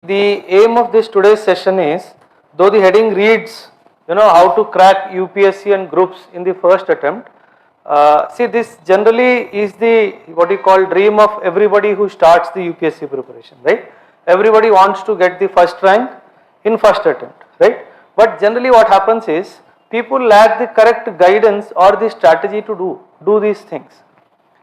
The aim of this today's session is, though the heading reads, how to crack UPSC and groups in the first attempt. See, this generally is the what you call dream of everybody who starts the UPSC preparation, right? Everybody wants to get the first rank in first attempt, right? But generally what happens is people lack the correct guidance or the strategy to do these things.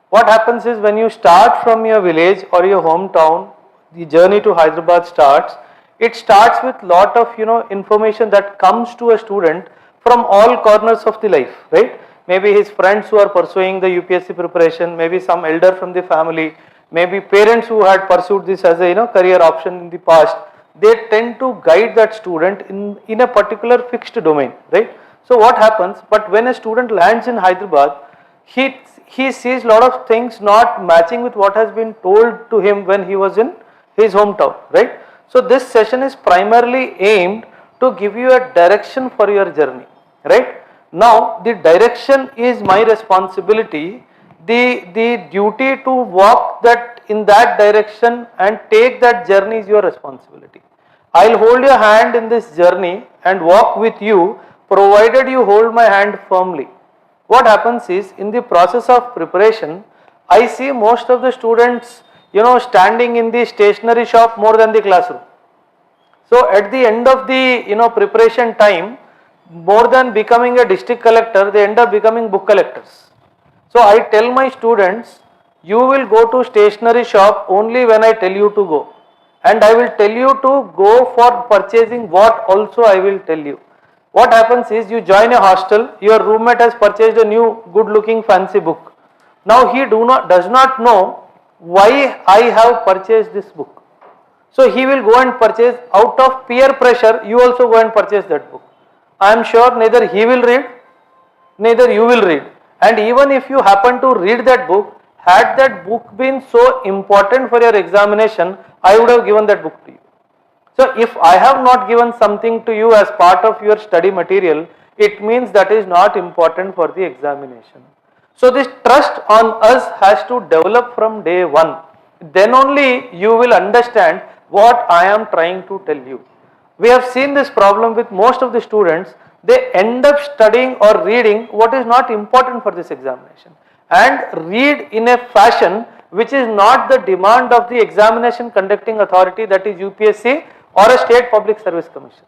What happens is when you start from your village or your hometown, the journey to Hyderabad starts. It starts with lot of information that comes to a student from all corners of the life, right? Maybe his friends who are pursuing the UPSC preparation, maybe some elder from the family, maybe parents who had pursued this as a career option in the past. They tend to guide that student in a particular fixed domain, right? So what happens? But when a student lands in Hyderabad, he sees a lot of things not matching with what has been told to him when he was in his hometown, right? So this session is primarily aimed to give you a direction for your journey, right? Now the direction is my responsibility. The duty to walk that in that direction and take that journey is your responsibility. I'll hold your hand in this journey and walk with you, provided you hold my hand firmly. What happens is, in the process of preparation, I see most of the students standing in the stationery shop more than the classroom. So at the end of the preparation time, more than becoming a district collector, they end up becoming book collectors. So I tell my students, you will go to stationery shop only when I tell you to go, and I will tell you to go for purchasing what also I will tell you. What happens is, you join a hostel, your roommate has purchased a new good looking fancy book. Now he does not know why I have purchased this book. So he will go and purchase out of peer pressure. You also go and purchase that book. I am sure neither he will read, neither you will read. And even if you happen to read that book, had that book been so important for your examination, I would have given that book to you. So if I have not given something to you as part of your study material, it means that is not important for the examination. So this trust on us has to develop from day one. Then only you will understand what I am trying to tell you. We have seen this problem with most of the students. They end up studying or reading what is not important for this examination, and read in a fashion which is not the demand of the examination conducting authority, that is UPSC or a state public service commission.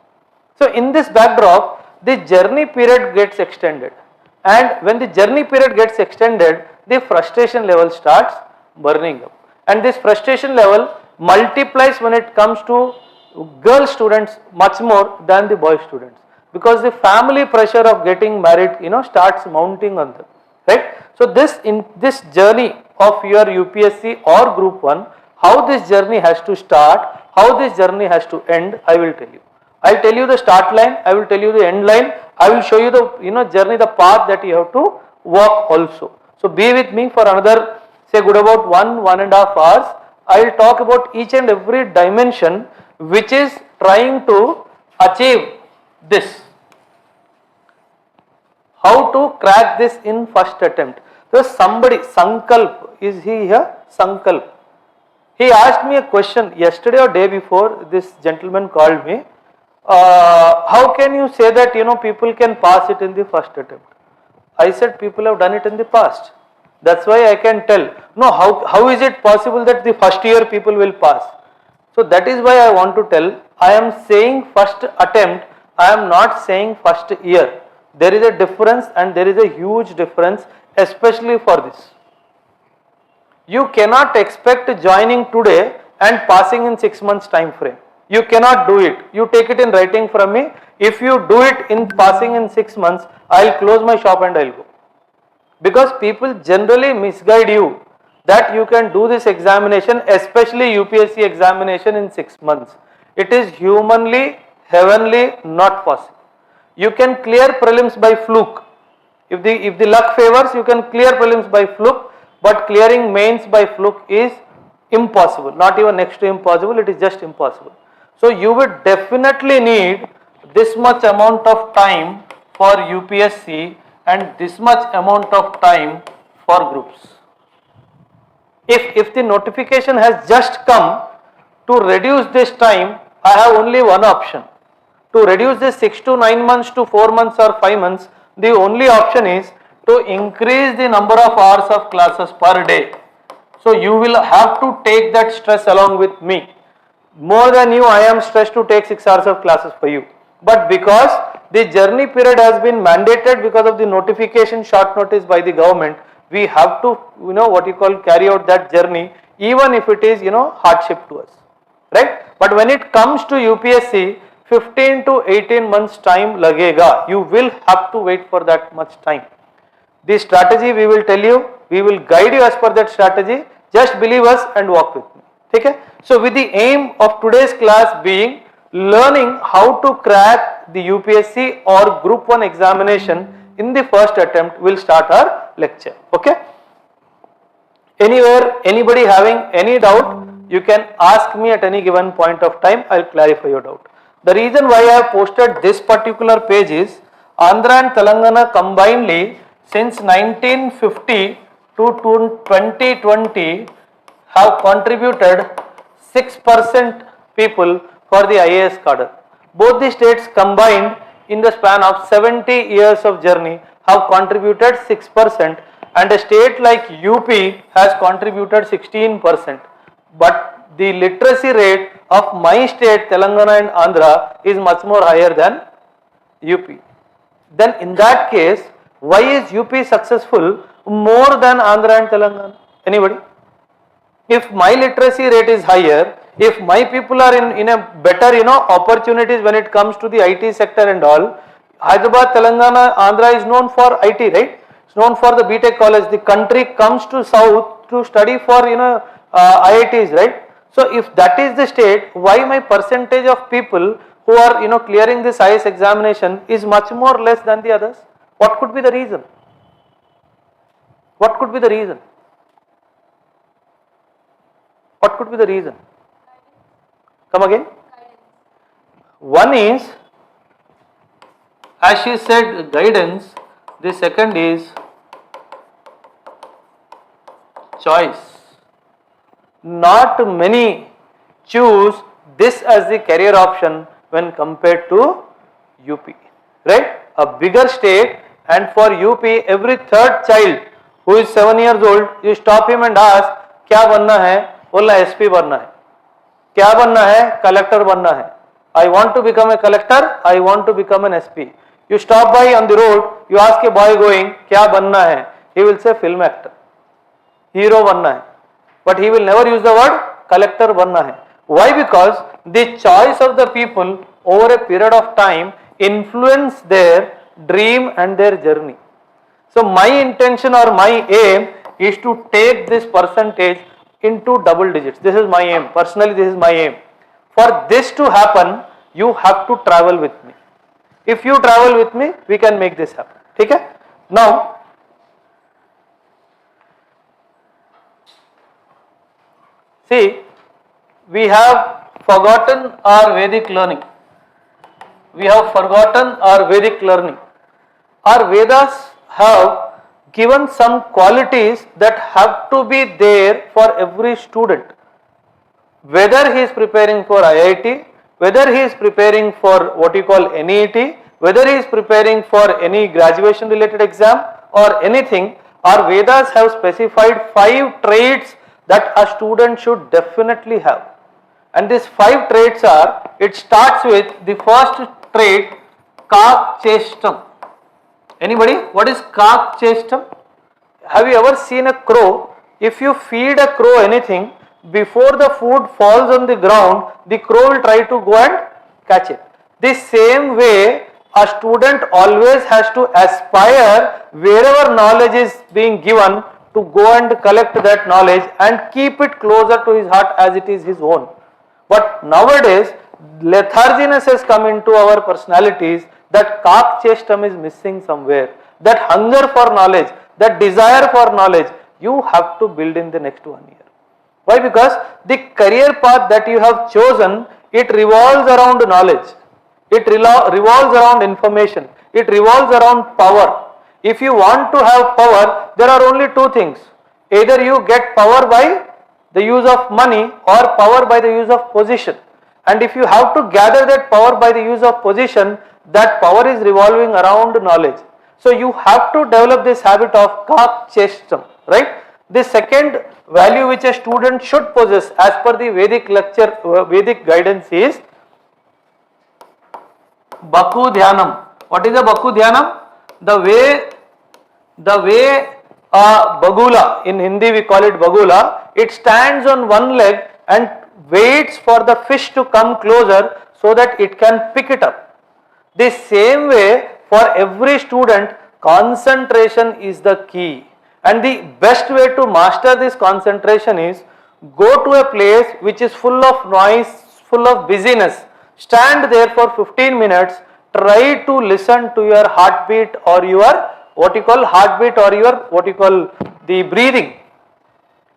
So in this backdrop, the journey period gets extended. And when the journey period gets extended, the frustration level starts burning up. And this frustration level multiplies when it comes to girl students much more than the boy students, because the family pressure of getting married starts mounting on them, right? So this journey of your UPSC or group 1, how this journey has to start, how this journey has to end, I will tell you. I will tell you the start line, I will tell you the end line, I will show you the journey, the path that you have to walk also. So be with me for another, say, good about 1.5 hours. I will talk about each and every dimension which is trying to achieve this. How to crack this in first attempt. So somebody, Sankalp, is he here? Sankalp. He asked me a question yesterday or day before. This gentleman called me. How can you say that people can pass it in the first attempt? I said people have done it in the past. That's why I can tell. No, how is it possible that the first year people will pass? So that is why I want to tell. I am saying first attempt, I am not saying first year. There is a difference, and there is a huge difference, especially for this. You cannot expect joining today and passing in 6 months time frame. You cannot do it. You take it in writing from me. If you do it in passing in 6 months, I will close my shop and I will go. Because people generally misguide you that you can do this examination, especially UPSC examination, in 6 months. It is humanly, heavenly not possible. You can clear prelims by fluke. If the luck favors, you can clear prelims by fluke, but clearing mains by fluke is impossible. Not even next to impossible, it is just impossible. So you would definitely need this much amount of time for UPSC and this much amount of time for groups. If the notification has just come to reduce this time, I have only one option. To reduce this 6 to 9 months to 4 months or 5 months, the only option is to increase the number of hours of classes per day. So you will have to take that stress along with me. More than you, I am stressed to take 6 hours of classes for you. But because the journey period has been mandated because of the notification short notice by the government, we have to, what you call, carry out that journey, even if it is, hardship to us, right? But when it comes to UPSC, 15 to 18 months time lagega. You will have to wait for that much time. The strategy we will tell you, we will guide you as per that strategy. Just believe us and walk with me. Okay? So with the aim of today's class being learning how to crack the UPSC or Group 1 examination in the first attempt, we'll start our lecture. Okay? Anywhere, anybody having any doubt, you can ask me at any given point of time. I'll clarify your doubt. The reason why I have posted this particular page is Andhra and Telangana combinedly since 1950 to 2020 have contributed 6% people for the IAS cadre. Both the states combined in the span of 70 years of journey have contributed 6%, and a state like UP has contributed 16%. But the literacy rate of my state Telangana and Andhra is much more higher than UP. Then in that case, why is UP successful more than Andhra and Telangana? Anybody? If my literacy rate is higher, if my people are in a better opportunities when it comes to the IT sector and all, Hyderabad, Telangana, Andhra is known for IT, right? It's known for the BTech college. The country comes to south to study for IITs, right? So if that is the state, why my percentage of people who are clearing this IAS examination is much more less than the others? What could be the reason? What could be the reason? What could be the reason? Come again? One is, as she said, guidance. The second is choice. Not many choose this as the career option when compared to UP, right? A bigger state, and for UP, every third child who is 7 years old, you stop him and ask, क्या बनना है? बोलना SP बनना है. क्या बनना है? Collector बनना है. I want to become a collector, I want to become an SP. You stop by on the road, you ask a boy going, क्या बनना है? He will say film actor, hero बनना है. But he will never use the word collector बनना है. Why? Because the choice of the people over a period of time influence their dream and their journey. So my intention or my aim is to take this percentage into double digits. This is my aim. Personally, this is my aim. For this to happen, you have to travel with me. If you travel with me, we can make this happen. Okay? Now, see, we have forgotten our Vedic learning. We have forgotten our Vedic learning. Our Vedas have given some qualities that have to be there for every student. Whether he is preparing for IIT, whether he is preparing for what you call NEET, whether he is preparing for any graduation related exam or anything, our Vedas have specified 5 traits that a student should definitely have. And these 5 traits are, it starts with the first trait, Kak Chestam. Anybody? What is Kak Chestam? Have you ever seen a crow? If you feed a crow anything, before the food falls on the ground, the crow will try to go and catch it. The same way, a student always has to aspire wherever knowledge is being given to go and collect that knowledge and keep it closer to his heart as it is his own. But nowadays, letharginess has come into our personalities. That Kak Chestam is missing somewhere. That hunger for knowledge, that desire for knowledge, you have to build in the next 1 year. Why? Because the career path that you have chosen, it revolves around knowledge. It revolves around information. It revolves around power. If you want to have power, there are only 2 things. Either you get power by the use of money, or power by the use of position. And if you have to gather that power by the use of position, that power is revolving around knowledge. So you have to develop this habit of kaak chestam, right? The second value which a student should possess as per the Vedic guidance is Baku Dhyanam. What is a Baku Dhyanam? The way a bagula, in Hindi we call it bagula, it stands on one leg and waits for the fish to come closer so that it can pick it up. The same way for every student, concentration is the key. And the best way to master this concentration is go to a place which is full of noise, full of busyness. Stand there for 15 minutes, try to listen to your heartbeat or your the breathing.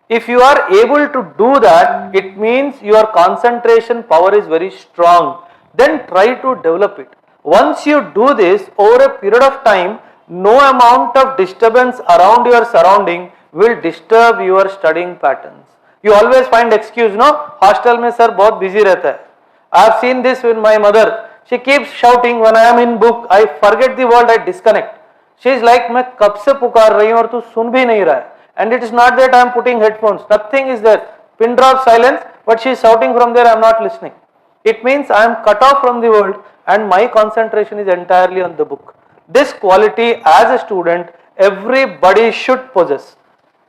If you are able to do that, it means your concentration power is very strong. Then try to develop it. Once you do this, over a period of time, no amount of disturbance around your surrounding will disturb your studying patterns. You always find excuse, no? Hostel mein sir bahut busy rehta hai. I have seen this with my mother. She keeps shouting when I am in book. I forget the word, I disconnect. She is like, मैं कब से पुकार रही हूँ और तू सुन भी नहीं रहा है. And it is not that I am putting headphones. Nothing is there. Pin drop silence. But she is shouting from there. I am not listening. It means I am cut off from the world and my concentration is entirely on the book. This quality as a student everybody should possess.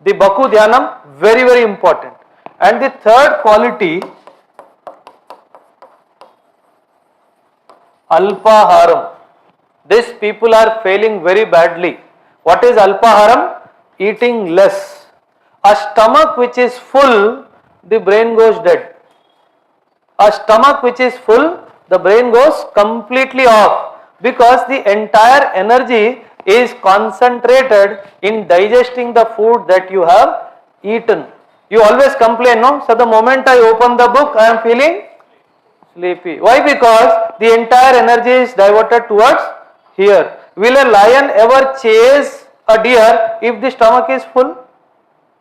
The Baku Dhyanam, very very important. And the third quality, Alpaharam. These people are failing very badly. What is Alpaharam? Eating less. A stomach which is full, the brain goes dead. A stomach which is full, the brain goes completely off, because the entire energy is concentrated in digesting the food that you have eaten. You always complain, no? So the moment I open the book, I am feeling sleepy. Why? Because the entire energy is diverted towards here. Will a lion ever chase a deer if the stomach is full?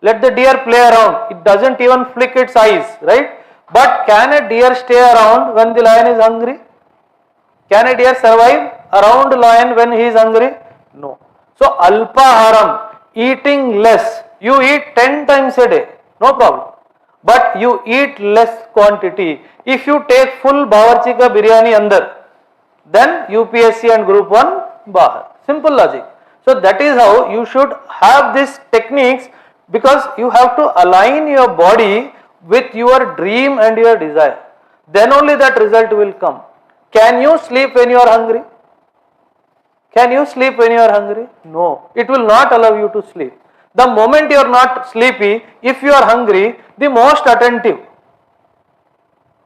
Let the deer play around. It doesn't even flick its eyes, right? But can a deer stay around when the lion is hungry? Can a deer survive around the lion when he is hungry? No. So Alpaharam, eating less. You eat 10 times a day, no problem. But you eat less quantity. If you take full bawarchi ka biryani andar, then UPSC and Group 1 bahar. Simple logic. So that is how you should have these techniques, because you have to align your body with your dream and your desire. Then only that result will come. Can you sleep when you are hungry? Can you sleep when you are hungry? No. It will not allow you to sleep. The moment you are not sleepy, if you are hungry, the most attentive.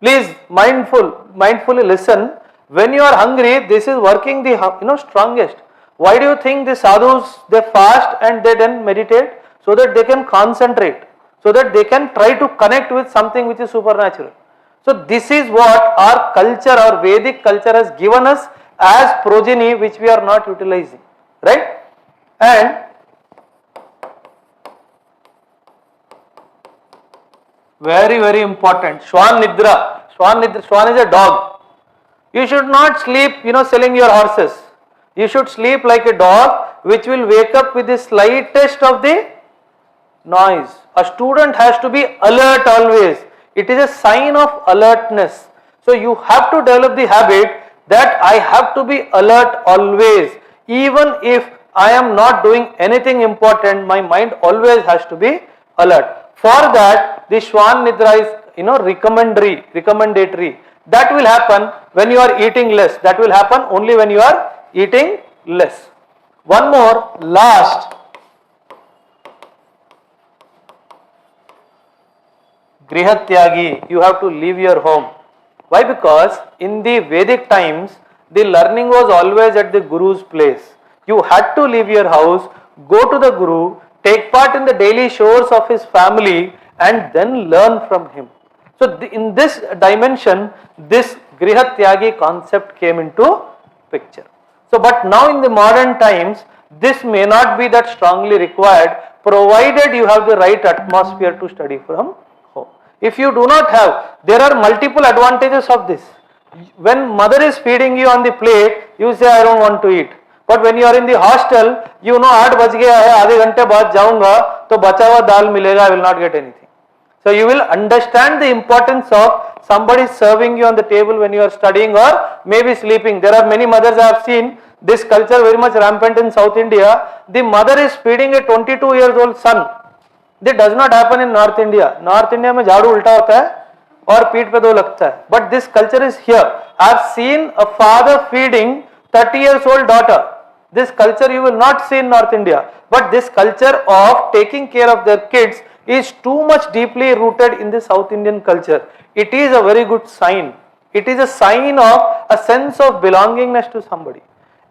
Please mindfully listen. When you are hungry, this is working the strongest. Why do you think the sadhus, they fast and they then meditate? So that they can concentrate, so that they can try to connect with something which is supernatural. So this is what our culture, our Vedic culture has given us as progeny, which we are not utilizing, right? And very very important, Shwan Nidra. Shwan is a dog. You should not sleep, selling your horses. You should sleep like a dog, which will wake up with the slightest of the noise. A student has to be alert always. It is a sign of alertness. So you have to develop the habit that I have to be alert always. Even if I am not doing anything important, my mind always has to be alert. For that, the Shwan Nidra is recommendatory. That will happen when you are eating less. That will happen only when you are eating less. One more, last. Grihatyagi, you have to leave your home. Why? Because in the Vedic times, the learning was always at the Guru's place. You had to leave your house, go to the Guru, take part in the daily chores of his family, and then learn from him. So in this dimension, this Grihatyagi concept came into picture. So but now in the modern times, this may not be that strongly required, provided you have the right atmosphere to study from If you do not have, there are multiple advantages of this. When mother is feeding you on the plate, you say I don't want to eat. But when you are in the hostel, you know 8 बज गया है, आधे घंटे बाद जाऊंगा तो बचा हुआ दाल मिलेगा, I will not get anything. So you will understand the importance of somebody serving you on the table when you are studying or maybe sleeping. There are many mothers I have seen, this culture very much rampant in South India. The mother is feeding a 22 years old son. This does not happen in North India. North India में झाड़ू उल्टा होता है और पीठ पे 2 लगता है. But this culture is here. I have seen a father feeding 30 years old daughter. This culture you will not see in North India. But this culture of taking care of their kids is too much deeply rooted in the South Indian culture. It is a very good sign. It is a sign of a sense of belongingness to somebody.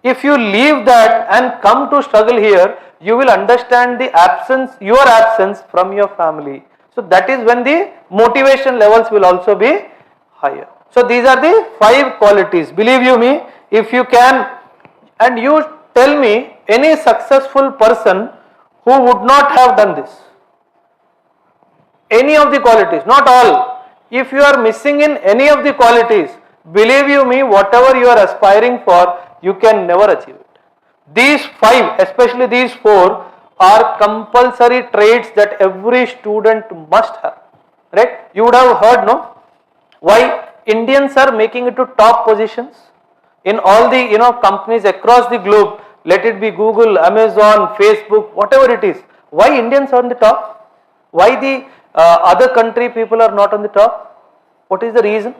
If you leave that and come to struggle here, you will understand the absence, your absence from your family. So that is when the motivation levels will also be higher. So these are the 5 qualities. Believe you me, if you can, and you tell me any successful person who would not have done this. Any of the qualities, not all. If you are missing in any of the qualities, believe you me, whatever you are aspiring for, you can never achieve it. These 5, especially these 4, are compulsory traits that every student must have. Right? You would have heard, no? Why Indians are making it to top positions in all the companies across the globe. Let it be Google, Amazon, Facebook, whatever it is. Why Indians are on the top? Why the other country people are not on the top? What is the reason?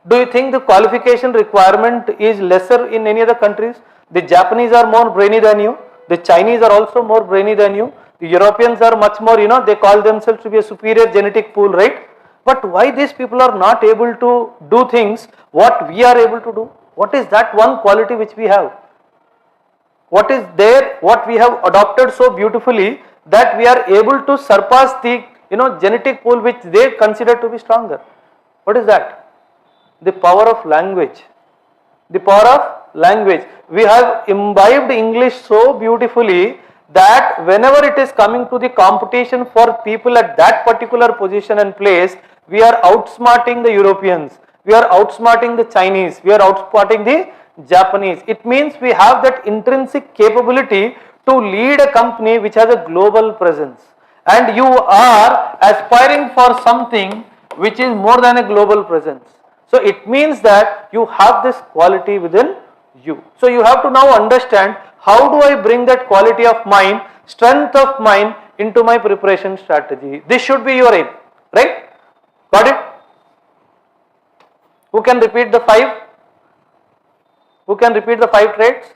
Do you think the qualification requirement is lesser in any other countries? The Japanese are more brainy than you. The Chinese are also more brainy than you. The Europeans are much more, they call themselves to be a superior genetic pool, right? But why these people are not able to do things what we are able to do? What is that one quality which we have? What is there, what we have adopted so beautifully that we are able to surpass the genetic pool which they consider to be stronger? What is that? The power of language. The power of language. We have imbibed English so beautifully that whenever it is coming to the competition for people at that particular position and place, we are outsmarting the Europeans, we are outsmarting the Chinese, we are outsmarting the Japanese. It means we have that intrinsic capability to lead a company which has a global presence. And you are aspiring for something which is more than a global presence. So it means that you have this quality within you. So you have to now understand, how do I bring that quality of mind, strength of mind into my preparation strategy? This should be your aim, right? Got it? Who can repeat the 5? Who can repeat the 5 traits?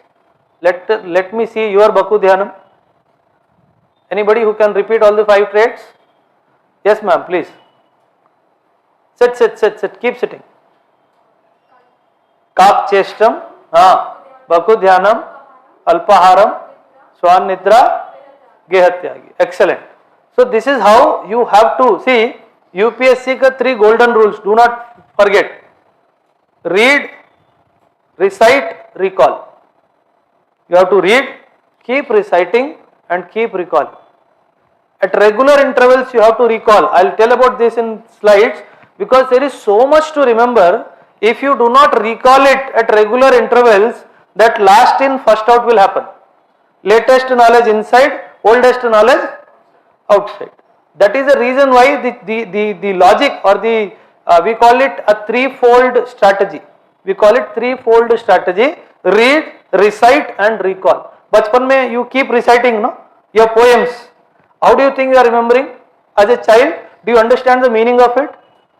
Let me see your Baku Dhyanam. Anybody who can repeat all the 5 traits? Yes ma'am, please. Sit, keep sitting. Kap chestam, Baku Dhyanam, Alpaharam, Swan Nidra, Gehatyagi. Excellent. So this is how you have to see. UPSC ka 3 golden rules, do not forget. Read, recite, recall. You have to read, keep reciting and keep recalling. At regular intervals you have to recall. I will tell about this in slides, because there is so much to remember. If you do not recall it at regular intervals, that last in first out will happen. Latest knowledge inside, oldest knowledge outside. That is the reason why the logic, or we call it a 3-fold strategy. We call it 3-fold strategy: read, recite and recall. Bachpan mein you keep reciting, no? Your poems. How do you think you are remembering? As a child, do you understand the meaning of it?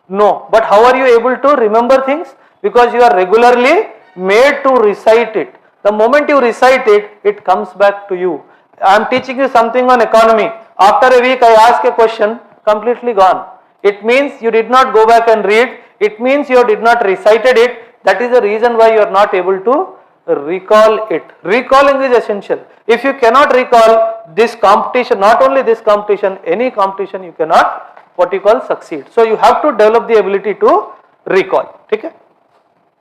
No. But how are you able to remember things? Because you are regularly made to recite it. The moment you recite it, it comes back to you. I am teaching you something on economy. After a week I ask a question, completely gone. It means you did not go back and read. It means you did not recited it. That is the reason why you are not able to recall it. Recalling is essential. If you cannot recall this competition, not only this competition, any competition, you cannot what you call succeed. So you have to develop the ability to recall. Okay?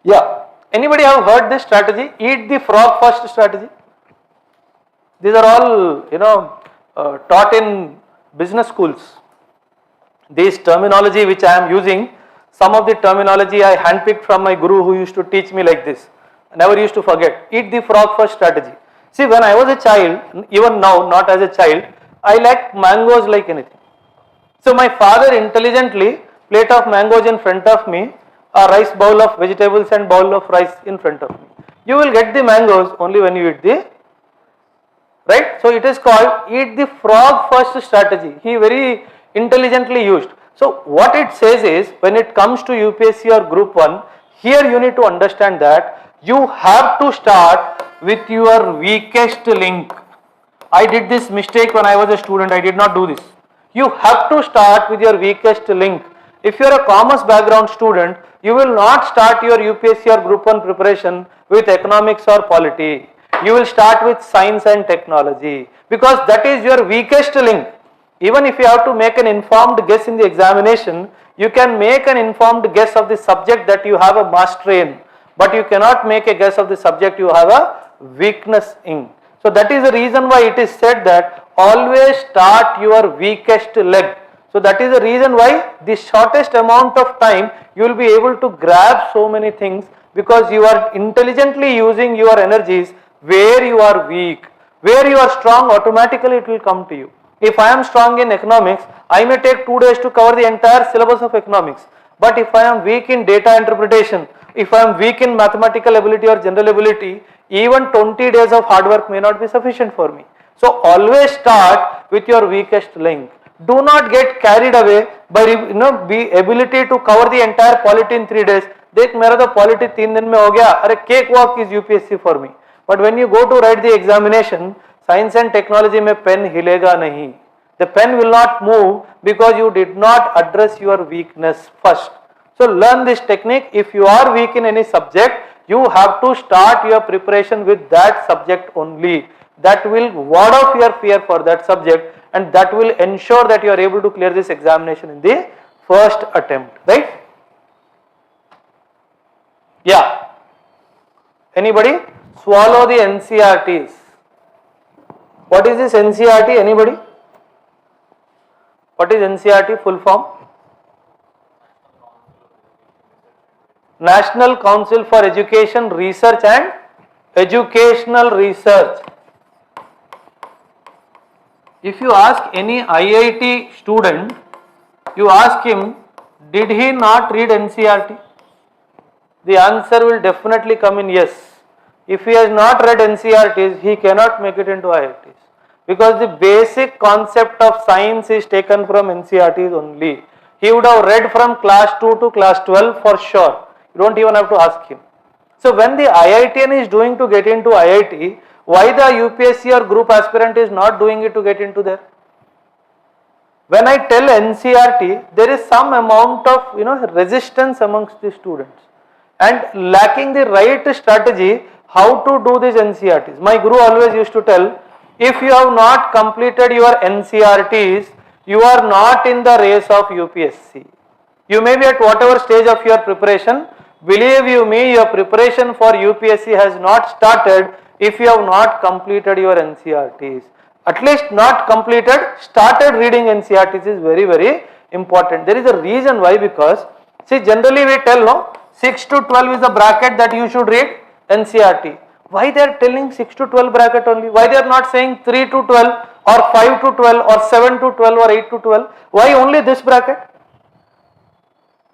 Yeah. Anybody have heard this strategy? Eat the frog first strategy. These are all taught in business schools. This terminology which I am using, some of the terminology I handpicked from my guru who used to teach me like this. I never used to forget. Eat the frog first strategy. See, when I was a child, even now, not as a child, I like mangoes like anything. So my father intelligently, plate of mangoes in front of me, a rice bowl of vegetables and bowl of rice in front of me. You will get the mangoes only when you eat the, right? So it is called eat the frog first strategy. He very intelligently used. So what it says is, when it comes to UPSC or Group 1, here you need to understand that you have to start with your weakest link. I did this mistake when I was a student, I did not do this. You have to start with your weakest link. If you are a commerce background student, you will not start your UPSC or Group 1 preparation with economics or polity. You will start with science and technology, because that is your weakest link. Even if you have to make an informed guess in the examination, you can make an informed guess of the subject that you have a mastery in, but you cannot make a guess of the subject you have a weakness in. So that is the reason why it is said that always start your weakest leg. So that is the reason why the shortest amount of time you will be able to grab so many things, because you are intelligently using your energies where you are weak. Where you are strong, automatically it will come to you. If I am strong in economics, I may take 2 days to cover the entire syllabus of economics. But if I am weak in data interpretation, if I am weak in mathematical ability or general ability, even 20 days of hard work may not be sufficient for me. So always start with your weakest link. Do not get carried away by the ability to cover the entire polity in 3 days. देख मेरा तो polity 3 दिन में हो गया, अरे cake walk is UPSC for me. But when you go to write the examination, science and technology में pen हिलेगा नहीं. The pen will not move because you did not address your weakness first. So learn this technique. If you are weak in any subject, you have to start your preparation with that subject only. That will ward off your fear for that subject, and that will ensure that you are able to clear this examination in the first attempt, right? Yeah. Anybody? Swallow the NCRTs. What is this NCRT? Anybody? What is NCRT full form? National Council for Education Research and Educational Research. If you ask any IIT student, you ask him, did he not read NCRT? The answer will definitely come in yes. If he has not read NCRTs, he cannot make it into IITs, because the basic concept of science is taken from NCRTs only. He would have read from class 2 to class 12 for sure. You don't even have to ask him. So when the IITian is doing to get into IIT, why the UPSC or group aspirant is not doing it to get into there? When I tell NCRT, there is some amount of resistance amongst the students and lacking the right strategy how to do these NCRTs. My guru always used to tell, if you have not completed your NCRTs, you are not in the race of UPSC. You may be at whatever stage of your preparation. Believe you me, your preparation for UPSC has not started if you have not completed your NCRTs. At least not completed, started reading NCRTs is very, very important. There is a reason why, because see, generally we tell 6 to 12 is the bracket that you should read NCRT. Why they are telling 6 to 12 bracket only? Why they are not saying 3 to 12 or 5 to 12 or 7 to 12 or 8 to 12? Why only this bracket?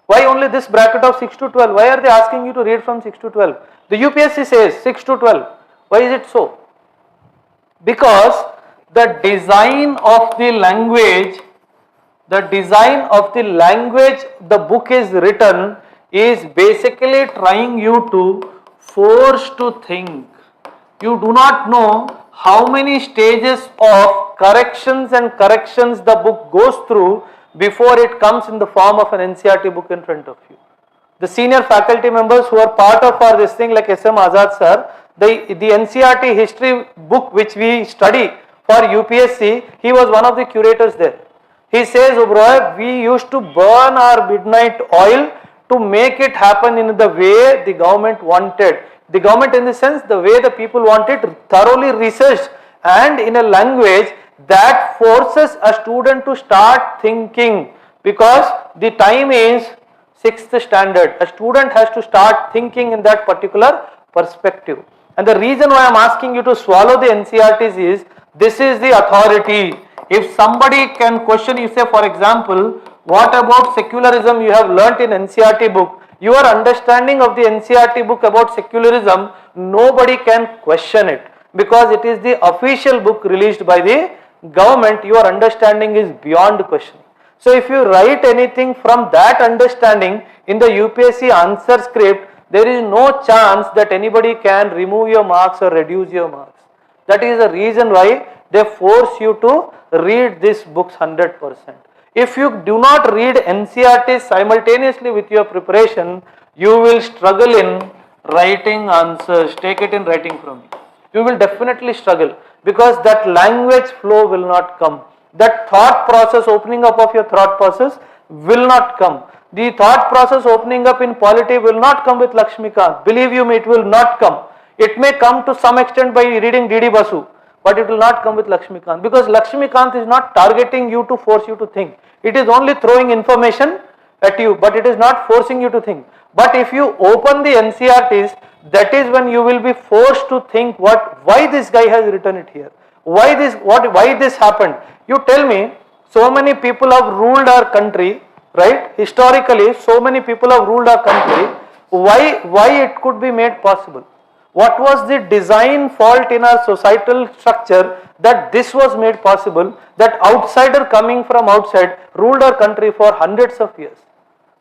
Why only this bracket of 6 to 12? Why are they asking you to read from 6 to 12? The UPSC says 6 to 12. Why is it so? Because the design of the language, the book is written is basically trying you to force to think. You do not know how many stages of corrections the book goes through before it comes in the form of an NCRT book in front of you. The senior faculty members who are part of our this thing, like SM Azad sir, the NCRT history book which we study for UPSC, he was one of the curators there. He says, Oberoi, we used to burn our midnight oil to make it happen in the way the government wanted. The government, in the sense, the way the people wanted, thoroughly researched and in a language that forces a student to start thinking. because the time is 6th standard. A student has to start thinking in that particular perspective. And the reason why I am asking you to swallow the NCERTs is, this is the authority. If somebody can question you, say for example, what about secularism you have learnt in NCERT book? Your understanding of the NCERT book about secularism, nobody can question it, because it is the official book released by the government. Your understanding is beyond questioning. So if you write anything from that understanding in the UPSC answer script, there is no chance that anybody can remove your marks or reduce your marks. That is the reason why they force you to read these books 100%. If you do not read NCERT simultaneously with your preparation, you will struggle in writing answers. Take it in writing from me. You will definitely struggle, because that language flow will not come. That thought process, opening up of your thought process will not come. The thought process opening up in polity will not come with Lakshmikant. Believe you me, it will not come. It may come to some extent by reading D.D. Basu, but it will not come with Lakshmikant, because Lakshmikant is not targeting you to force you to think. It is only throwing information at you, but it is not forcing you to think. But if you open the NCERTs, that is when you will be forced to think why this guy has written it here. Why this happened? You tell me, so many people have ruled our country, right? Historically, so many people have ruled our country. Why it could be made possible? What was the design fault in our societal structure that this was made possible, that outsider coming from outside ruled our country for hundreds of years?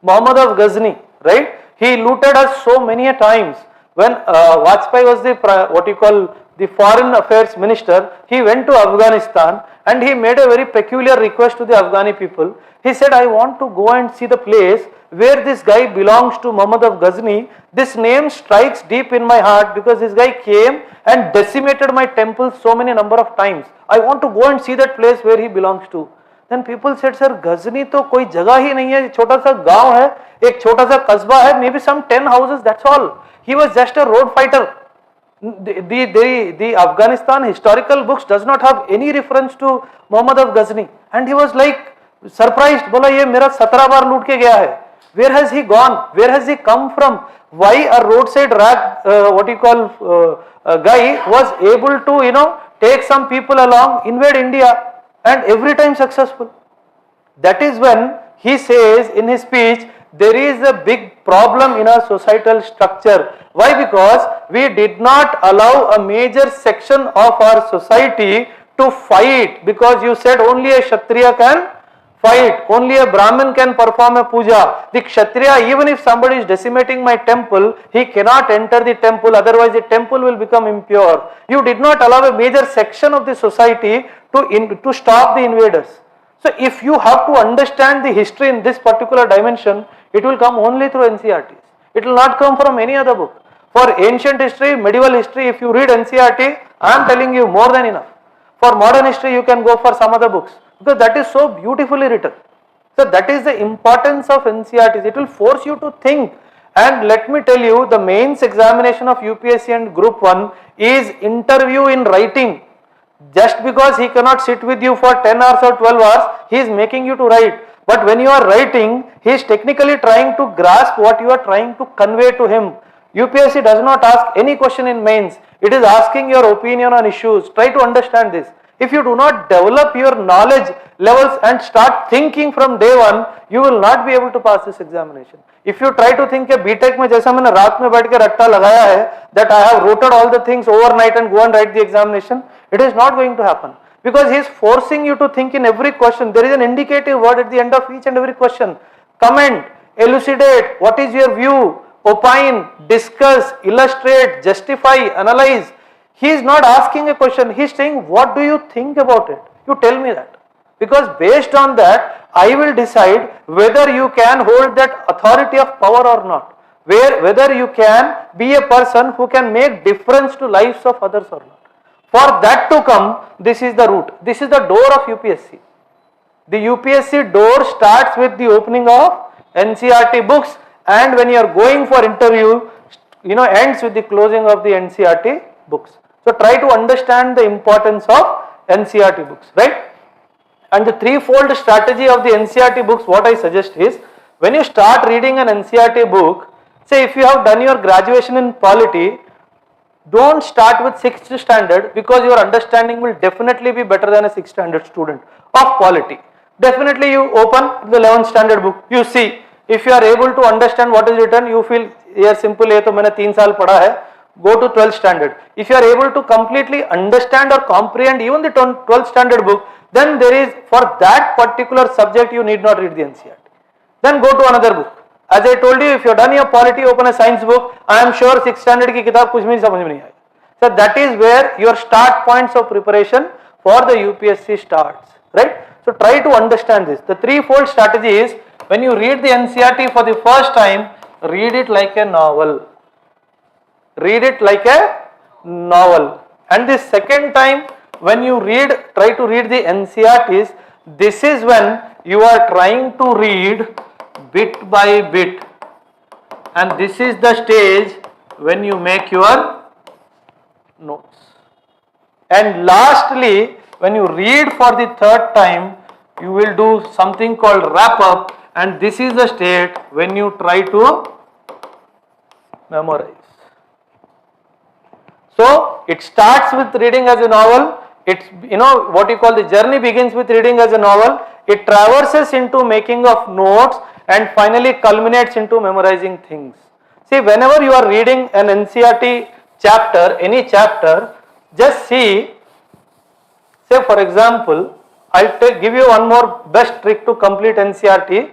Muhammad of Ghazni, right? He looted us so many times. When Vajpayee was the foreign affairs minister, he went to Afghanistan and he made a very peculiar request to the Afghani people. He said, I want to go and see the place where this guy belongs to, Muhammad of Ghazni. This name strikes deep in my heart because this guy came and decimated my temple so many number of times. I want to go and see that place where he belongs to. Then people said, sir, Ghazni to koi jagah hi nahi hai, छोटा सा गांव है, एक छोटा सा कस्बा है, maybe some 10 houses, that's all. He was just a road fighter. The Afghanistan historical books does not have any reference to Muhammad of Ghazni, and he was like surprised. बोला ये मेरा 17 बार लूट के गया है. Where has he gone? Where has he come from? Why a roadside guy was able to take some people along, invade India, and every time successful? That is when he says in his speech, there is a big problem in our societal structure. Why? Because we did not allow a major section of our society to fight, because you said only a Kshatriya can fight, only a Brahmin can perform a puja. The Kshatriya, even if somebody is decimating my temple, he cannot enter the temple, otherwise the temple will become impure. You did not allow a major section of the society to stop the invaders. So if you have to understand the history in this particular dimension, it will come only through NCERTs. It will not come from any other book. For ancient history, medieval history, if you read NCERT, I am telling you more than enough. For modern history, you can go for some other books, because that is so beautifully written. So that is the importance of NCERTs. It will force you to think. And let me tell you, the mains examination of UPSC and Group 1 is interview in writing. Just because he cannot sit with you for 10 hours or 12 hours, he is making you to write. But when you are writing, he is technically trying to grasp what you are trying to convey to him. UPSC does not ask any question in mains. It is asking your opinion on issues. Try to understand this. If you do not develop your knowledge levels and start thinking from day one, you will not be able to pass this examination. If you try to think BTech में जैसा मैंने रात में बैठ के रट्टा लगाया है, that I have roted all the things overnight and go and write the examination, it is not going to happen, because he is forcing you to think in every question. There is an indicative word at the end of each and every question. Comment, elucidate, what is your view, opine, discuss, illustrate, justify, analyze. He is not asking a question, he is saying, what do you think about it? You tell me that. Because based on that, I will decide whether you can hold that authority of power or not. Whether you can be a person who can make difference to lives of others or not. For that to come, this is the route. This is the door of UPSC. The UPSC door starts with the opening of NCERT books, and when you are going for interview, ends with the closing of the NCERT books. So try to understand the importance of NCERT books, right? And the threefold strategy of the NCERT books, what I suggest is, when you start reading an NCERT book, say if you have done your graduation in polity, don't start with 6th standard, because your understanding will definitely be better than a 6th standard student of polity. Definitely you open the 11th standard book, you see, if you are able to understand what is written, you feel, yeah, simple hai to maine 3 saal padha hai, go to 12th standard. If you are able to completely understand or comprehend even the 12th standard book, then there is, for that particular subject you need not read the NCERT. Then go to another book. As I told you, if you have done your polity, open a science book. I am sure 6th standard की किताब कुछ भी समझ में नहीं आएगी. So that is where your start points of preparation for the UPSC starts, right? So try to understand this. The threefold strategy is, when you read the NCERT for the first time, read it like a novel. Read it like a novel. And the second time, when you try to read the NCERTs, this is when you are trying to read bit by bit, and this is the stage when you make your notes. And lastly, when you read for the third time, you will do something called wrap up, and this is the state when you try to memorize. So it starts with reading as a novel. It's, what you call, the journey begins with reading as a novel. It traverses into making of notes and finally culminates into memorizing things. See, whenever you are reading an NCERT chapter, any chapter, just see, say for example, I'll give you one more best trick to complete NCERT.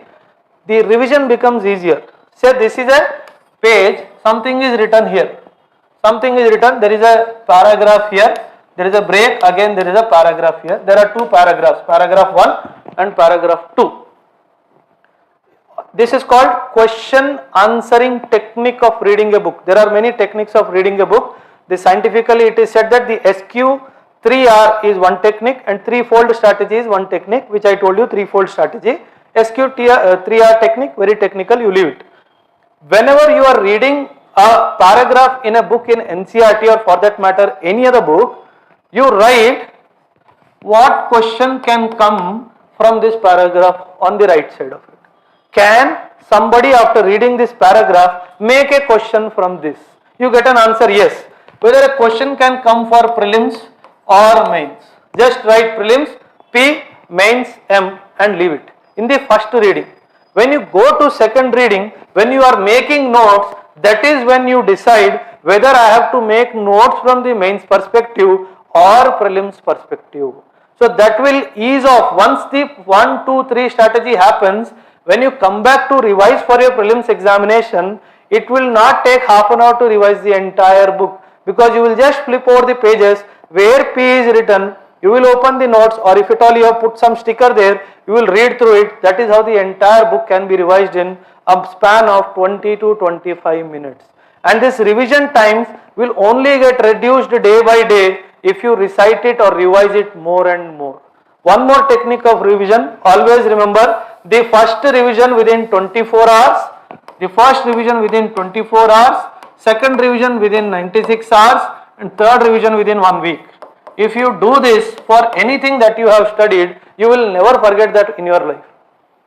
The revision becomes easier. Say this is a page, something is written here. Something is written, there is a paragraph here, there is a break, again there is a paragraph here. There are two paragraphs, paragraph 1 and paragraph 2. This is called question answering technique of reading a book. There are many techniques of reading a book. Scientifically it is said that the SQ 3R is one technique and threefold strategy is one technique, which I told you, threefold strategy. SQ 3R technique, very technical, you leave it. Whenever you are reading a paragraph in a book in NCERT or for that matter any other book, you write what question can come from this paragraph on the right side of it. Can somebody after reading this paragraph make a question from this? You get an answer yes. Whether a question can come for prelims or mains, just write prelims P, mains M and leave it in the first reading. When you go to second reading, when you are making notes, that is when you decide whether I have to make notes from the mains perspective or prelims perspective. So that will ease off. Once the 1, 2, 3 strategy happens, when you come back to revise for your prelims examination, it will not take half an hour to revise the entire book, because you will just flip over the pages where P is written, you will open the notes, or if at all you have put some sticker there, you will read through it. That is how the entire book can be revised in a span of 20 to 25 minutes. And this revision times will only get reduced day by day if you recite it or revise it more and more. One more technique of revision, always remember, the first revision within 24 hours, the first revision within 24 hours, second revision within 96 hours and third revision within 1 week. If you do this for anything that you have studied, you will never forget that in your life.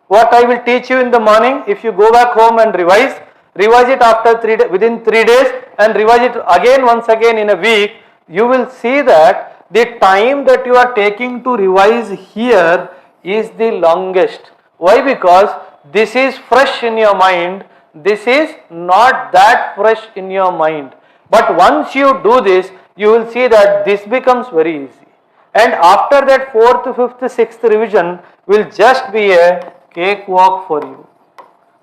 What I will teach you in the morning, if you go back home and revise it after within 3 days and revise it again once again in a week, you will see that the time that you are taking to revise here is the longest. Why? Because this is fresh in your mind, this is not that fresh in your mind. But once you do this, you will see that this becomes very easy. And after that 4th, 5th, 6th revision will just be a cakewalk for you.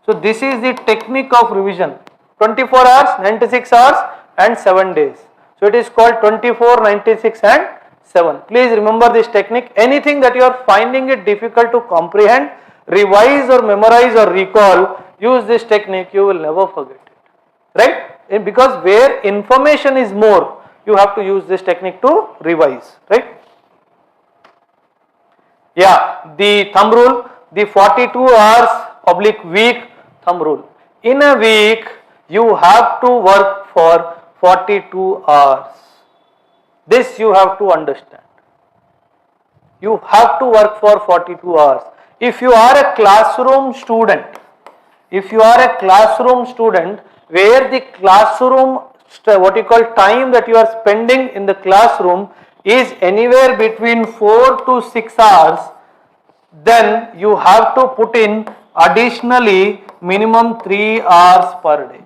So this is the technique of revision. 24 hours, 96 hours and 7 days. So it is called 24, 96 and 7. Please remember this technique. Anything that you are finding it difficult to comprehend, revise or memorize or recall, use this technique, you will never forget it. Right? And because where information is more, you have to use this technique to revise. Right? Yeah, the thumb rule, the 42 hours / week thumb rule. In a week, you have to work for 42 hours. This you have to understand. You have to work for 42 hours. If you are a classroom student, where the classroom, what you call time that you are spending in the classroom is anywhere between 4 to 6 hours, then you have to put in additionally minimum 3 hours per day.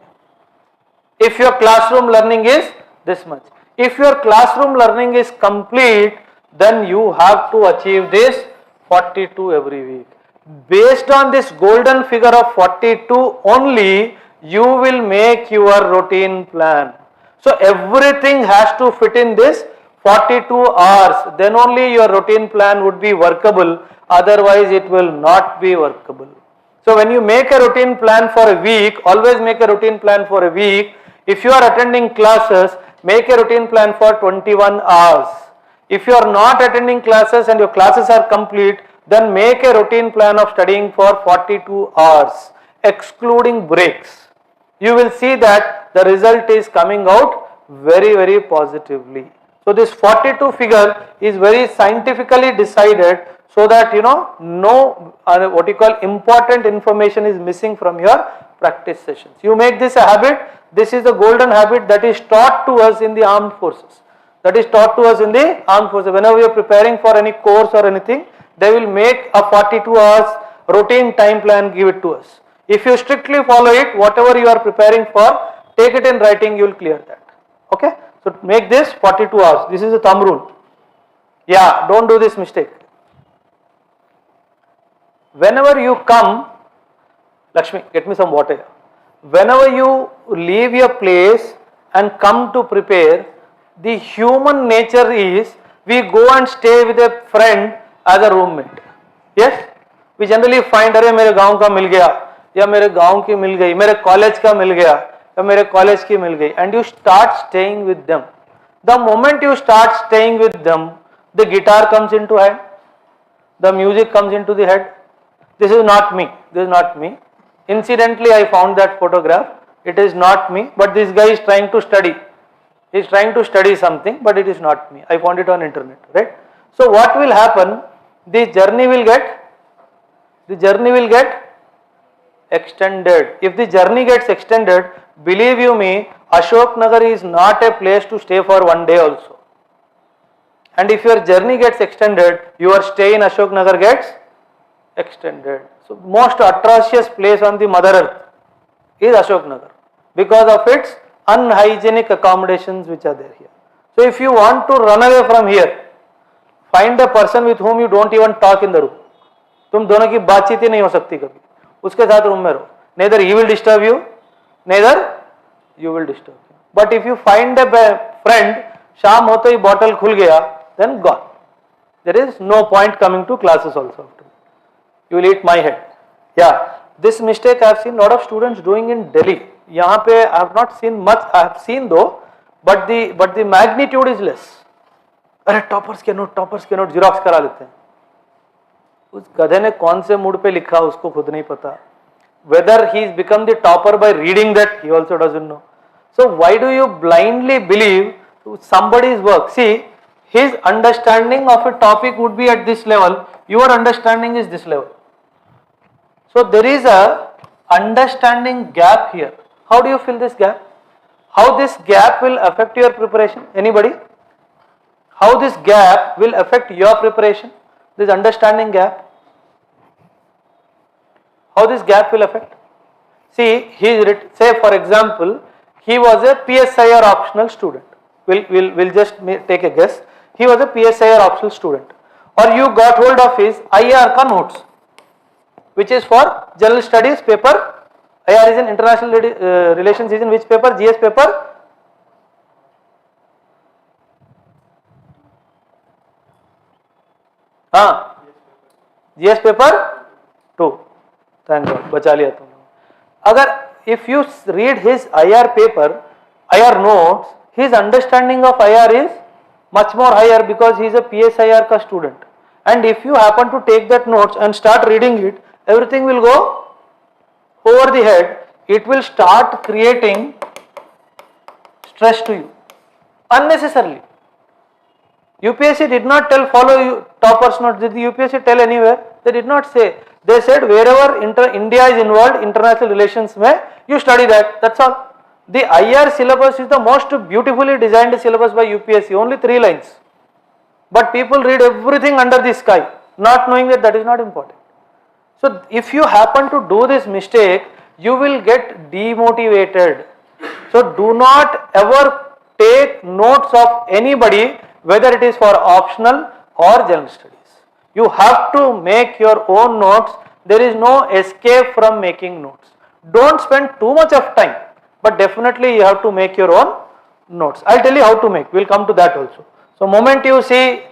If your classroom learning is this much. If your classroom learning is complete, then you have to achieve this 42 every week. Based on this golden figure of 42 only, you will make your routine plan. So everything has to fit in this 42 hours, then only your routine plan would be workable, otherwise it will not be workable. So when you make a routine plan for a week, always make a routine plan for a week. If you are attending classes, make a routine plan for 21 hours. If you are not attending classes and your classes are complete, then make a routine plan of studying for 42 hours, excluding breaks. You will see that the result is coming out very, very positively. So this 42 figure is very scientifically decided so that no what you call important information is missing from your practice sessions. You make this a habit. This is the golden habit that is taught to us in the armed forces. Whenever you are preparing for any course or anything, they will make a 42 hours routine time plan, give it to us. If you strictly follow it, whatever you are preparing for, take it in writing, you will clear that. Okay? So make this 42 hours. This is a thumb rule. Yeah, don't do this mistake. Whenever you come, Lakshmi, get me some water. Whenever you leave your place and come to prepare, the human nature is we go and stay with a friend as a roommate. Yes? We generally find, अरे मेरे गांव का मिल गया, या मेरे गांव की मिल गई, मेरे कॉलेज का मिल गया, या मेरे कॉलेज की मिल गई, and you start staying with them. The moment you start staying with them, the guitar comes into hand, the music comes into the head. This is not me. Incidentally, I found that photograph. It is not me, but this guy is trying to study. He is trying to study something, but it is not me. I found it on internet, right? So what will happen? The journey will get extended. If the journey gets extended, believe you me, Ashok Nagar is not a place to stay for one day also. And if your journey gets extended, your stay in Ashok Nagar gets extended. So most atrocious place on the mother earth is Ashok Nagar because of its unhygienic accommodations which are there here. So if you want to run away from here, find a person with whom you don't even talk in the room. तुम दोनों की बातचीत ही नहीं हो सकती कभी, उसके साथ रूम में रहो. Neither he will disturb you, neither you will disturb him. But if you find a friend, शाम होते ही बॉटल खुल गया, then gone. There is no point coming to classes also. You will eat my head. Yeah, this mistake I have seen lot of students doing in Delhi. यहाँ पे I have not seen much. I have seen though, but the magnitude is less. अरे toppers के note xerox करा लेते हैं. उस गधे ने कौन से मूड पे लिखा उसको खुद नहीं पता. Whether he has become the topper by reading that, he also doesn't know. So why do you blindly believe somebody's work? See, his understanding of a topic would be at this level. Your understanding is this level. So there is a understanding gap here. How do you fill this gap? How this gap will affect your preparation? Anybody? How this gap will affect your preparation? This understanding gap. How this gap will affect? See, say for example, he was a PSIR optional student. We'll just take a guess. He was a PSIR optional student. Or you got hold of his IR ka notes, which is for general studies paper. IR is in international relations, is in which paper? GS paper. GS paper 2. Thank God, बचा लिया तुमने. अगर if you read his IR paper, IR notes, his understanding of IR is much more higher because he is a PSIR ka student. And if you happen to take that notes and start reading it, everything will go over the head. It will start creating stress to you unnecessarily. UPSC did not follow toppers notes? Did the UPSC tell anywhere? They did not say. They said wherever India is involved, international relations mein, you study that. That's all. The IR syllabus is the most beautifully designed syllabus by UPSC. Only 3 lines. But people read everything under the sky, not knowing that that is not important. So if you happen to do this mistake, you will get demotivated. So do not ever take notes of anybody, whether it is for optional or general studies. You have to make your own notes. There is no escape from making notes. Don't spend too much of time, but definitely you have to make your own notes. I'll tell you how to make. We'll come to that also. So moment you see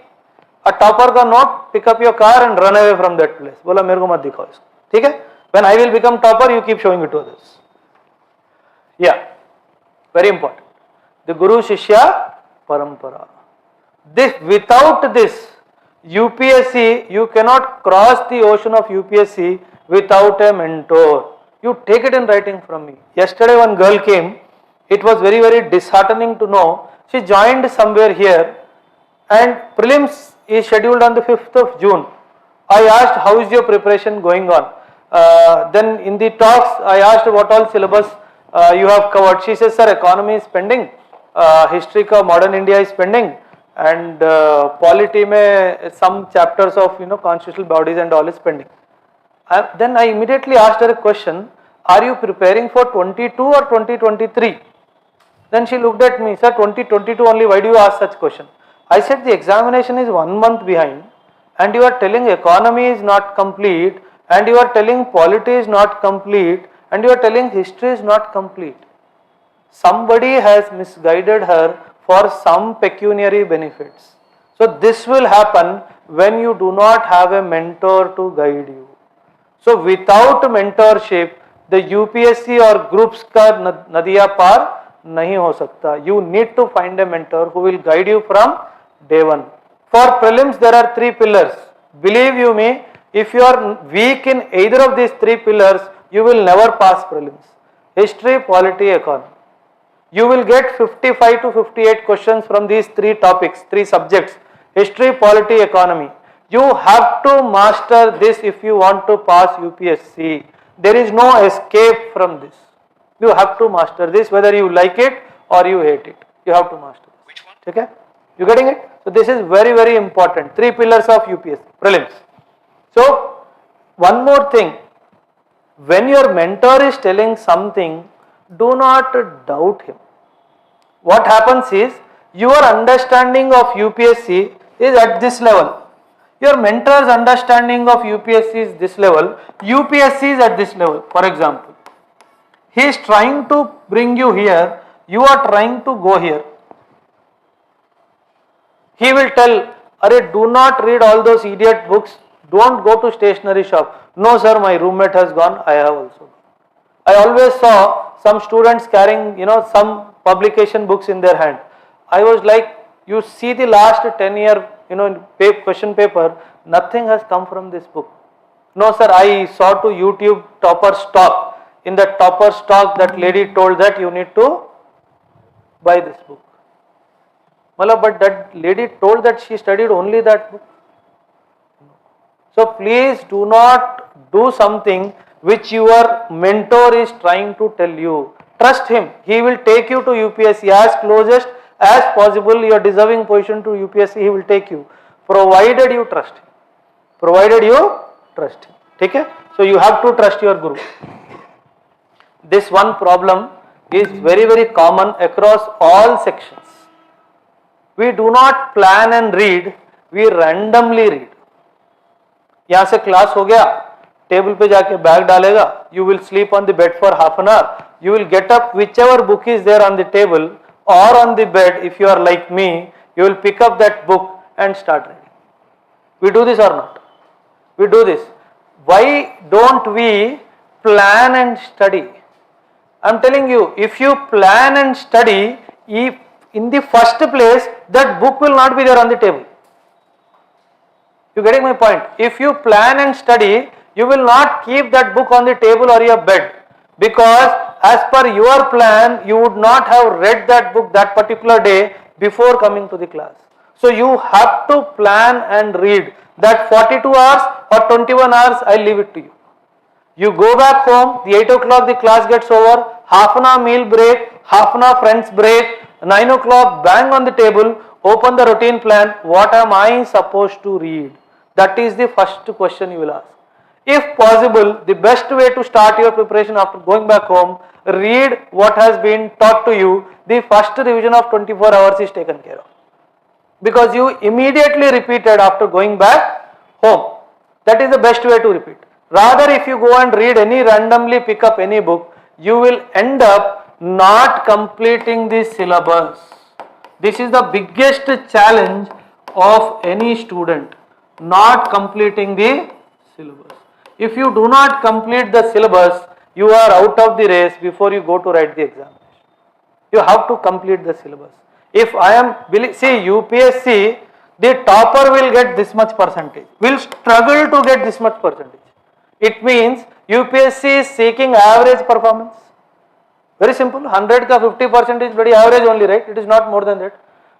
a topper का note, pick up your car and run away from that place. बोला मेरे को मत दिखाओ इसको, ठीक है? When I will become topper, you keep showing it to others. Yeah, very important. The Guru Shishya Parampara. This, without this, UPSC, you cannot cross the ocean of UPSC without a mentor. You take it in writing from me. Yesterday one girl came. It was very, very disheartening to know. She joined somewhere here and prelims is scheduled on the 5th of June. I asked, how is your preparation going on? Then in the talks, I asked what all syllabus you have covered. She says, sir, economy is pending, history ka modern India is pending, and polity mein some chapters of constitutional bodies and all is pending. Then I immediately asked her a question, are you preparing for 22 or 2023? Then she looked at me, sir, 2022 only, why do you ask such question? I said the examination is 1 month behind and you are telling economy is not complete and you are telling polity is not complete and you are telling history is not complete. Somebody has misguided her for some pecuniary benefits. So this will happen when you do not have a mentor to guide you. So without mentorship, the UPSC or groups ka nadiya par nahi ho sakta. You need to find a mentor who will guide you from day one. For prelims, there are 3 pillars. Believe you me, if you are weak in either of these 3 pillars, you will never pass prelims. History, polity, economy. You will get 55 to 58 questions from these 3 topics, 3 subjects. History, polity, economy. You have to master this if you want to pass UPSC. There is no escape from this. You have to master this whether you like it or you hate it. You have to master this. Which one? Okay? You getting it? So this is very, very important. 3 pillars of UPSC prelims. So one more thing. When your mentor is telling something, do not doubt him. What happens is your understanding of UPSC is at this level. Your mentor's understanding of UPSC is this level. UPSC is at this level. For example, he is trying to bring you here. You are trying to go here. He will tell, Arey, do not read all those idiot books. Don't go to stationery shop. No sir, my roommate has gone. I have also gone. I always saw some students carrying, some publication books in their hand. I was like, you see the last 10-year, question paper, nothing has come from this book. No sir, I saw to YouTube topper stock. In the topper stock, that lady told that you need to buy this book. But that lady told that she studied only that book. So please do not do something which your mentor is trying to tell you. Trust him. He will take you to UPSC as closest as possible. Your deserving position to UPSC, he will take you, provided you trust him. Provided you trust him. Okay? So you have to trust your guru. This one problem is very, very common across all sections. We do not plan and read, we randomly read. यहाँ से class हो गया, table पे जाके bag डालेगा, you will sleep on the bed for half an hour, you will get up, whichever book is there on the table or on the bed, if you are like me, you will pick up that book and start reading. We do this or not? We do this. Why don't we plan and study? I am telling you, if you plan and study, if in the first place, that book will not be there on the table. You getting my point? If you plan and study, you will not keep that book on the table or your bed, because as per your plan, you would not have read that book that particular day before coming to the class. So you have to plan and read. That 42 hours or 21 hours, I leave it to you. You go back home, the 8 o'clock the class gets over, half an hour meal break, half an hour friends break, 9 o'clock bang on the table, open the routine plan, what am I supposed to read? That is the first question you will ask. If possible, the best way to start your preparation after going back home, read what has been taught to you, the first revision of 24 hours is taken care of. Because you immediately repeated after going back home. That is the best way to repeat. Rather, if you go and read any randomly pick up any book, you will end up not completing the syllabus. This is the biggest challenge of any student, not completing the syllabus. If you do not complete the syllabus, you are out of the race before you go to write the examination. You have to complete the syllabus. If I am, see UPSC, the topper will get this much percentage, will struggle to get this much percentage. It means UPSC is seeking average performance. Very simple, 100 ka 50% is very average only, right? It is not more than that.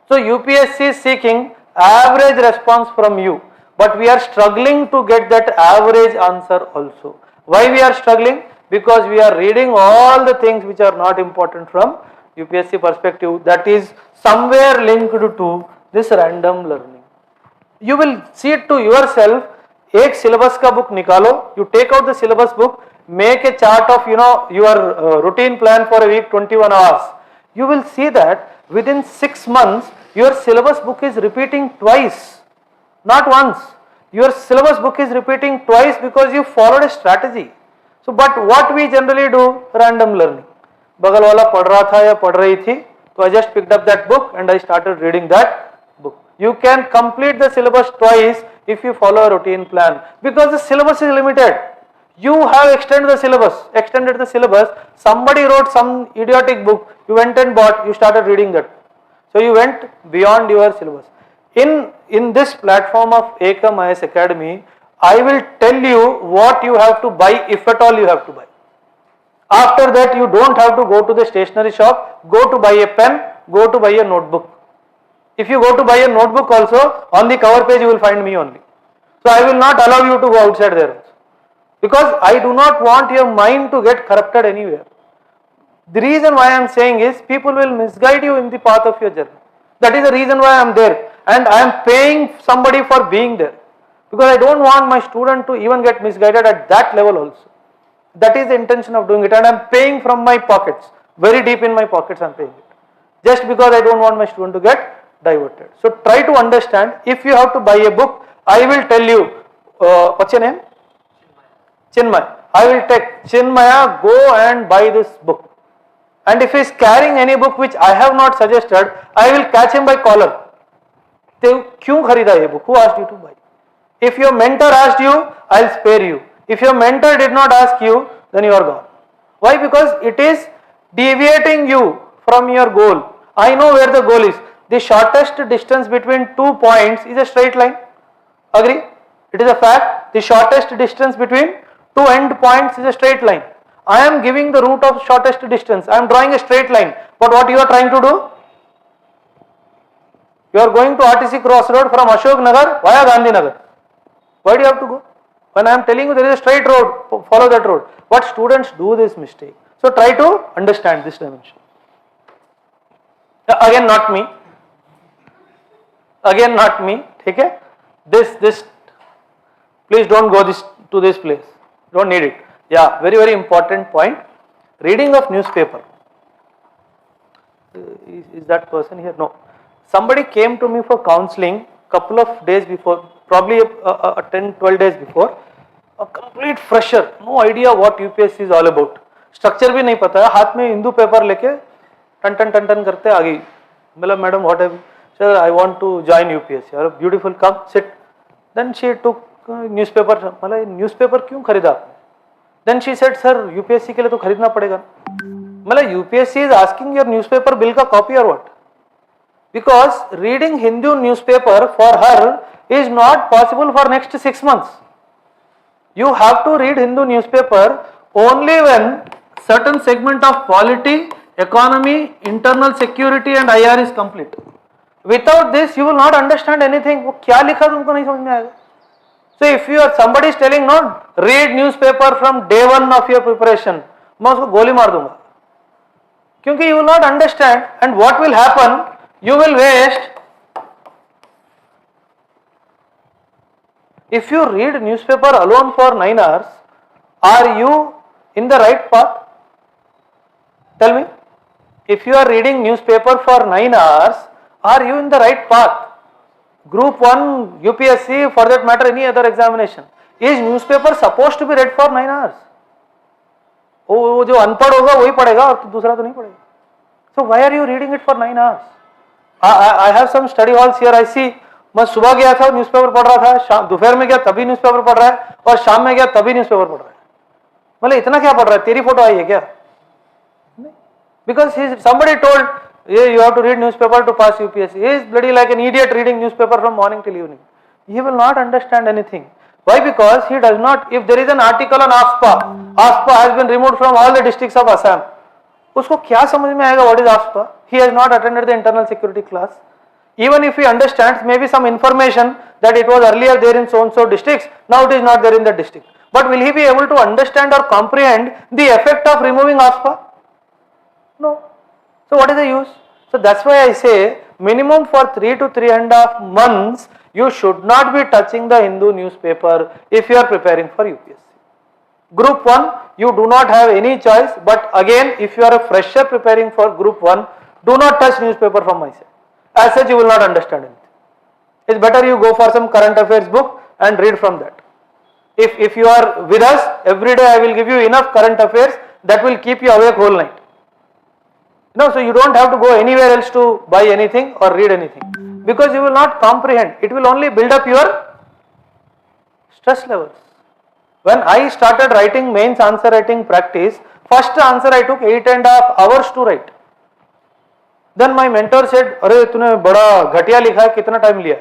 So UPSC is seeking average response from you, but we are struggling to get that average answer also. Why we are struggling? Because we are reading all the things which are not important from UPSC perspective, that is somewhere linked to this random learning. You will see it to yourself. एक syllabus का book निकालो, you take out the syllabus book, make a chart of your routine plan for a week, 21 hours. You will see that within 6 months your syllabus book is repeating twice, not once. Your syllabus book is repeating twice because you followed a strategy. So but what we generally do, random learning. बगल वाला पढ़ रहा था या पढ़ रही थी, तो I just picked up that book and I started reading that book. You can complete the syllabus twice if you follow a routine plan, because the syllabus is limited. You have extended the syllabus, somebody wrote some idiotic book, you went and bought, you started reading that. So you went beyond your syllabus. In this platform of Ekam IS Academy, I will tell you what you have to buy, if at all you have to buy. After that, you don't have to go to the stationery shop, go to buy a pen, go to buy a notebook. If you go to buy a notebook also, on the cover page you will find me only. So I will not allow you to go outside there also, because I do not want your mind to get corrupted anywhere. The reason why I am saying is, people will misguide you in the path of your journey. That is the reason why I am there, and I am paying somebody for being there, because I don't want my student to even get misguided at that level also. That is the intention of doing it, and I am paying from my pockets, very deep in my pockets I am paying it, just because I don't want my student to get diverted. So try to understand, if you have to buy a book, I will tell you, what's your name? Chinmay. I will take Chinmaya, go and buy this book. And if he is carrying any book which I have not suggested, I will catch him by collar. क्यों खरीदा ये book? Who asked you to buy? If your mentor asked you, I will spare you. If your mentor did not ask you, then you are gone. Why? Because it is deviating you from your goal. I know where the goal is. The shortest distance between 2 points is a straight line. Agree? It is a fact. The shortest distance between 2 end points is a straight line. I am giving the route of shortest distance. I am drawing a straight line. But what you are trying to do? You are going to RTC Crossroad from Ashok Nagar via Gandhi Nagar. Why do you have to go? When I am telling you there is a straight road, follow that road. What students do this mistake. So try to understand this dimension. Again not me. Okay? This, please don't go to this place. Don't need it. Yeah, very, very important point. Reading of newspaper. Is that person here? No. Somebody came to me for counselling couple of days before, probably 10-12 days before. A complete fresher, no idea what UPSC is all about. Structure भी नहीं पता है, हाथ में Hindu paper लेके ton करते आ गई. मतलब madam what have you? Sir, I want to join UPSC. Beautiful, come sit. Then she took newspaper. मतलब newspaper क्यों खरीदा आपने? Then she said, sir, UPSC के लिए तो खरीदना पड़ेगा. मतलब UPSC is asking your newspaper bill का copy or what? Because reading Hindu newspaper for her is not possible for next 6 months. You have to read Hindu newspaper only when certain segment of polity, economy, internal security and IR is complete. Without this, you will not understand anything. वो क्या लिखा तुमको नहीं समझ में आएगा. So if you are somebody is telling no, read newspaper from day one of your preparation, मैं उसको गोली मार दूंगा. क्योंकि you will not understand, and what will happen? You will waste. If you read newspaper alone for 9 hours, are you in the right path? Tell me. If you are reading newspaper for 9 hours, are you in the right path? Group 1, UPSC, for that matter any other examination, is newspaper supposed to be read for 9 hours? वो जो अनपढ़ होगा वही पढ़ेगा और दूसरा तो नहीं पढ़ेगा. So why are you reading it for 9 hours? I have some study halls here. I see. मैं सुबह गया था न्यूज़पेपर पढ़ रहा था, शाम दोपहर में गया तभी न्यूज़पेपर पढ़ रहा है और शाम में गया तभी न्यूज़पेपर पढ़ रहा है. मतलब इतना क्या पढ़ रहा है? तेरी फोटो आई है क्या? Because somebody told you have to read newspaper to pass UPSC. He is bloody like an idiot reading newspaper from morning till evening. He will not understand anything. Why? Because he does not. If there is an article on ASPA has been removed from all the districts of Assam. उसको क्या समझ में आएगा what is ASPA? He has not attended the internal security class. Even if he understands maybe some information that it was earlier there in so and so districts, now it is not there in the district. But will he be able to understand or comprehend the effect of removing ASPA? No. So what is the use? So that's why I say minimum for 3 to 3.5 months you should not be touching the Hindu newspaper if you are preparing for UPSC. Group 1 you do not have any choice, but again if you are a fresher preparing for Group 1, do not touch newspaper from my side. As such you will not understand anything. It's better you go for some current affairs book and read from that. If you are with us, every day I will give you enough current affairs that will keep you awake whole night. No, so you don't have to go anywhere else to buy anything or read anything, because you will not comprehend. It will only build up your stress levels. When I started writing mains answer writing practice, first answer I took 8.5 hours to write. Then my mentor said, अरे तूने बड़ा घटिया लिखा है, कितना time लिया?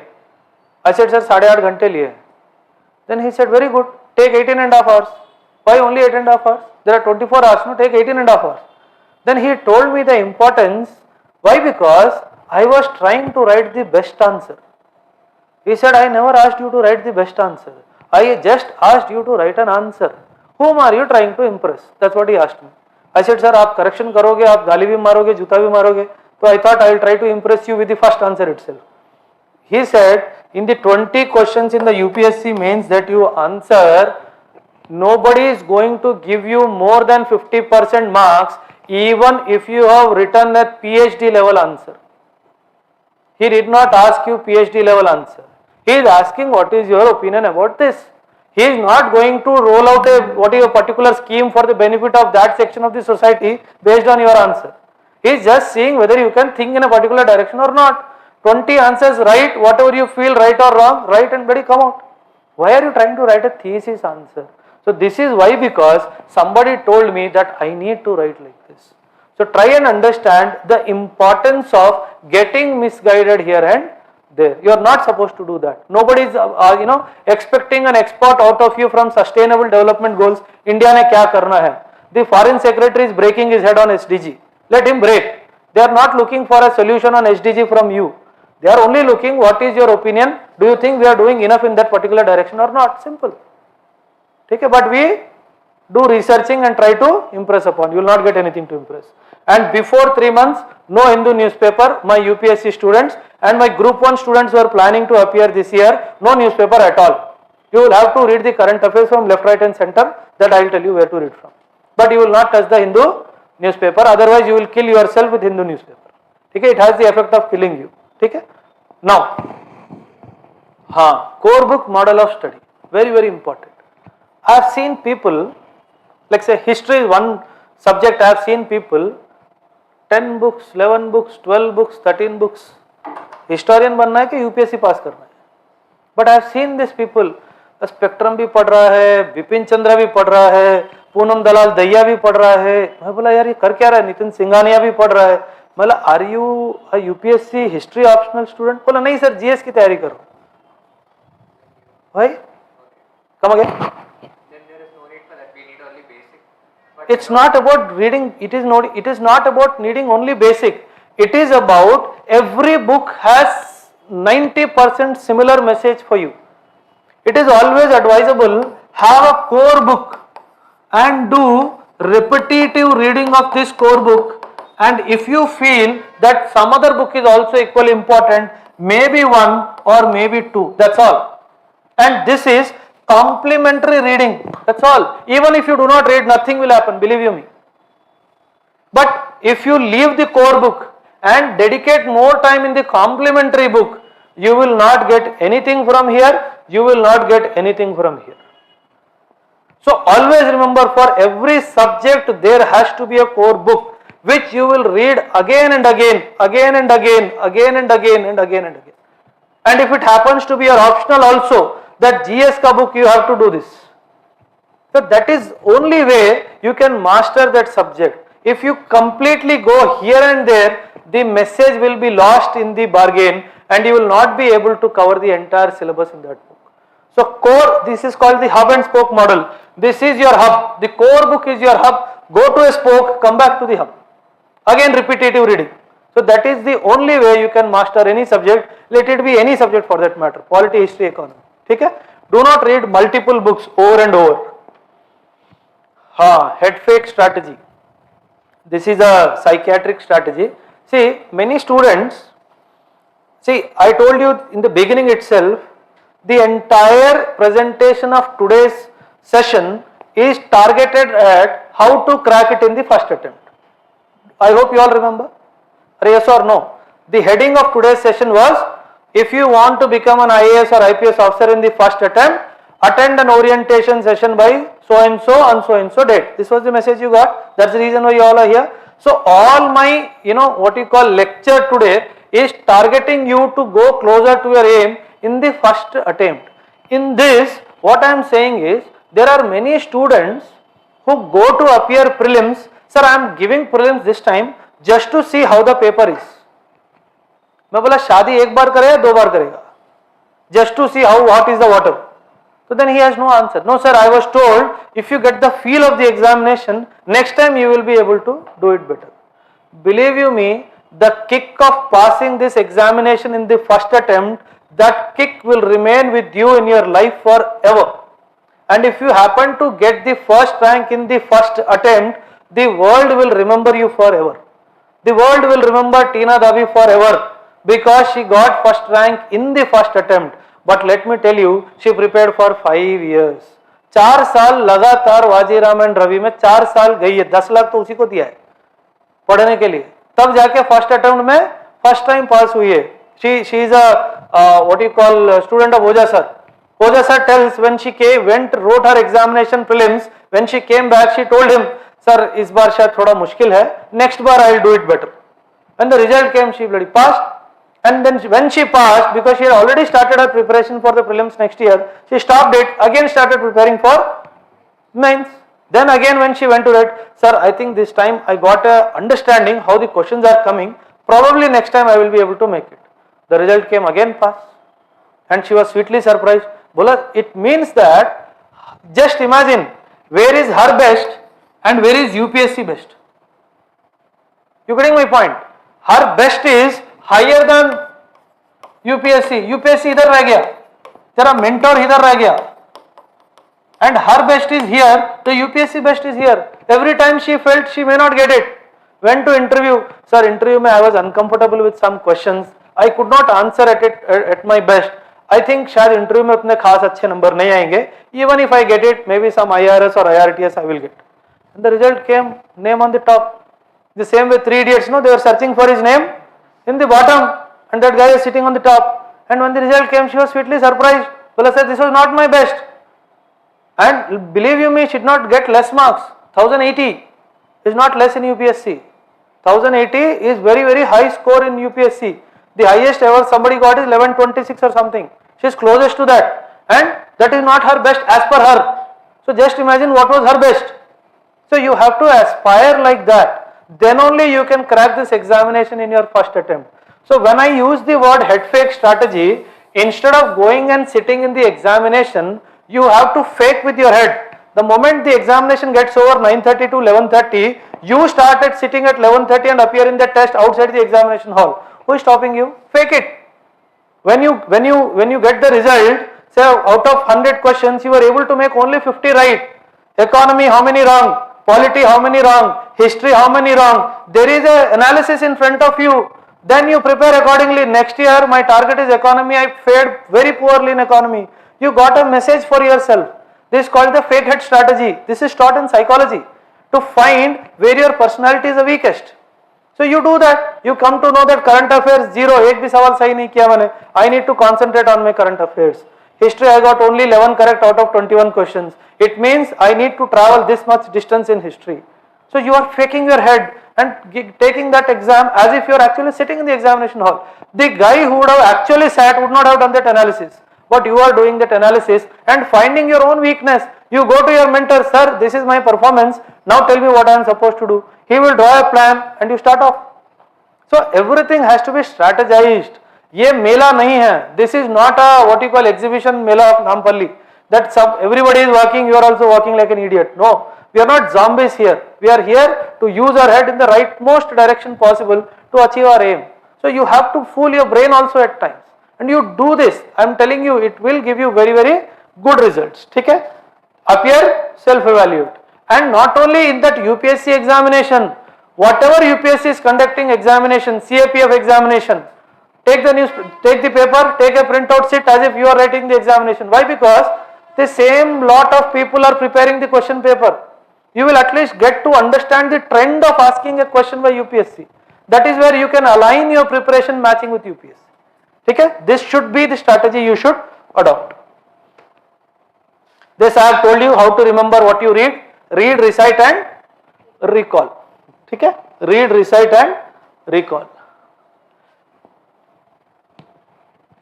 I said, sir 8.5 घंटे लिए. Then he said, very good, take 18.5 hours. Why only 8.5 hours? There are 24 hours, no, take 18.5 hours. Then he told me the importance. Why? Because I was trying to write the best answer. He said, I never asked you to write the best answer. I just asked you to write an answer. Whom are you trying to impress? That's what he asked me. I said, sir, आप correction करोगे, आप गाली भी मारोगे, जूता भी मारोगे. So I thought I will try to impress you with the first answer itself. He said, in the 20 questions in the UPSC mains that you answer, nobody is going to give you more than 50% marks even if you have written a PhD level answer. He did not ask you PhD level answer. He is asking what is your opinion about this. He is not going to roll out what is a particular scheme for the benefit of that section of the society based on your answer. He is just seeing whether you can think in a particular direction or not. 20 answers right, whatever you feel right or wrong, write and let it come out. Why are you trying to write a thesis answer? So this is why, because somebody told me that I need to write like this. So try and understand the importance of getting misguided here and there. You are not supposed to do that. Nobody is expecting an export out of you from sustainable development goals. India ne kya karna hai? The foreign secretary is breaking his head on SDG. Let him break. They are not looking for a solution on SDG from you. They are only looking what is your opinion. Do you think we are doing enough in that particular direction or not? Simple. Okay, but we do researching and try to impress upon. You will not get anything to impress. And before 3 months, no Hindu newspaper. My UPSC students and my Group 1 students who are planning to appear this year, no newspaper at all. You will have to read the current affairs from left, right and center. That I will tell you where to read from. But you will not touch the Hindu newspaper. Otherwise, you will kill yourself with Hindu newspaper. Okay, it has the effect of killing you. Okay. Now, core book model of study. Very, very important. I have seen people, like say history is one subject. I have seen people 10 books, 11 books, 12 books, 13 books. Historian बनना है कि UPSC पास करना है. But I have seen these people. Spectrum भी पढ़ रहा है, विपिन चंद्रा भी पढ़ रहा है, पूनम दलाल दहिया भी पढ़ रहा है. मैं बोला यार ये कर क्या रहा है? नितिन सिंघानिया भी पढ़ रहा है. मतलब are you a UPSC history optional student? बोला नहीं सर, GS की तैयारी करो. भाई come again. It's not about reading. It is not about needing only basic. It is about every book has 90% similar message for you. It is always advisable have a core book and do repetitive reading of this core book, and if you feel that some other book is also equally important, maybe one or maybe two, that's all. And this is complementary reading, that's all. Even if you do not read, nothing will happen, believe you me. But if you leave the core book and dedicate more time in the complementary book, you will not get anything from here, you will not get anything from here. So always remember, for every subject there has to be a core book which you will read again and again, again and again, again and again and again and again. And if it happens to be your optional also, that GS ka book, you have to do this. So that is only way you can master that subject. If you completely go here and there, the message will be lost in the bargain and you will not be able to cover the entire syllabus in that book. So core, this is called the hub and spoke model. This is your hub, the core book is your hub, go to a spoke, come back to the hub. Again repetitive reading. So that is the only way you can master any subject, let it be any subject for that matter, polity, history, economy. Okay? Do not read multiple books over and over. Head fake strategy. This is a psychiatric strategy. See, many students, I told you in the beginning itself, the entire presentation of today's session is targeted at how to crack it in the first attempt. I hope you all remember. Yes or no? The heading of today's session was, if you want to become an IAS or IPS officer in the first attempt, attend an orientation session by so and so on so and so date. This was the message you got. That's the reason why you all are here. So all my, what you call lecture today is targeting you to go closer to your aim in the first attempt. In this, what I am saying is, there are many students who go to appear prelims. Sir, I am giving prelims this time just to see how the paper is. मैं बोला शादी एक बार करेगा दो बार करेगा, just to see how what is the water. So then he has no answer. No sir, I was told if you get the feel of the examination, next time you will be able to do it better. Believe you me, the kick of passing this examination in the first attempt, that kick will remain with you in your life forever. And if you happen to get the first rank in the first attempt, the world will remember you forever. The world will remember Tina Davi forever because she got first rank in the first attempt. But let me tell you, she prepared for 5 years. 4 साल लगातार Vajiram and Ravi में 4 साल गई है, 10 लाख तो उसी को दिया है पढ़ने के लिए, तब जाके फर्स्ट अटेम्प्ट में फर्स्ट टाइम पास हुई है. She is a what you call student of Oja sir. Oja sir tells when she wrote her examination prelims, when she came back she told him, sir इस बार शायद थोड़ा मुश्किल है, next bar I will do it better. When the result came, she bloody passed. And then when she passed, because she had already started her preparation for the prelims next year, she stopped it, again started preparing for mains. Then again when she went to write, sir, I think this time I got a understanding how the questions are coming, probably next time I will be able to make it. The result came again pass. And she was sweetly surprised. Bola, it means that, just imagine, where is her best and where is UPSC best? You getting my point? Her best is higher than UPSC. UPSC इधर रह गया, तेरा mentor इधर रह गया, and her best is here, the UPSC best is here. Every time she felt she may not get it, went to interview. Sir, interview में I was uncomfortable with some questions, I could not answer at my best. I think शायद interview में उतने खास अच्छे number नहीं आएंगे. Even if I get it, maybe some IRS or IRTS I will get. And the result came, name on the top. The same way 3 idiots, no, they were searching for his name in the bottom, and that guy is sitting on the top. And when the result came, she was sweetly surprised. Bola said, this was not my best. And believe you me, she did not get less marks. 1080 is not less in UPSC. 1080 is very, very high score in UPSC. The highest ever somebody got is 1126 or something. She is closest to that. And that is not her best as per her. So just imagine what was her best. So you have to aspire like that. Then only you can crack this examination in your first attempt. So when I use the word head fake strategy, instead of going and sitting in the examination, you have to fake with your head. The moment the examination gets over 9:30 to 11:30, you started sitting at 11:30 and appear in the test outside the examination hall. Who is stopping you? Fake it. When you get the result, say out of 100 questions, you were able to make only 50 right. Economy, how many wrong? Polity, how many wrong? History, how many wrong? There is an analysis in front of you. Then you prepare accordingly. Next year, my target is economy. I fared very poorly in economy. You got a message for yourself. This is called the fake head strategy. This is taught in psychology to find where your personality is the weakest. So you do that. You come to know that current affairs zero. एक भी सवाल सही नहीं किया मैंने. I need to concentrate on my current affairs. History I got only 11 correct out of 21 questions. It means I need to travel this much distance in history. So you are faking your head and taking that exam as if you are actually sitting in the examination hall. The guy who would have actually sat would not have done that analysis. But you are doing that analysis and finding your own weakness. You go to your mentor, sir, this is my performance. Now tell me what I am supposed to do. He will draw a plan and you start off. So everything has to be strategized. ये मेला नहीं है. This is not a what you call exhibition Mela of Nampalli. That everybody is walking, you are also walking like an idiot. No, we are not zombies here. We are here to use our head in the rightmost direction possible to achieve our aim. So you have to fool your brain also at times. And you do this, I am telling you, it will give you very, very good results. ठीक है? Appear, self-evaluate. And not only in that UPSC examination, whatever UPSC is conducting examination, CAPF examination, take the paper, take a printout, sit as if you are writing the examination. Why? Because the same lot of people are preparing the question paper. You will at least get to understand the trend of asking a question by UPSC. That is where you can align your preparation matching with UPSC. Okay? This should be the strategy you should adopt. This I have told you how to remember what you read. Read, recite and recall. Okay? Read, recite and recall.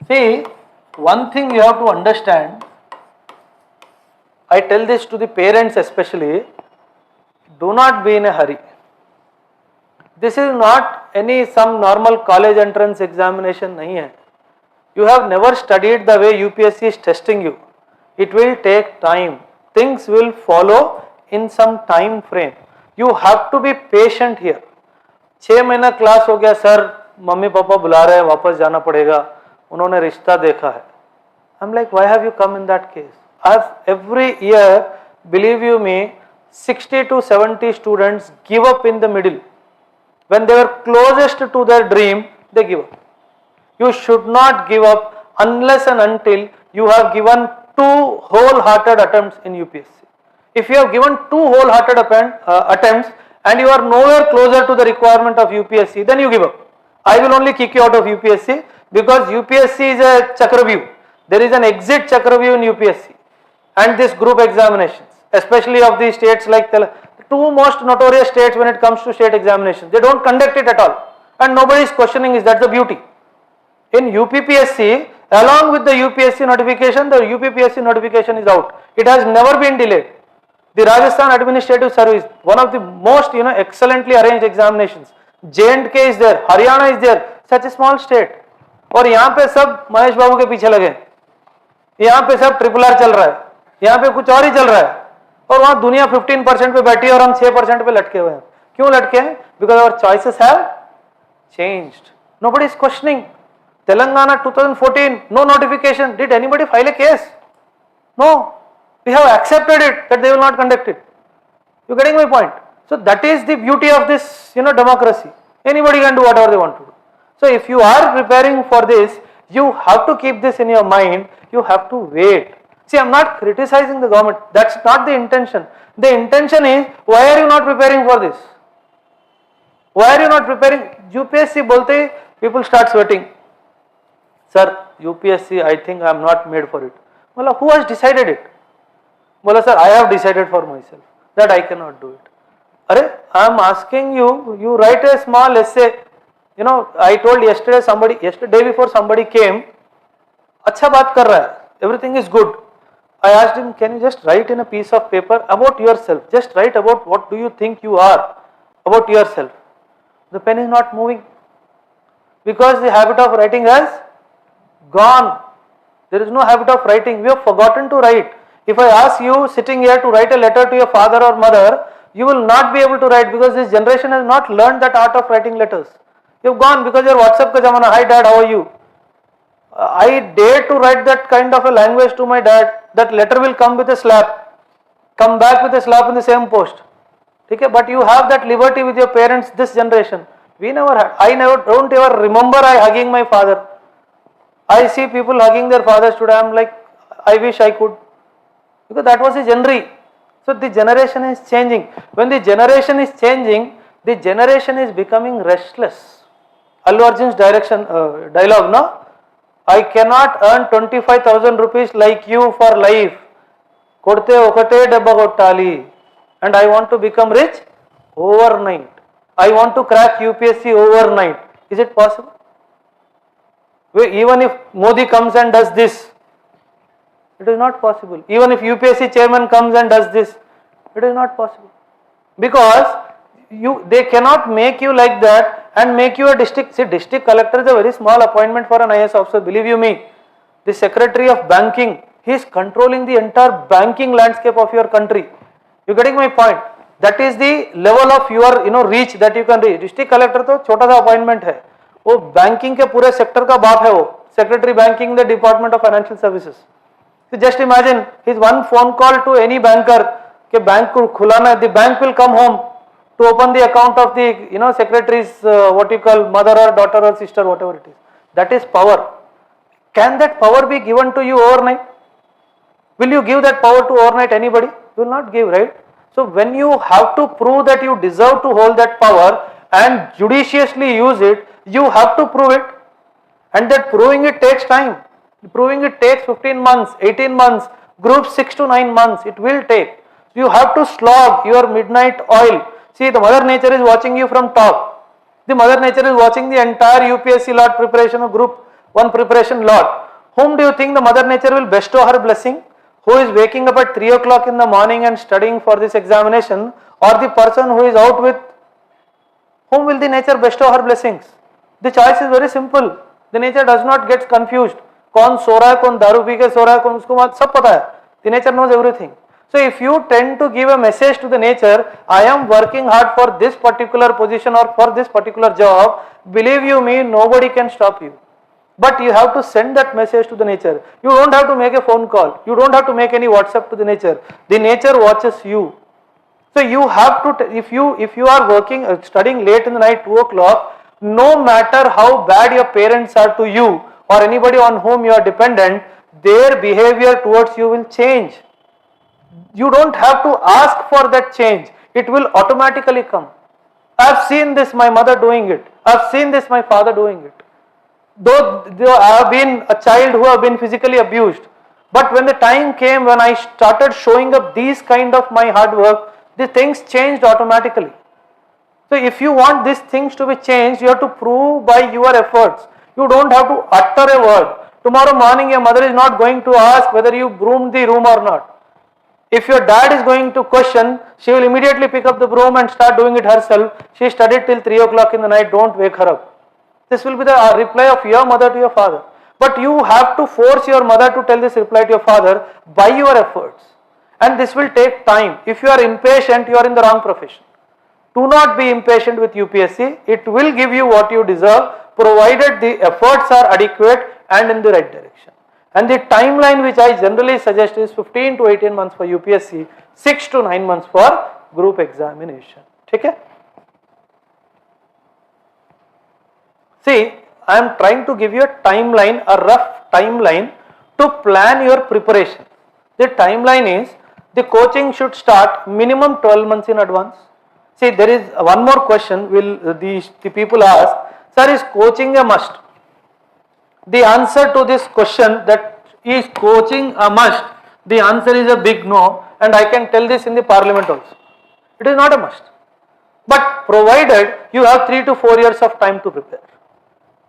See, one thing you have to understand, I tell this to the parents especially, do not be in a hurry. This is not some normal college entrance examination nahi hai. You have never studied the way UPSC is testing you. It will take time. Things will follow in some time frame. You have to be patient here. 6 महीना class हो गया sir, mummy papa बुला रहे हैं, वापस जाना पड़ेगा, उन्होंने रिश्ता देखा है. I'm like, why have you come in that case? Every year, believe you me, 60 to 70 students give up in the middle. When they were closest to their dream, they give up. You should not give up unless and until you have given 2 wholehearted attempts in UPSC. If you have given 2 wholehearted attempts and you are nowhere closer to the requirement of UPSC, then you give up. I will only kick you out of UPSC because UPSC is a Chakravyuh. There is an exit Chakravyuh in UPSC and this group examinations, especially of the states like the 2 most notorious states when it comes to state examinations. They don't conduct it at all and nobody is questioning it. That's the beauty. In UPPSC, along with the UPSC notification, the UPPSC notification is out. It has never been delayed. The Rajasthan Administrative Service, one of the most excellently arranged examinations. J&K is there, Haryana is there, such a small state. और यहाँ पे सब महेश बाबू के पीछे लगे, यहाँ पे सब RRR चल रहा है, यहाँ पे कुछ और ही चल रहा है, और वहाँ दुनिया 15% पे बैठी है और हम 6% पे लटके हुए हैं. क्यों लटके हैं? Because our choices have changed. Nobody is questioning. Telangana 2014, no notification. Did anybody file a case? No. We have accepted it that they will not conduct it. You getting my point? So that is the beauty of this, democracy. Anybody can do whatever they want to do. So if you are preparing for this, you have to keep this in your mind. You have to wait. See, I am not criticizing the government. That's not the intention. The intention is, why are you not preparing for this? Why are you not preparing? UPSC bolte, people start sweating. Sir, UPSC, I think I am not made for it. Well, who has decided it? Well, sir, I have decided for myself that I cannot do it. Arre, I am asking you, you write a small essay. I told yesterday before somebody came, अच्छा बात कर रहा है, everything is good. I asked him, can you just write in a piece of paper about yourself? Just write about what do you think you are, about yourself. The pen is not moving because the habit of writing has gone. There is no habit of writing. We have forgotten to write. If I ask you sitting here to write a letter to your father or mother, you will not be able to write because this generation has not learned that art of writing letters. You've gone because your WhatsApp ka zamana. Hi dad, how are you? I dare to write that kind of a language to my dad. That letter will come with a slap. Come back with a slap in the same post. Okay? But you have that liberty with your parents this generation. We never had. I don't ever remember I hugging my father. I see people hugging their fathers today. I'm like, I wish I could. Because that was a genre. So the generation is changing. When the generation is changing, the generation is becoming restless. Allu Arjun's dialogue, no? I cannot earn 25,000 rupees like you for life. Kodte okate dabba kottali. And I want to become rich overnight. I want to crack UPSC overnight. Is it possible? Even if Modi comes and does this, it is not possible. Even if UPSC chairman comes and does this, it is not possible. Because they cannot make you like that and make you a district. See, district collector is a very small appointment for an IAS officer. Believe you me, the secretary of banking, he is controlling the entire banking landscape of your country. You getting my point? That is the level of your reach that you can reach. District collector तो छोटा सा appointment है. वो banking के पूरे sector का बाप है वो. Secretary banking the Department of Financial Services. So just imagine his one phone call to any banker कि बैंक को खुलाना है. The bank will come home to open the account of the secretary's what you call mother or daughter or sister, whatever it is. That is power. Can that power be given to you overnight? Will you give that power to overnight anybody? You will not give, right? So when you have to prove that you deserve to hold that power and judiciously use it, you have to prove it. And that proving it takes time. Proving it takes 15 months, 18 months, group 6 to 9 months, it will take. You have to slog your midnight oil. See, the mother nature is watching you from top. The mother nature is watching the entire UPSC lot preparation of group 1 preparation lot. Whom do you think the mother nature will bestow her blessing? Who is waking up at 3 o'clock in the morning and studying for this examination, or the person who is out with whom will the nature bestow her blessings? The choice is very simple. The nature does not get confused. कौन सो रहा है, कौन दारू P के सो रहा है, कौन उसको सब पता है. The nature knows everything. So if you tend to give a message to the nature, I am working hard for this particular position or for this particular job, believe you me, nobody can stop you. But you have to send that message to the nature. You don't have to make a phone call. You don't have to make any WhatsApp to the nature. The nature watches you. So you have to, if you are working, studying late in the night, 2 o'clock, no matter how bad your parents are to you or anybody on whom you are dependent, their behavior towards you will change. You don't have to ask for that change. It will automatically come. I have seen this, my mother doing it. I have seen this, my father doing it. Though I have been a child who have been physically abused, but when the time came when I started showing up these kind of my hard work, the things changed automatically. So if you want these things to be changed, you have to prove by your efforts. You don't have to utter a word. Tomorrow morning your mother is not going to ask whether you broomed the room or not. If your dad is going to question, she will immediately pick up the broom and start doing it herself. She studied till 3 o'clock in the night, don't wake her up. This will be the reply of your mother to your father. But you have to force your mother to tell this reply to your father by your efforts. And this will take time. If you are impatient, you are in the wrong profession. Do not be impatient with UPSC. It will give you what you deserve, provided the efforts are adequate and in the right direction. And the timeline which I generally suggest is 15 to 18 months for UPSC, 6 to 9 months for group examination. Okay? See, I am trying to give you a timeline, a rough timeline to plan your preparation. The timeline is, the coaching should start minimum 12 months in advance. See, there is one more question will the people ask, sir, is coaching a must? The answer to this question, that is coaching a must, the answer is a big no, and I can tell this in the parliament also. It is not a must. But provided you have 3 to 4 years of time to prepare.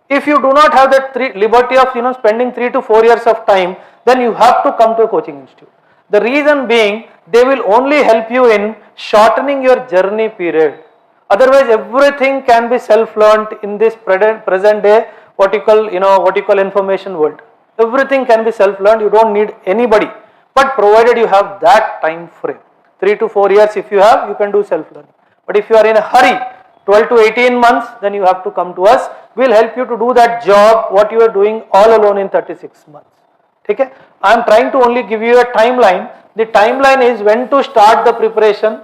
If you do not have that liberty of spending 3 to 4 years of time, then you have to come to a coaching institute. The reason being, they will only help you in shortening your journey period. Otherwise, everything can be self-learned in this present day, what you call information world. Everything can be self-learned. You don't need anybody. But provided you have that time frame, 3 to 4 years, if you have, you can do self-learning. But if you are in a hurry, 12 to 18 months, then you have to come to us. We'll help you to do that job what you are doing all alone in 36 months. Okay? I am trying to only give you a timeline. The timeline is when to start the preparation.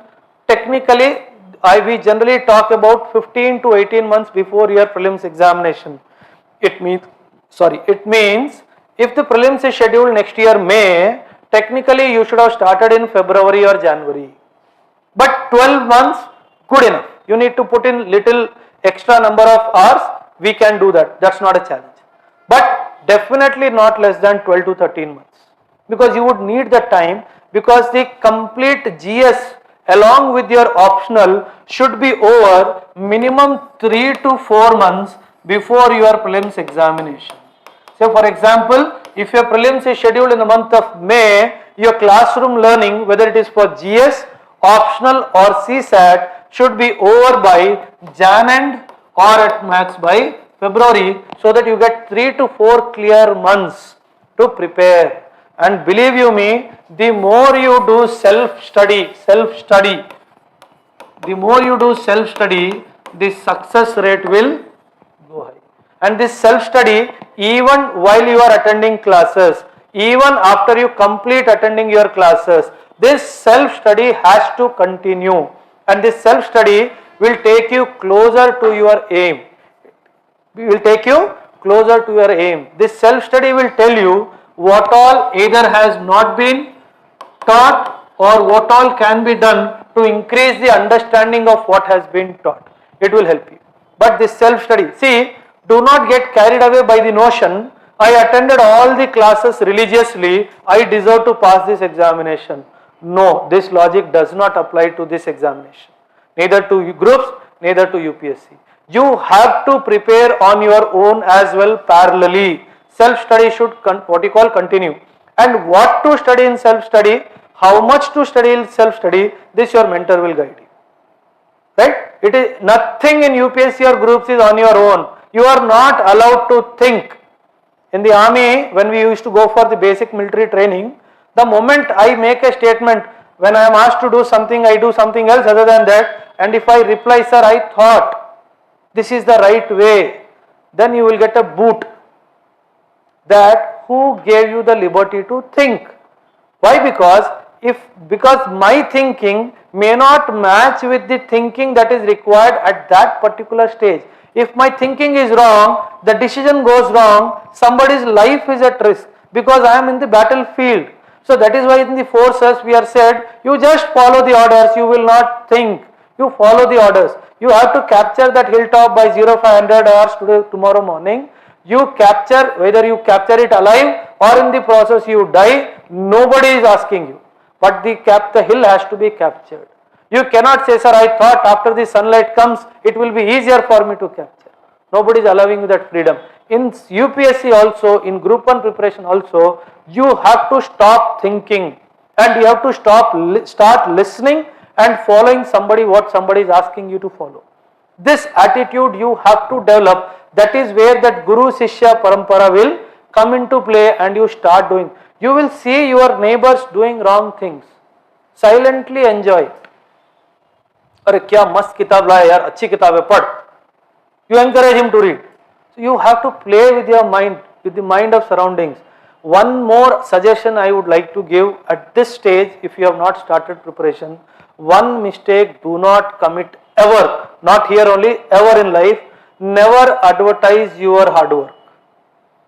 Technically, we generally talk about 15 to 18 months before your prelims examination. It means if the prelims is scheduled next year May, technically you should have started in February or January. But 12 months, good enough. You need to put in little extra number of hours, we can do that. That's not a challenge. But definitely not less than 12 to 13 months. Because you would need the time, because the complete GS along with your optional should be over minimum 3 to 4 months before your prelims examination. So for example, if your prelims is scheduled in the month of May, your classroom learning, whether it is for GS, optional or CSAT, should be over by Jan end or at max by February, so that you get 3 to 4 clear months to prepare. And believe you me, the more you do self-study, the success rate will go high. And this self-study, even while you are attending classes, even after you complete attending your classes, this self-study has to continue. And this self-study will take you closer to your aim. This self-study will tell you what all either has not been taught or what all can be done to increase the understanding of what has been taught. It will help you. But this self-study, see, do not get carried away by the notion, I attended all the classes religiously, I deserve to pass this examination. No, this logic does not apply to this examination. Neither to groups, neither to UPSC. You have to prepare on your own as well parallelly. Self-study should continue. And what to study in self-study, how much to study in self-study, this your mentor will guide you. Right? It is nothing in UPSC or groups is on your own. You are not allowed to think. In the army, when we used to go for the basic military training, the moment I make a statement, when I am asked to do something, I do something else other than that, and if I reply, sir, I thought this is the right way, then you will get a boot. That who gave you the liberty to think? Why? Because my thinking may not match with the thinking that is required at that particular stage. If my thinking is wrong, the decision goes wrong, somebody's life is at risk, because I am in the battlefield. So that is why in the forces we are said, you just follow the orders, you will not think, you follow the orders. You have to capture that hilltop by 0500 hours tomorrow morning. You capture, whether you capture it alive or in the process you die, nobody is asking you. But the hill has to be captured. You cannot say, sir, I thought after the sunlight comes, it will be easier for me to capture. Nobody is allowing you that freedom. In UPSC also, in group 1 preparation also, you have to stop thinking and you have to start listening and following what somebody is asking you to follow. This attitude you have to develop. That is where that Guru Shishya Parampara will come into play, and you start doing. You will see your neighbors doing wrong things. Silently enjoy. अरे क्या मस्त किताब लाया यार, अच्छी किताब है, पढ़. You encourage him to read. So you have to play with your mind, with the mind of surroundings. One more suggestion I would like to give at this stage, if you have not started preparation, one mistake do not commit ever, not here only, ever in life. Never advertise your hard work.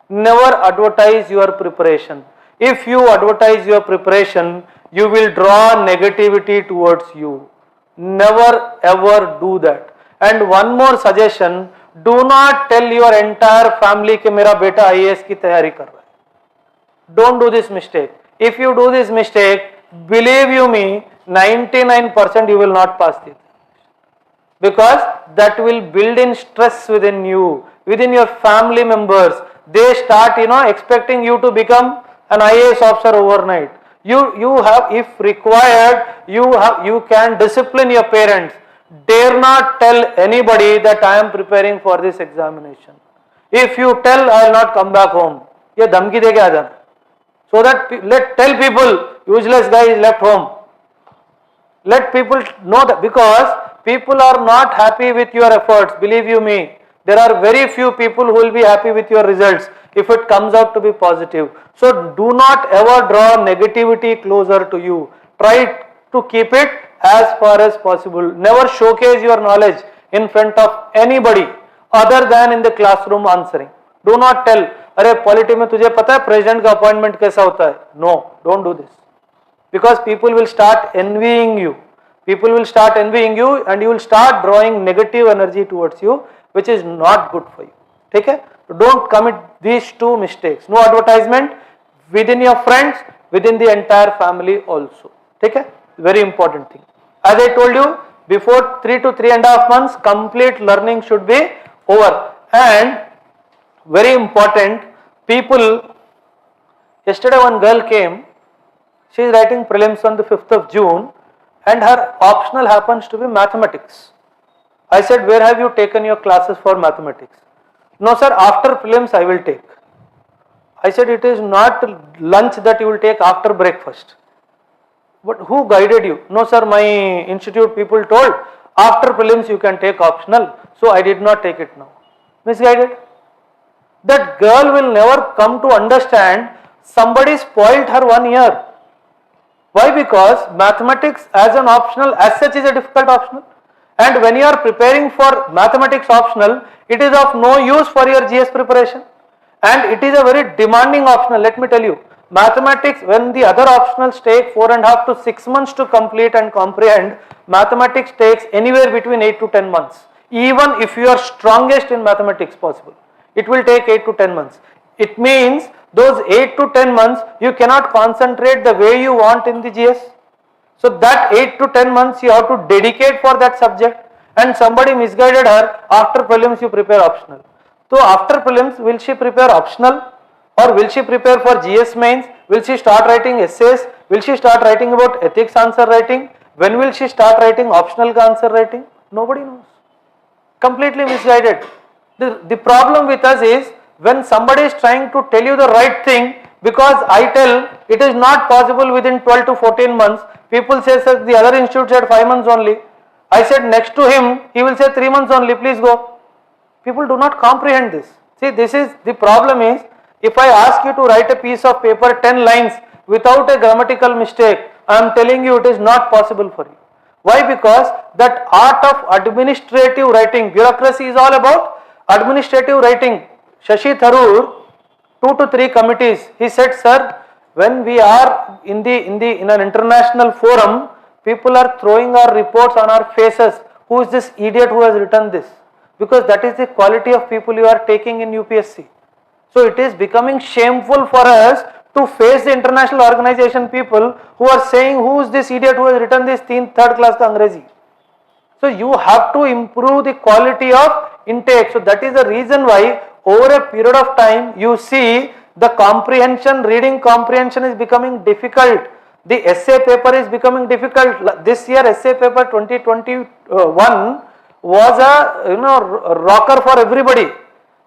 Never advertise your preparation. If you advertise your preparation, you will draw negativity towards you. Never ever do that. And one more suggestion, do not tell your entire family कि मेरा बेटा IAS की तैयारी कर रहा है. Don't do this mistake. If you do this mistake, believe you me, 99% you will not pass it. Because that will build in stress within you, within your family members. They start, expecting you to become an IAS officer overnight. You have, if required, you can discipline your parents. Dare not tell anybody that I am preparing for this examination. If you tell, I will not come back home. ये धमकी दे के आ जाना. So that tell people, useless guy is left home. Let people know that, because People are not happy with your efforts, believe you me. There are very few people who will be happy with your results if it comes out to be positive. So do not ever draw negativity closer to you. Try to keep it as far as possible. Never showcase your knowledge in front of anybody other than in the classroom answering. Do not tell, अरे polity में तुझे पता है president का appointment कैसा होता है? No, don't do this. Because people will start envying you. People will start envying you and you will start drawing negative energy towards you, which is not good for you. ठीक है? Don't commit these two mistakes. No advertisement within your friends, within the entire family also. ठीक है? Very important thing. As I told you, before 3 to 3.5 months, complete learning should be over. And very important, people, yesterday one girl came, she is writing prelims on the 5th of June and her optional happens to be mathematics. I said, where have you taken your classes for mathematics? No sir, after prelims I will take. I said, it is not lunch that you will take after breakfast. But who guided you? No sir, my institute people told after prelims you can take optional, so I did not take it now. Misguided. That girl will never come to understand somebody spoiled her 1 year. Why? Because mathematics as an optional as such is a difficult optional, and when you are preparing for mathematics optional, it is of no use for your GS preparation, and it is a very demanding optional. Let me tell you, mathematics, when the other optionals take 4.5 to 6 months to complete and comprehend, mathematics takes anywhere between 8 to 10 months. Even if you are strongest in mathematics possible, it will take 8 to 10 months. It means those 8 to 10 months you cannot concentrate the way you want in the GS. So that 8 to 10 months you have to dedicate for that subject, and somebody misguided her. After prelims you prepare optional. So after prelims, will she prepare optional or will she prepare for GS mains? Will she start writing essays? Will she start writing about ethics answer writing? When will she start writing optional answer writing? Nobody knows. Completely misguided. The problem with us is when somebody is trying to tell you the right thing, because I tell it is not possible within 12 to 14 months, people say, sir, the other institute said 5 months only. I said next to him, he will say 3 months only, please go. People do not comprehend this. See, this is the problem is, if I ask you to write a piece of paper 10 lines without a grammatical mistake, I am telling you it is not possible for you. Why? Because that art of administrative writing, bureaucracy is all about administrative writing. Shashi Tharoor, 2 to 3 committees, he said, sir, when we are in an international forum, people are throwing our reports on our faces. Who is this idiot who has written this? Because that is the quality of people you are taking in UPSC. So it is becoming shameful for us to face the international organization people who are saying, who is this idiot who has written this third class ka Angrezi? So you have to improve the quality of intake. So that is the reason why over a period of time you see the comprehension, reading comprehension is becoming difficult. The essay paper is becoming difficult. This year essay paper 2021 was a rocker for everybody.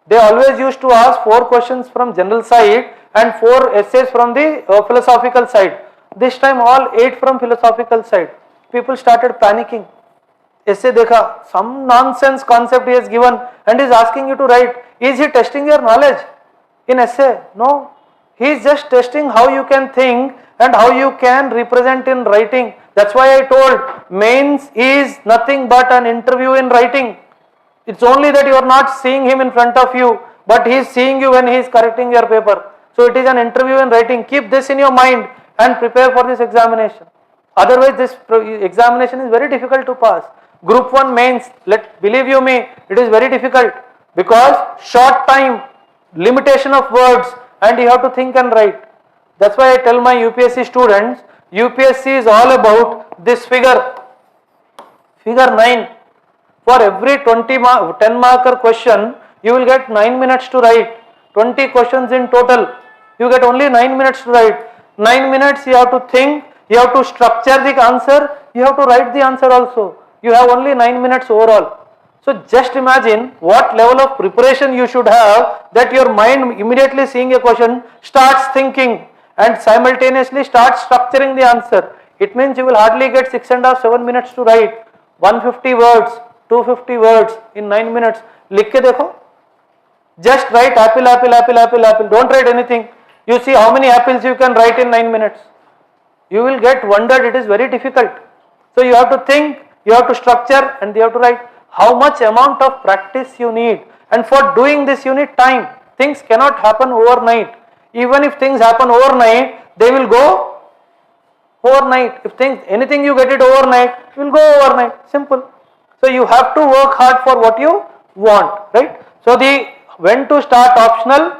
They always used to ask 4 questions from general side and 4 essays from the philosophical side. This time all 8 from philosophical side. People started panicking. Essay dekha, some nonsense concept he has given and is asking you to write. Is he testing your knowledge in essay? No. He is just testing how you can think and how you can represent in writing. That's why I told mains is nothing but an interview in writing. It's only that you are not seeing him in front of you, but he is seeing you when he is correcting your paper. So it is an interview in writing. Keep this in your mind and prepare for this examination. Otherwise this examination is very difficult to pass. Group 1 mains, believe you me, it is very difficult because short time, limitation of words, and you have to think and write. That's why I tell my UPSC students, UPSC is all about this figure 9. For every 10 marker question, you will get 9 minutes to write. 20 questions in total, you get only 9 minutes to write. 9 minutes you have to think, you have to structure the answer, you have to write the answer also. You have only 9 minutes overall. So just imagine what level of preparation you should have that your mind immediately seeing a question starts thinking and simultaneously starts structuring the answer. It means you will hardly get 6.5 7 minutes to write. 150 words, 250 words in 9 minutes. लिख के देखो. Just write apple, apple, apple, apple, apple. Don't write anything. You see how many apples you can write in 9 minutes. You will get wondered, it is very difficult. So you have to think, you have to structure, and you have to write how much amount of practice you need. And for doing this you need time. Things cannot happen overnight. Even if things happen overnight, they will go overnight. If anything you get it overnight, it will go overnight. Simple. So you have to work hard for what you want, right? So when to start optional,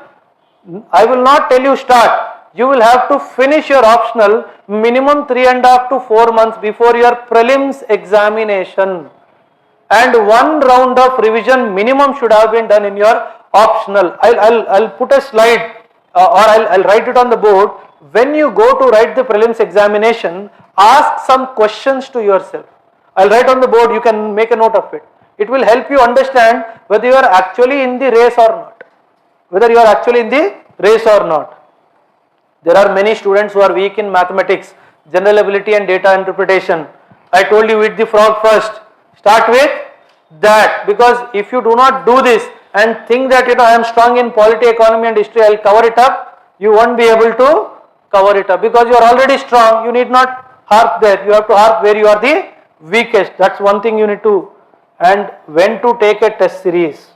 I will not tell you start. You will have to finish your optional minimum 3.5 to 4 months before your prelims examination. And one round of revision minimum should have been done in your optional. I'll put a slide or I'll write it on the board. When you go to write the prelims examination, ask some questions to yourself. I'll write on the board, you can make a note of it. It will help you understand whether you are actually in the race or not. Whether you are actually in the race or not. There are many students who are weak in mathematics, general ability and data interpretation. I told you eat the frog first. Start with that, because if you do not do this and think that I am strong in polity, economy and history, I will cover it up, you won't be able to cover it up, because you are already strong. You need not harp there. You have to harp where you are the weakest. That's one thing you need to. And when to take a test series.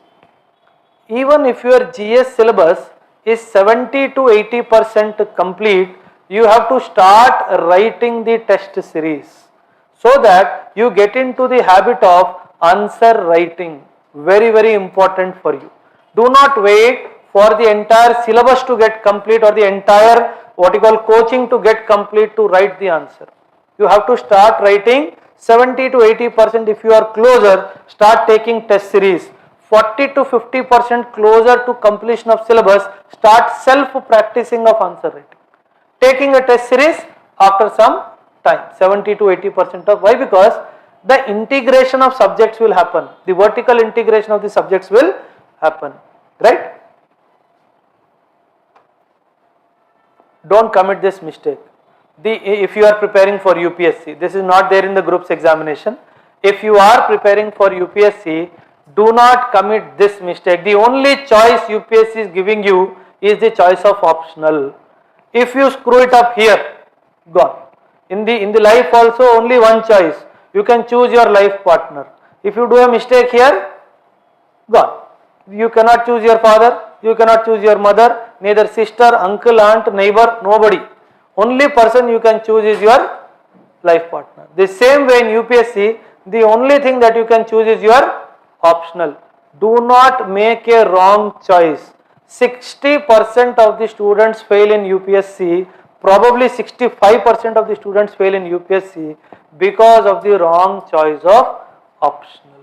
Even if your GS syllabus is 70 to 80% complete, you have to start writing the test series so that you get into the habit of answer writing. Very, very important for you. Do not wait for the entire syllabus to get complete or the entire what you call coaching to get complete to write the answer. You have to start writing 70 to 80%. If you are closer, start taking test series. 40 to 50% closer to completion of syllabus, start self-practicing of answer writing. Taking a test series after some time, 70 to 80% of. Why? Because the integration of subjects will happen. The vertical integration of the subjects will happen. Right? Don't commit this mistake. If you are preparing for UPSC, this is not there in the group's examination. If you are preparing for UPSC, do not commit this mistake. The only choice UPSC is giving you is the choice of optional. If you screw it up here, gone. In the life also only one choice. You can choose your life partner. If you do a mistake here, gone. You cannot choose your father, you cannot choose your mother, neither sister, uncle, aunt, neighbor, nobody. Only person you can choose is your life partner. The same way in UPSC, the only thing that you can choose is your optional. Do not make a wrong choice. 60% of the students fail in UPSC, probably 65% of the students fail in UPSC because of the wrong choice of optional.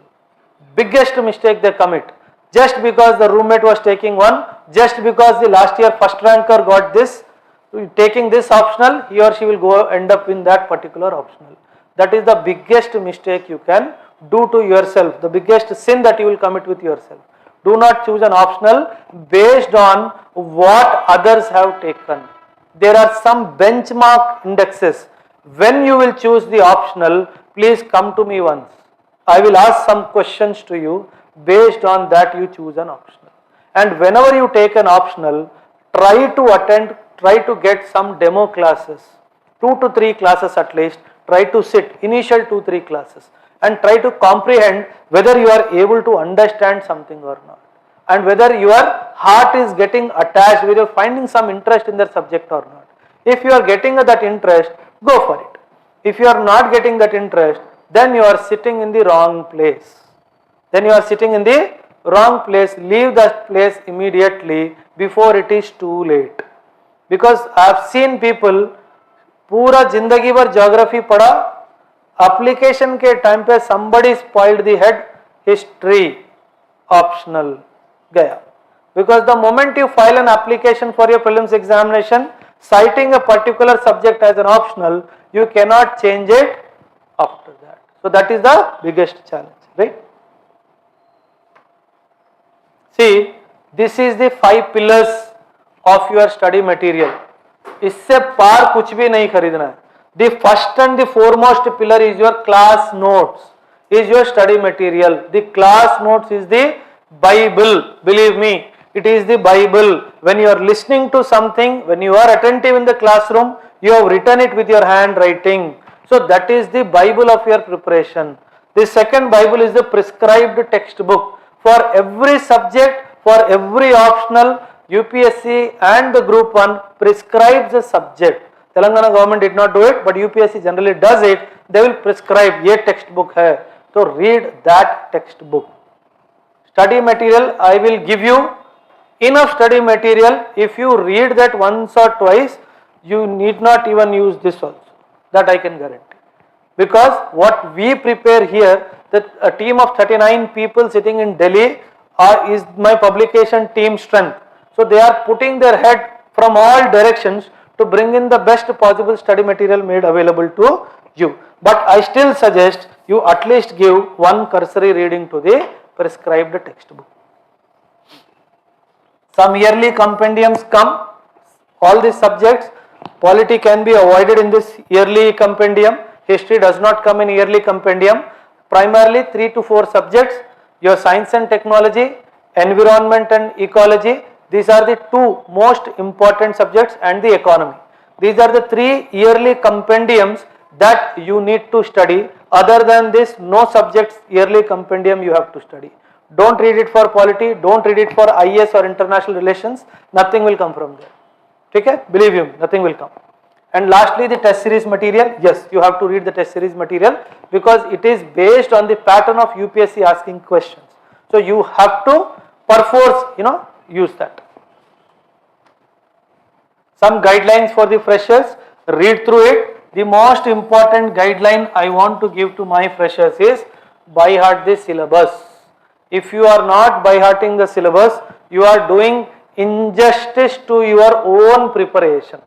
Biggest mistake they commit. Just because the roommate was taking one, just because the last year first ranker got this, taking this optional, he or she will go end up in that particular optional. That is the biggest mistake you can do to yourself, the biggest sin that you will commit with yourself. Do not choose an optional based on what others have taken. There are some benchmark indexes. When you will choose the optional, please come to me once. I will ask some questions to you. Based on that you choose an optional. And whenever you take an optional, try to get some demo classes. 2 to 3 classes at least. Try to sit initial 2-3 classes and try to comprehend whether you are able to understand something or not, and whether your heart is getting attached, whether you are finding some interest in the subject or not. If you are getting that interest, go for it. If you are not getting that interest, then you are sitting in the wrong place. Leave that place immediately before it is too late. Because I have seen people पूरा जिंदगी भर geography पढ़ा, application के time पे somebody spoiled the head, history optional गया. Because the moment you file an application for your prelims examination, citing a particular subject as an optional, you cannot change it after that. So that is the biggest challenge, right? See, this is the 5 pillars of your study material. इससे पार कुछ भी नहीं खरीदना है. The first and the foremost pillar is your class notes. is your study material. The class notes is the Bible. Believe me, it is the Bible. When you are listening to something, when you are attentive in the classroom, you have written it with your handwriting. So that is the Bible of your preparation. The second Bible is the prescribed textbook. For every subject, for every optional, UPSC and the group 1 prescribes a subject. Telangana government did not do it, but UPSC generally does it. They will prescribe ye textbook hai. So read that textbook. Study material, I will give you enough study material. If you read that once or twice, you need not even use this also. That I can guarantee. Because what we prepare here, that a team of 39 people sitting in Delhi is my publication team strength. So they are putting their head from all directions to bring in the best possible study material made available to you. But I still suggest you at least give one cursory reading to the prescribed textbook. Some yearly compendiums come, all these subjects. Polity can be avoided in this yearly compendium. History does not come in yearly compendium. Primarily 3 to 4 subjects, your science and technology, environment and ecology. These are the 2 most important subjects, and the economy. These are the 3 yearly compendiums that you need to study. Other than this, no subjects yearly compendium you have to study. Don't read it for polity, don't read it for IS or international relations, nothing will come from there. Okay? Believe you, nothing will come. And lastly, the test series material. Yes, you have to read the test series material because it is based on the pattern of UPSC asking questions. So you have to perforce, use that. Some guidelines for the freshers, read through it. The most important guideline I want to give to my freshers is by heart the syllabus. If you are not by hearting the syllabus, you are doing injustice to your own preparation.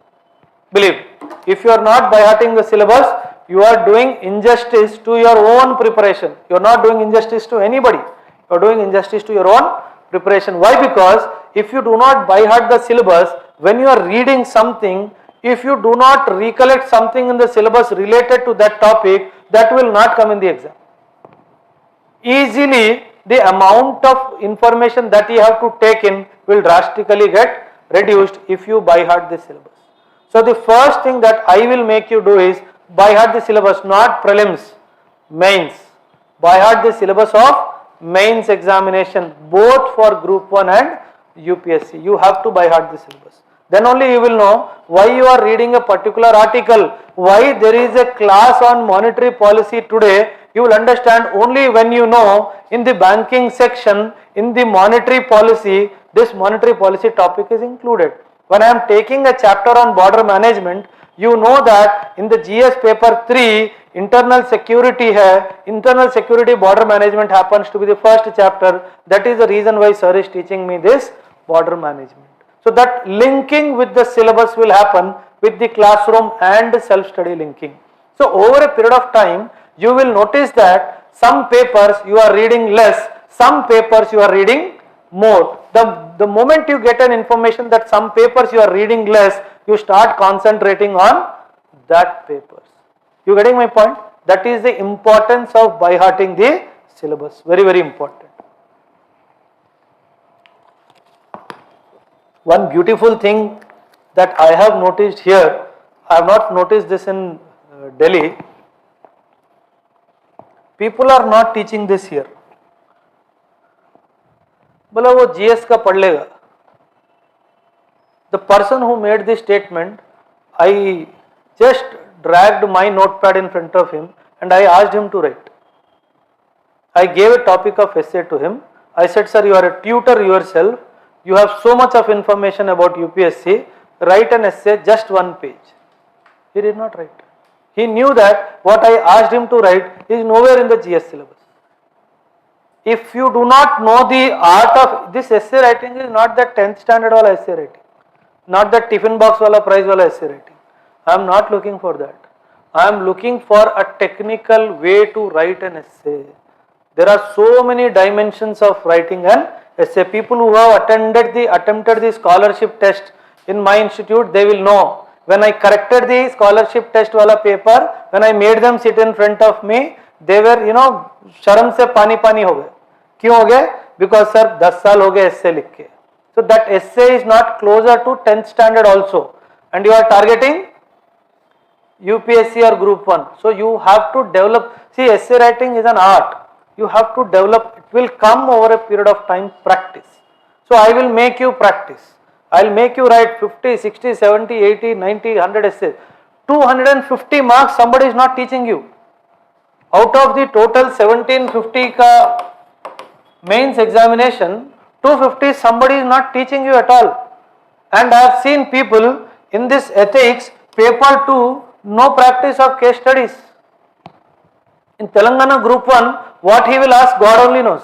Believe, if you are not by hearting the syllabus, you are doing injustice to your own preparation. You are not doing injustice to anybody. You are doing injustice to your own preparation. Why? Because if you do not by heart the syllabus, when you are reading something, if you do not recollect something in the syllabus related to that topic, that will not come in the exam. Easily, the amount of information that you have to take in will drastically get reduced if you by heart the syllabus. So the first thing that I will make you do is by heart the syllabus, not prelims, mains. By heart the syllabus of mains examination, both for group 1 and UPSC. You have to by heart the syllabus. Then only you will know why you are reading a particular article, why there is a class on monetary policy today. You will understand only when you know in the banking section, in the monetary policy, this monetary policy topic is included. When I am taking a chapter on border management, you know that in the GS paper 3, internal security hai, internal security border management happens to be the first chapter. That is the reason why sir is teaching me this border management. So that linking with the syllabus will happen with the classroom and self-study linking. So over a period of time, you will notice that some papers you are reading less, some papers you are reading more. The moment you get an information that some papers you are reading less, you start concentrating on that papers. You getting my point? That is the importance of by hearting the syllabus. Very, very important. One beautiful thing that I have noticed here, I have not noticed this in Delhi. People are not teaching this here. बोला वो GS का पढ़ लेगा. The person who made this statement, I just dragged my notepad in front of him and I asked him to write. I gave a topic of essay to him. I said, sir, you are a tutor yourself. You have so much of information about UPSC. Write an essay, just 1 page. He did not write. He knew that what I asked him to write is nowhere in the GS syllabus. If you do not know the art of this essay writing, is not that 10th standard wala essay writing, not that tiffin box wala prize wala essay writing. I am not looking for that. I am looking for a technical way to write an essay. There are so many dimensions of writing an essay. People who have attempted the scholarship test in my institute, they will know. When I corrected the scholarship test wala paper, when I made them sit in front of me, they were, you know, शर्म से पानी पानी हो गए. क्यों हो गए? Because sir 10 साल हो गए essay लिख के. So that essay is not closer to 10th standard also, and you are targeting UPSC or Group 1. So you have to develop. See, essay writing is an art. You have to develop. It will come over a period of time, practice. So I will make you practice. I will make you write 50, 60, 70, 80, 90, 100 essays. 250 marks somebody is not teaching you. Out of the total 1750 ka mains examination, 250 somebody is not teaching you at all. And I have seen people in this ethics, paper 2, no practice of case studies. In Telangana Group 1, what he will ask, God only knows.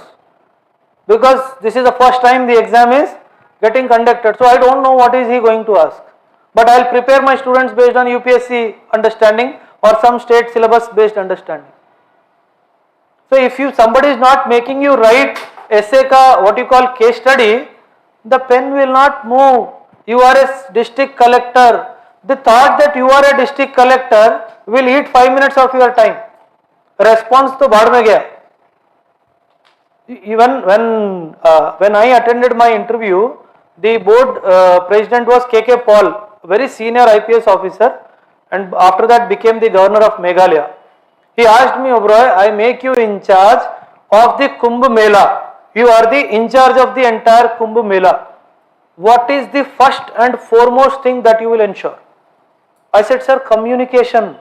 Because this is the first time the exam is getting conducted. So I don't know what is he going to ask. But I will prepare my students based on UPSC understanding or some state syllabus based understanding. So if somebody is not making you write essay ka what you call case study, the pen will not move. You are a district collector. The thought that you are a district collector will eat 5 minutes of your time. Response to baad mein gaya. Even when I attended my interview, the board president was KK Paul, very senior IPS officer, and after that became the governor of Meghalaya. He asked me, Oberoi, I make you in charge of the Kumbh Mela. You are the in charge of the entire Kumbh Mela. What is the first and foremost thing that you will ensure? I said, sir, communication.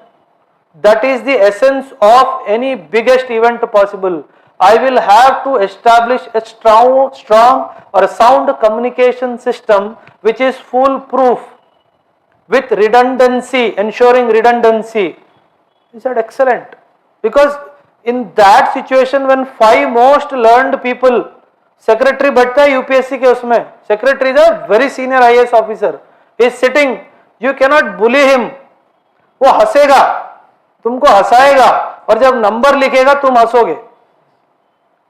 That is the essence of any biggest event possible. I will have to establish a strong or a sound communication system which is foolproof with redundancy, ensuring redundancy. He said, excellent. Because in that situation when 5 most learned people, secretary बैठता है UPSC के उसमें, secretary is a very senior IAS officer, he is sitting, you cannot bully him. वो हंसेगा, तुमको हंसाएगा और जब number लिखेगा तुम हंसोगे.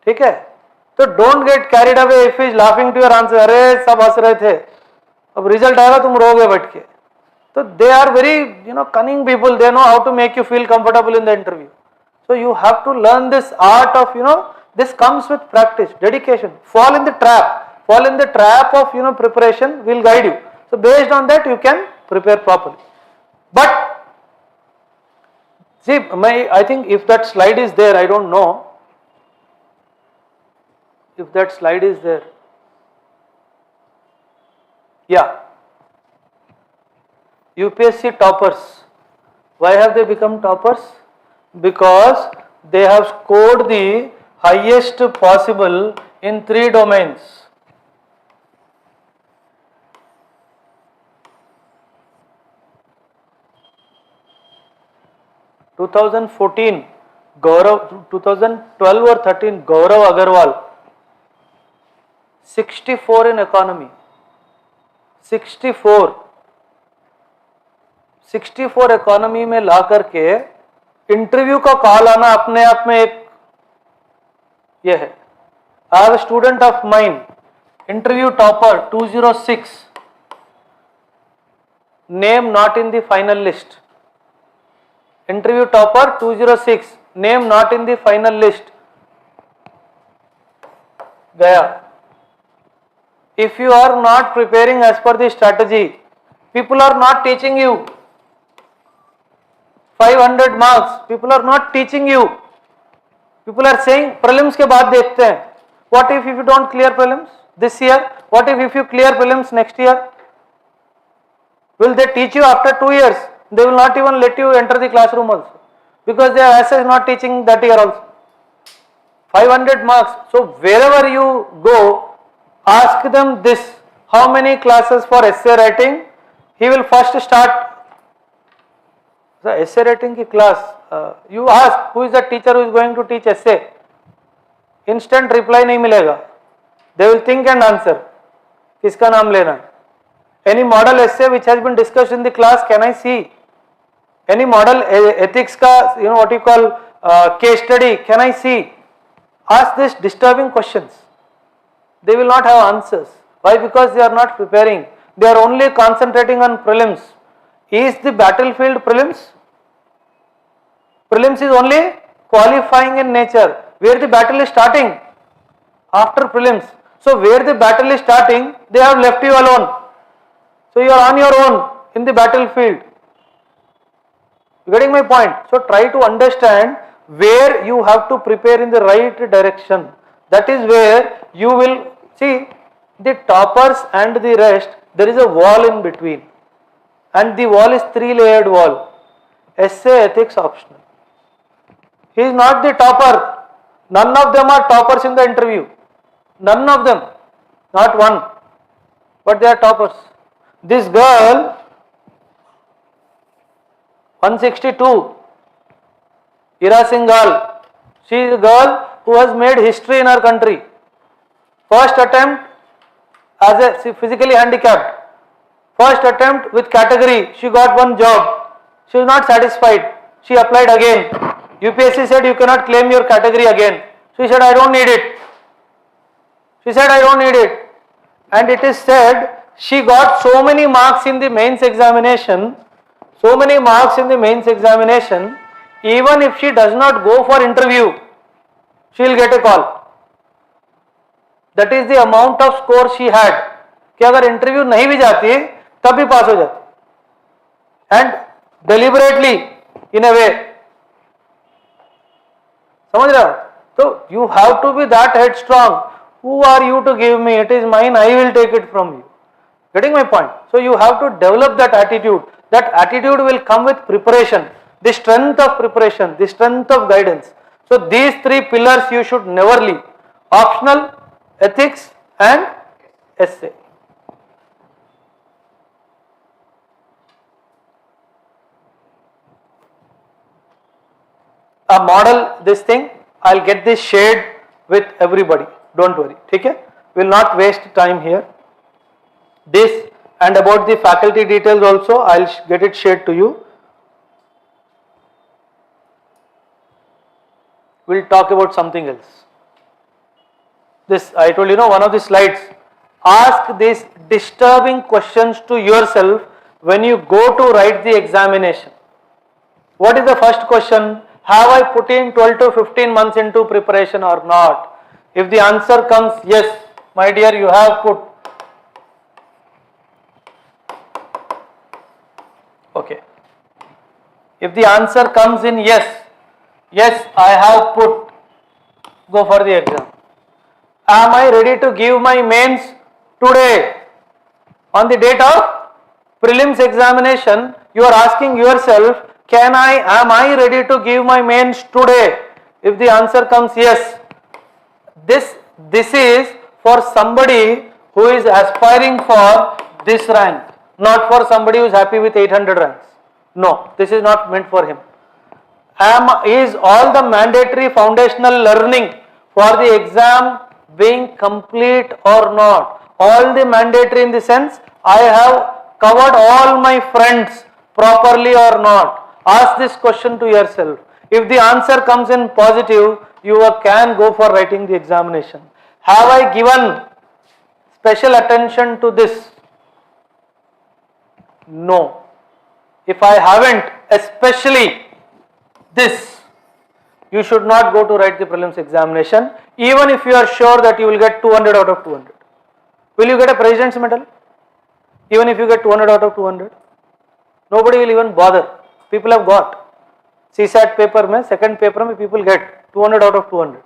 ठीक है? तो don't get carried away if is laughing to your answer. अरे सब हंस रहे थे, अब रिजल्ट आएगा तुम रोगे बैठ के. तो they are very cunning people. They know how to make you feel comfortable in the interview. So you have to learn this art of this comes with practice, dedication. Fall in the trap of preparation will guide you. So based on that you can prepare properly. But see, I think if that slide is there, I don't know if that slide is there. Yeah. UPSC toppers. Why have they become toppers? Because they have scored the highest possible in 3 domains. In 2014, Gaurav, 2012 or 13, Gaurav Agarwal, 64 in economy. 64 economy में ला करके interview का call आना अपने आप में एक ये है. I have a student of mine, interview topper 206, name not in the final list. Interview topper 206, name not in the final list. गया. If you are not preparing as per the strategy, people are not teaching you. 500 marks, people are not teaching you. People are saying prelims के बाद देखते हैं. What if you don't clear prelims this year? What if you clear prelims next year? Will they teach you after 2 years? They will not even let you enter the classroom also, because their assay is not teaching that year also. 500 marks. So wherever you go, ask them this: how many classes for essay writing? He will first start the essay writing ki class. You ask who is the teacher who is going to teach essay. Instant reply नहीं मिलेगा. They will think and answer. किसका नाम लेना है? Any model essay which has been discussed in the class, can I see? Any model ethics का what you call case study, can I see? Ask this disturbing questions. They will not have answers. Why? Because they are not preparing. They are only concentrating on prelims. Is the battlefield prelims? Prelims is only qualifying in nature, where the battle is starting after prelims. So where the battle is starting, they have left you alone. So you are on your own in the battlefield. You getting my point? So try to understand where you have to prepare in the right direction. That is where you will see the toppers and the rest. There is a wall in between, and the wall is 3-layered wall. Essay, ethics, optional. He is not the topper. None of them are toppers in the interview. None of them. Not one. But they are toppers. This girl, 162, Ira Singhal, she is a girl who has made history in her country. First attempt as a physically handicapped. First attempt with category, she got one job. She was not satisfied. She applied again. UPSC said you cannot claim your category again. She said I don't need it. She said I don't need it. And it is said she got so many marks in the mains examination, even if she does not go for interview, she will get a call. That is the amount of score she had. कि अगर interview नहीं भी जाती तब भी पास हो जाती, and deliberately इन अ वे. समझ रहे हो? तो you have to be that head strong. Who are you to give me? It is mine, I will take it from you. Getting my point? So you have to develop that attitude. That attitude will come with preparation, the strength of preparation, the strength of guidance. So these 3 pillars you should never leave: optional, ethics and essay. A model this thing, I'll get this shared with everybody. Don't worry, okay? Will not waste time here. This and about the faculty details also, I'll get it shared to you. We'll talk about something else. This, I told you, one of the slides. Ask these disturbing questions to yourself when you go to write the examination. What is the first question? Have I put in 12 to 15 months into preparation or not? If the answer comes yes, my dear, you have put. Okay. If the answer comes in yes, I have put, go for the exam. Am I ready to give my mains today? On the date of prelims examination, you are asking yourself, am I ready to give my mains today? If the answer comes yes, this is for somebody who is aspiring for this rank, not for somebody who is happy with 800 ranks. No, this is not meant for him. Is all the mandatory foundational learning for the exam being complete or not? All the mandatory in the sense, I have covered all my friends properly or not? Ask this question to yourself. If the answer comes in positive, you can go for writing the examination. Have I given special attention to this? No. If I haven't, especially this, you should not go to write the prelims examination, even if you are sure that you will get 200 out of 200. Will you get a President's Medal? Even if you get 200 out of 200? Nobody will even bother. People have got. CSAT paper में, second paper में people get 200 out of 200.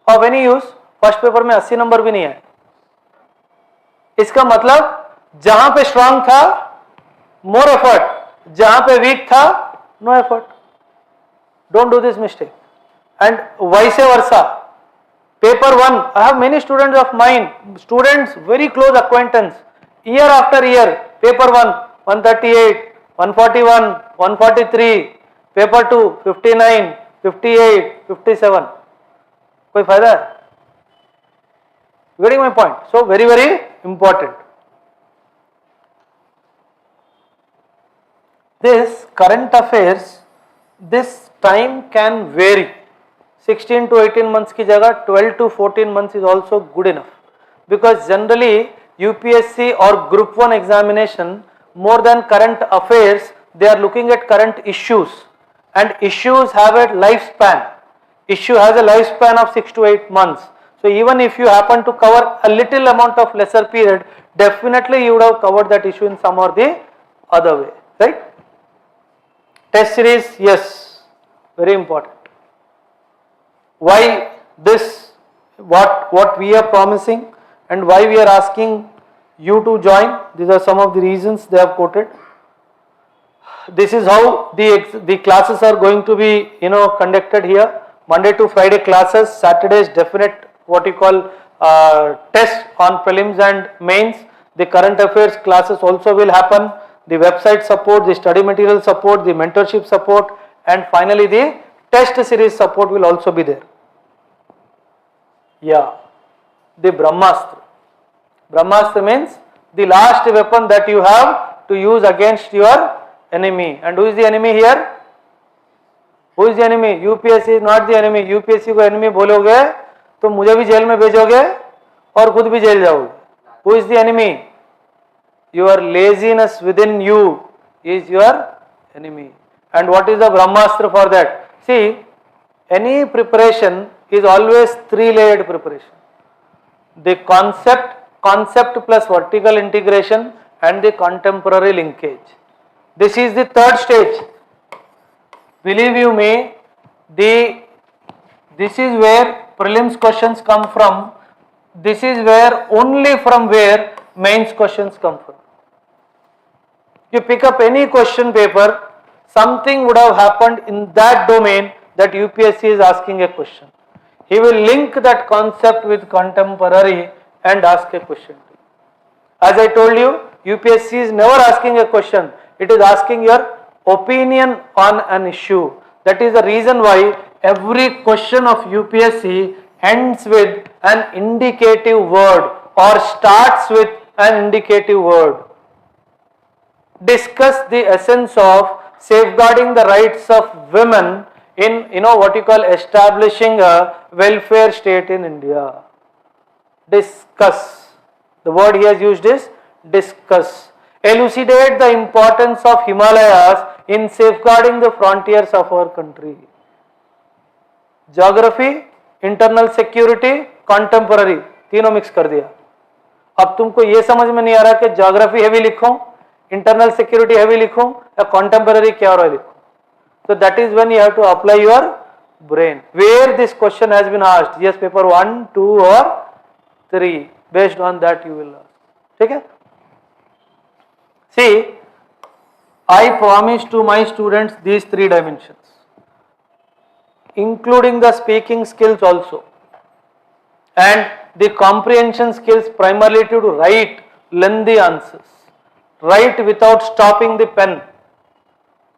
Of any use? First paper में 80 number भी नहीं है. इसका मतलब जहां पे strong था, more effort. जहां पे weak था, no effort. Don't do this mistake. And vice versa. Paper 1, I have many students of mine, students very close acquaintance, year after year. Paper 1, 138, 141, 143. Paper 2, 59, 58, 57. कोई फायदा है? Getting my point? So very, very important. This current affairs, this time can vary. 16 to 18 months की जगह 12 to 14 months is also good enough. Because generally UPSC or Group 1 examination, more than current affairs, they are looking at current issues. And issues have a lifespan. issue has a lifespan of 6 to 8 months. So even if you happen to cover a little amount of lesser period, definitely you would have covered that issue in some or the other way, right? Test series, yes, very important. Why this, what we are promising and why we are asking you to join, these are some of the reasons they have quoted. This is how the classes are going to be conducted here. Monday to Friday classes, Saturdays definite what you call test on prelims and mains. The current affairs classes also will happen. The website support, the study material support, the mentorship support, and finally the test series support will also be there. Yeah, the Brahmastra. Brahmastra means the last weapon that you have to use against your enemy. And who is the enemy here? Who is the enemy? UPSC is not the enemy. UPSC को enemy बोलोगे तो मुझे भी jail में भेजोगे और खुद भी जेल जाओगे. Who is the enemy? Your laziness within you is your enemy. And what is the Brahmastra for that? See, any preparation is always three-layered preparation. The concept plus vertical integration and the contemporary linkage. This is the third stage. Believe you me, this is where prelims questions come from. This is where only from where mains questions come from. You pick up any question paper, something would have happened in that domain that UPSC is asking a question. He will link that concept with contemporary and ask a question. As I told you, UPSC is never asking a question. It is asking your opinion on an issue. That is the reason why every question of UPSC ends with an indicative word or starts with an indicative word. Discuss the essence of safeguarding the rights of women in what you call establishing a welfare state in India. Discuss. The word he has used is discuss. Elucidate the importance of Himalayas in safeguarding the frontiers of our country. Geography, internal security, contemporary, तीनों mix कर दिया. अब तुमको ये समझ में नहीं आ रहा कि ज्योग्राफी हैवी लिखूं, इंटरनल सिक्योरिटी हैवी लिखूं या कंटेम्पररी क्या और लिखूं. So that is when you have to apply your brain. Where this question has been asked, yes, paper 1, 2 or 3, based on that you will ask. ठीक है? See, I promise to my students these 3 dimensions, including the speaking skills also, and the comprehension skills primarily to write lengthy answers, write without stopping the pen.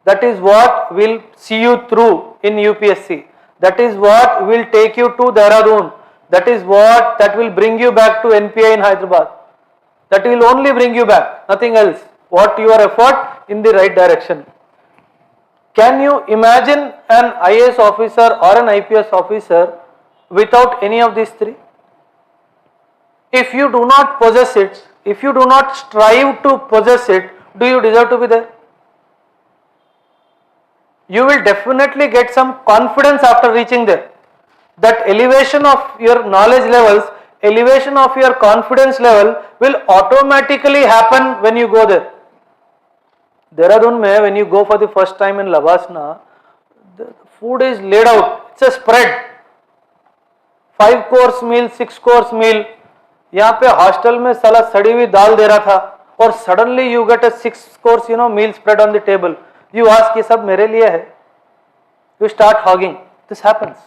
That is what will see you through in UPSC. That is what will take you to Dehradun. That is what that will bring you back to NPI in Hyderabad. That will only bring you back, nothing else. What your effort in the right direction. Can you imagine an IAS officer or an IPS officer without any of these 3? If you do not possess it, if you do not strive to possess it, do you deserve to be there? You will definitely get some confidence after reaching there. That elevation of your knowledge levels, elevation of your confidence level will automatically happen when you go there. Dehradun mein, when you go for the first time in Lavasna, the food is laid out, it's a spread. 5-course meal, 6-course meal. यहाँ पे hostel में साला सड़ी हुई दाल दे रहा था और suddenly you get a 6-course meal spread on the table. You ask, ये सब मेरे लिए है. You start hogging. This happens.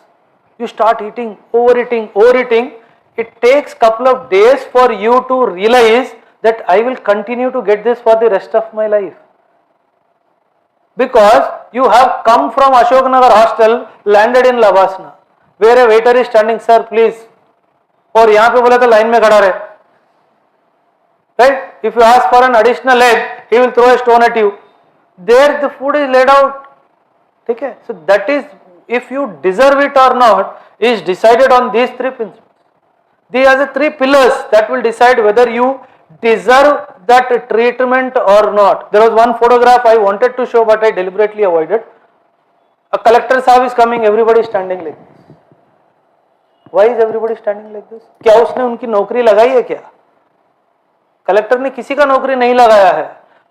You start eating, overeating. It takes couple of days for you to realize that I will continue to get this for the rest of my life. Because you have come from Ashoknagar hostel, landed in Lavasna, where a waiter is standing, sir, please. और यहाँ पे बोला तो line में खड़ा रहे. Right? If you ask for an additional egg, he will throw a stone at you. There the food is laid out. ठीक है? So that is, if you deserve it or not, is decided on these 3 principles. These are the 3 pillars that will decide whether you deserve that treatment or not. There was one photograph I wanted to show, but I deliberately avoided. A collector sahab is coming, everybody is standing like this. Why is everybody standing like this? क्या उसने उनकी नौकरी लगाई है क्या? Collector ने किसी का नौकरी नहीं लगाया है,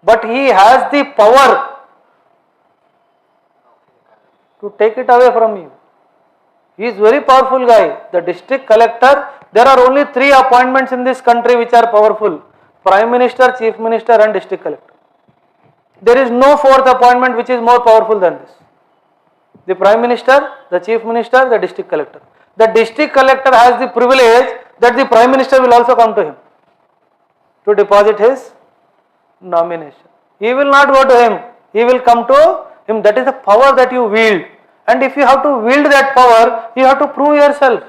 but he has the power to take it away from you. He is very powerful guy. The district collector, there are only 3 appointments in this country which are powerful: Prime Minister, Chief Minister and District Collector. There is no 4th appointment which is more powerful than this. The Prime Minister, the Chief Minister, the District Collector. The District Collector has the privilege that the Prime Minister will also come to him to deposit his nomination. He will not go to him, he will come to him. That is the power that you wield. And if you have to wield that power, you have to prove yourself.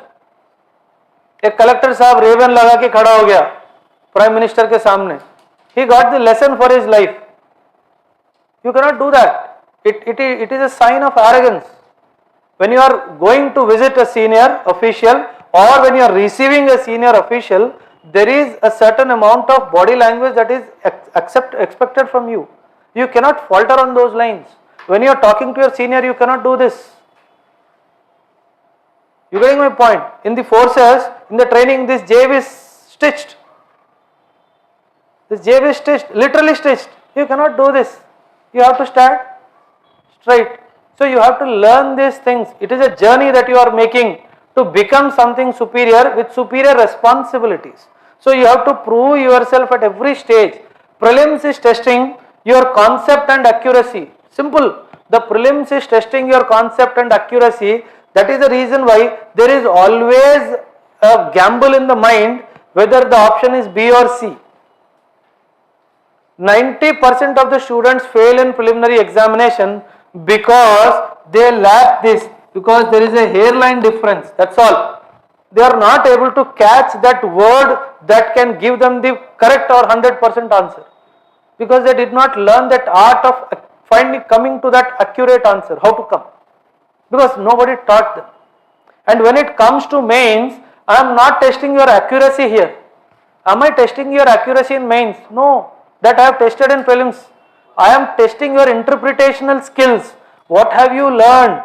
एक collector साहब Raven लगा के खड़ा हो गया prime minister के सामने. He got the lesson for his life. You cannot do that. It is a sign of arrogance. When you are going to visit a senior official or when you are receiving a senior official, there is a certain amount of body language that is expected from you. You cannot falter on those lines. When you are talking to your senior, you cannot do this. You getting my point? In the forces, in the training, this jab is stitched. This jab is stitched, literally stitched. You cannot do this. You have to stand straight. So you have to learn these things. It is a journey that you are making to become something superior with superior responsibilities. So you have to prove yourself at every stage. Prelims is testing your concept and accuracy. Simple. The prelims is testing your concept and accuracy. That is the reason why there is always a gamble in the mind whether the option is B or C. 90% of the students fail in preliminary examination because they lack this, because there is a hairline difference, that's all. They are not able to catch that word that can give them the correct or 100% answer, because they did not learn that art of coming to that accurate answer, how to come, because nobody taught them. And when it comes to mains, I am not testing your accuracy here. Am I testing your accuracy in mains? No, that I have tested in prelims. I am testing your interpretational skills. What have you learned?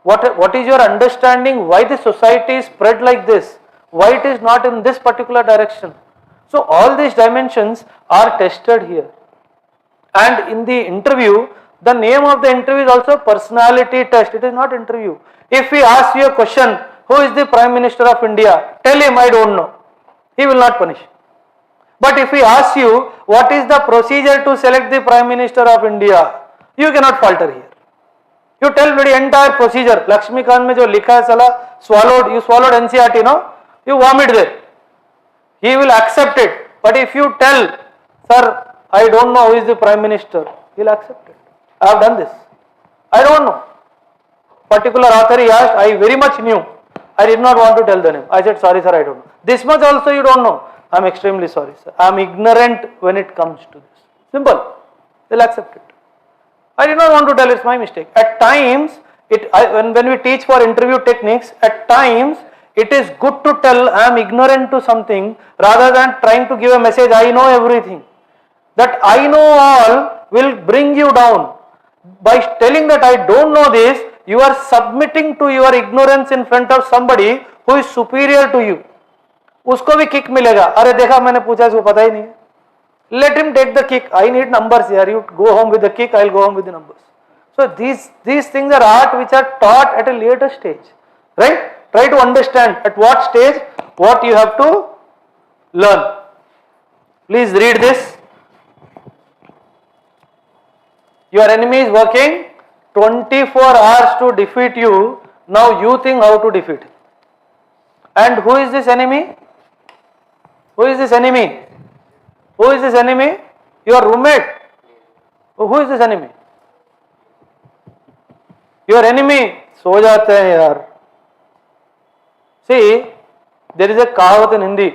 What is your understanding? Why the society is spread like this? Why it is not in this particular direction? So all these dimensions are tested here. And in the interview, the name of the interview is also personality test. It is not interview. If we ask you a question, who is the Prime Minister of India? Tell him I don't know. He will not punish. But if we ask you, what is the procedure to select the Prime Minister of India? You cannot falter here. You tell the entire procedure. Lakshmikant mein jo likha hai sala, swallowed, you swallowed NCERT, no? You vomit there. He will accept it. But if you tell, sir, I don't know who is the Prime Minister, he will accept it. I have done this. I don't know. Particular author he asked, I very much knew. I did not want to tell the name. I said, sorry sir, I don't know. This much also you don't know. I am extremely sorry sir. I am ignorant when it comes to this. Simple. They will accept it. I did not want to tell, it's my mistake. At times, when we teach for interview techniques, at times it is good to tell I am ignorant to something rather than trying to give a message I know everything. That I know all will bring you down. By telling that I don't know this, you are submitting to your ignorance in front of somebody who is superior to you. उसको भी kick मिलेगा. अरे देखा मैंने पूछा इसको पता ही नहीं. Let him take the kick. I need numbers here. You go home with the kick, I will go home with the numbers. So these things are art which are taught at a later stage. Right? Try to understand at what stage what you have to learn. Please read this. Your enemy is working 24 hours to defeat you. Now you think how to defeat him. And who is this enemy? Who is this enemy? Who is this enemy? Your roommate. Who is this enemy? Your enemy. सो जाते हैं यार. See, there is a कहावत in Hindi.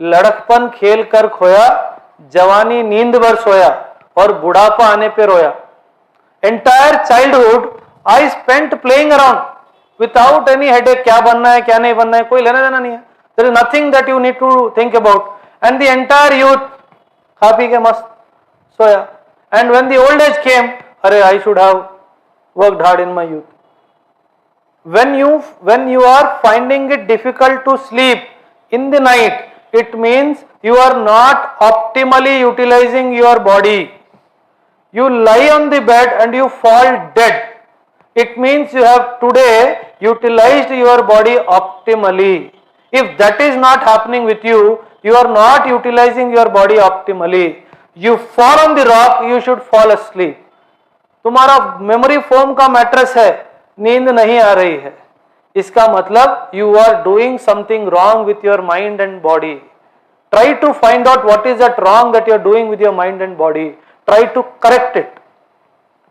लड़कपन खेल कर खोया, जवानी नींद भर सोया और बुढ़ापा आने पे रोया. Entire childhood I spent playing around without any headache. क्या बनना है क्या नहीं बनना है कोई लेना देना नहीं है. There is nothing that you need to think about. And the entire youth खा पी के मस्त सोया. And when the old age came, अरे I should have worked hard in my youth. when you are finding it difficult to sleep in the night, it means you are not optimally utilizing your body. You lie on the bed and you fall dead. It means you have today utilized your body optimally. If that is not happening with you, you are not utilizing your body optimally. You fall on the rock, you should fall asleep. तुम्हारा memory foam का mattress है, नींद नहीं आ रही है, इसका मतलब you are doing something wrong with your mind and body. Try to find out what is that wrong that you are doing with your mind and body. Try to correct it.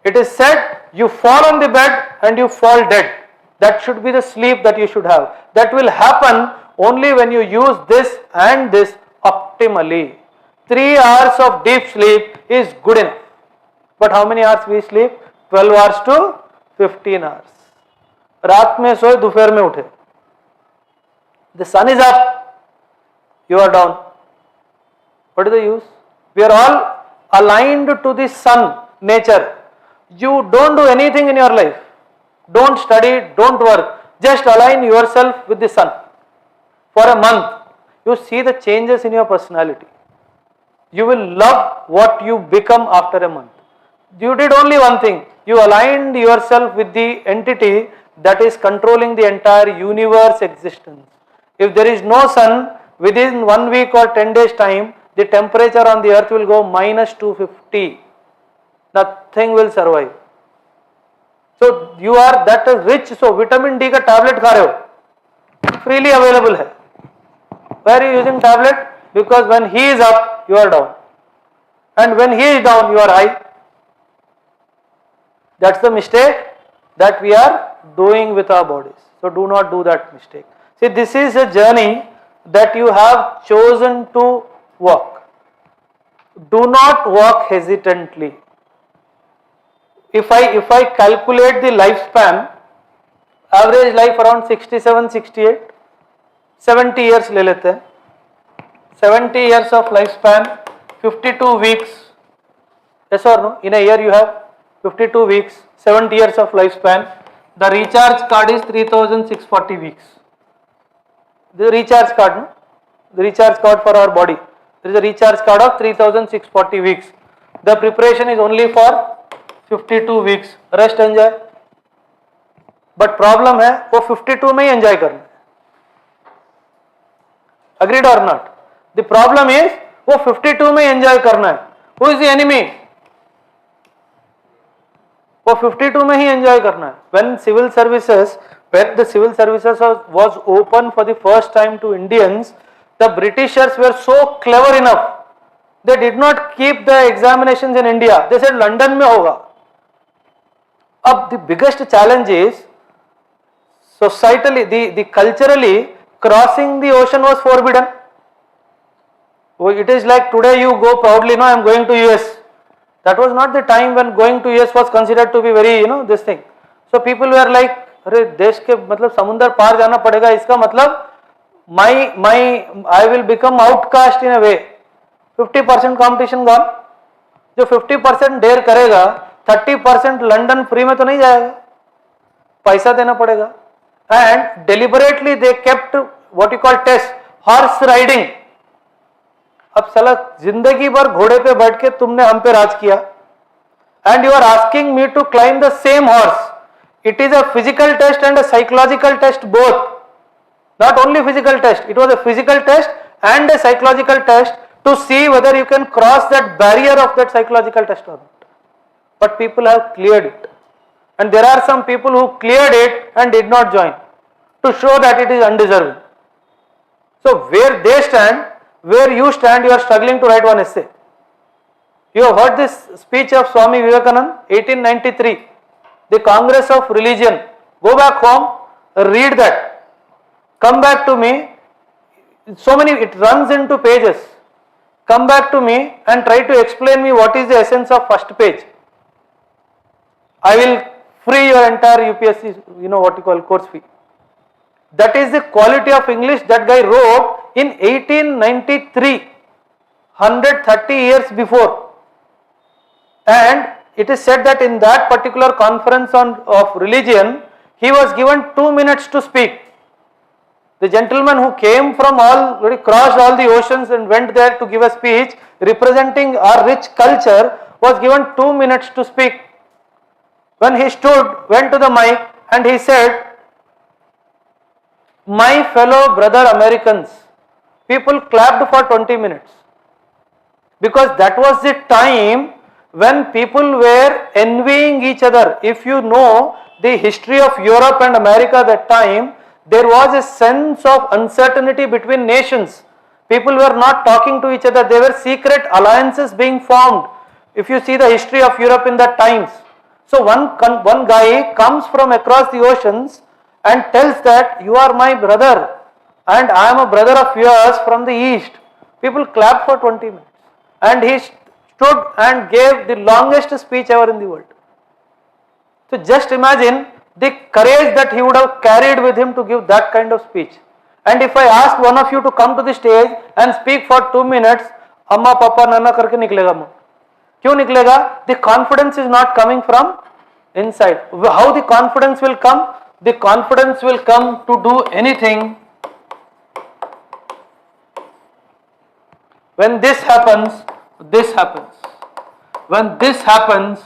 It is said you fall on the bed and you fall dead. That should be the sleep that you should have. That will happen only when you use this and this optimally. 3 hours of deep sleep is good enough. But how many hours we sleep? 12 hours to 15 hours. रात में सोए, दोपहर में उठे. The sun is up, you are down. What is the use? We are all aligned to the sun, nature. You don't do anything in your life. Don't study, don't work. Just align yourself with the sun. For a month, you see the changes in your personality. You will love what you become after a month. You did only one thing. You aligned yourself with the entity that is controlling the entire universe existence. If there is no sun, within 1 week or 10 days time, the temperature on the earth will go minus 250. Nothing will survive. So you are that rich. So vitamin D का tablet खा रहे हो, freely available है. Why are you using tablet? Because when he is up, you are down, and when he is down, you are high. That's the mistake that we are doing with our bodies. So do not do that mistake. See, this is a journey that you have chosen to walk. Do not walk hesitantly. If I calculate the lifespan, average life around 67, 68, 70 years ले लेते हैं. 70 years of lifespan, 52 weeks. Yes or no? In a year you have 52 weeks, 70 years of lifespan. The recharge card is 3640 weeks. The recharge card, no? The recharge card for our body. There is a recharge card of 3640 weeks. The preparation is only for 52 weeks. Rest enjoy. But problem है वो 52 में ही enjoy करना है. Agreed or not? The problem is वो 52 में ही enjoy करना है. Who is the enemy? वो 52 में ही enjoy करना है. When the civil services was open for the first time to Indians, the Britishers were so clever enough. They did not keep the examinations in India. They said London में होगा. अब the biggest challenge is societally, the culturally, crossing the ocean was forbidden. It is like today you go proudly, no, I am going to US. That was not the time when going to US was considered to be very, this thing. So people were like, अरे देश के मतलब समुंदर पार जाना पड़ेगा, इसका मतलब I will become outcast in a way. 50% competition gone. जो 50% डेयर करेगा, 30% लंदन फ्री में तो नहीं जाएगा, पैसा देना पड़ेगा. And deliberately they kept what you call test, horse riding. अब साला जिंदगी भर घोड़े पे बैठ के तुमने हम पे राज किया, and you are asking me to climb the same horse. It is a physical test and a psychological test both. Not only physical test, it was a physical test and a psychological test to see whether you can cross that barrier of that psychological test or not. But people have cleared it. And there are some people who cleared it and did not join to show that it is undeserving. So where they stand, where you stand, you are struggling to write one essay. You have heard this speech of Swami Vivekananda, 1893, the Congress of Religion. Go back home, read that. Come back to me. So many, it runs into pages. Come back to me and try to explain me what is the essence of first page. I will free your entire UPSC, what you call course fee. That is the quality of English that guy wrote in 1893, 130 years before. And it is said that in that particular conference of religion, He was given 2 minutes to speak. The gentleman who came from crossed all the oceans and went there to give a speech representing our rich culture was given 2 minutes to speak. When he went to the mic and he said, "My fellow brother Americans," people clapped for 20 minutes. Because that was the time when people were envying each other. If you know the history of Europe and America that time, there was a sense of uncertainty between nations. People were not talking to each other. There were secret alliances being formed. If you see the history of Europe in that times. So one guy comes from across the oceans and tells that you are my brother and I am a brother of yours from the east. People clapped for 20 minutes. And he stood and gave the longest speech ever in the world. So just imagine the courage that he would have carried with him to give that kind of speech. And if I ask one of you to come to the stage and speak for 2 minutes, amma papa nana karke niklega muh. Kyun niklega? The confidence is not coming from inside. How the confidence will come? The confidence will come to do anything. When this happens, this happens. When this happens,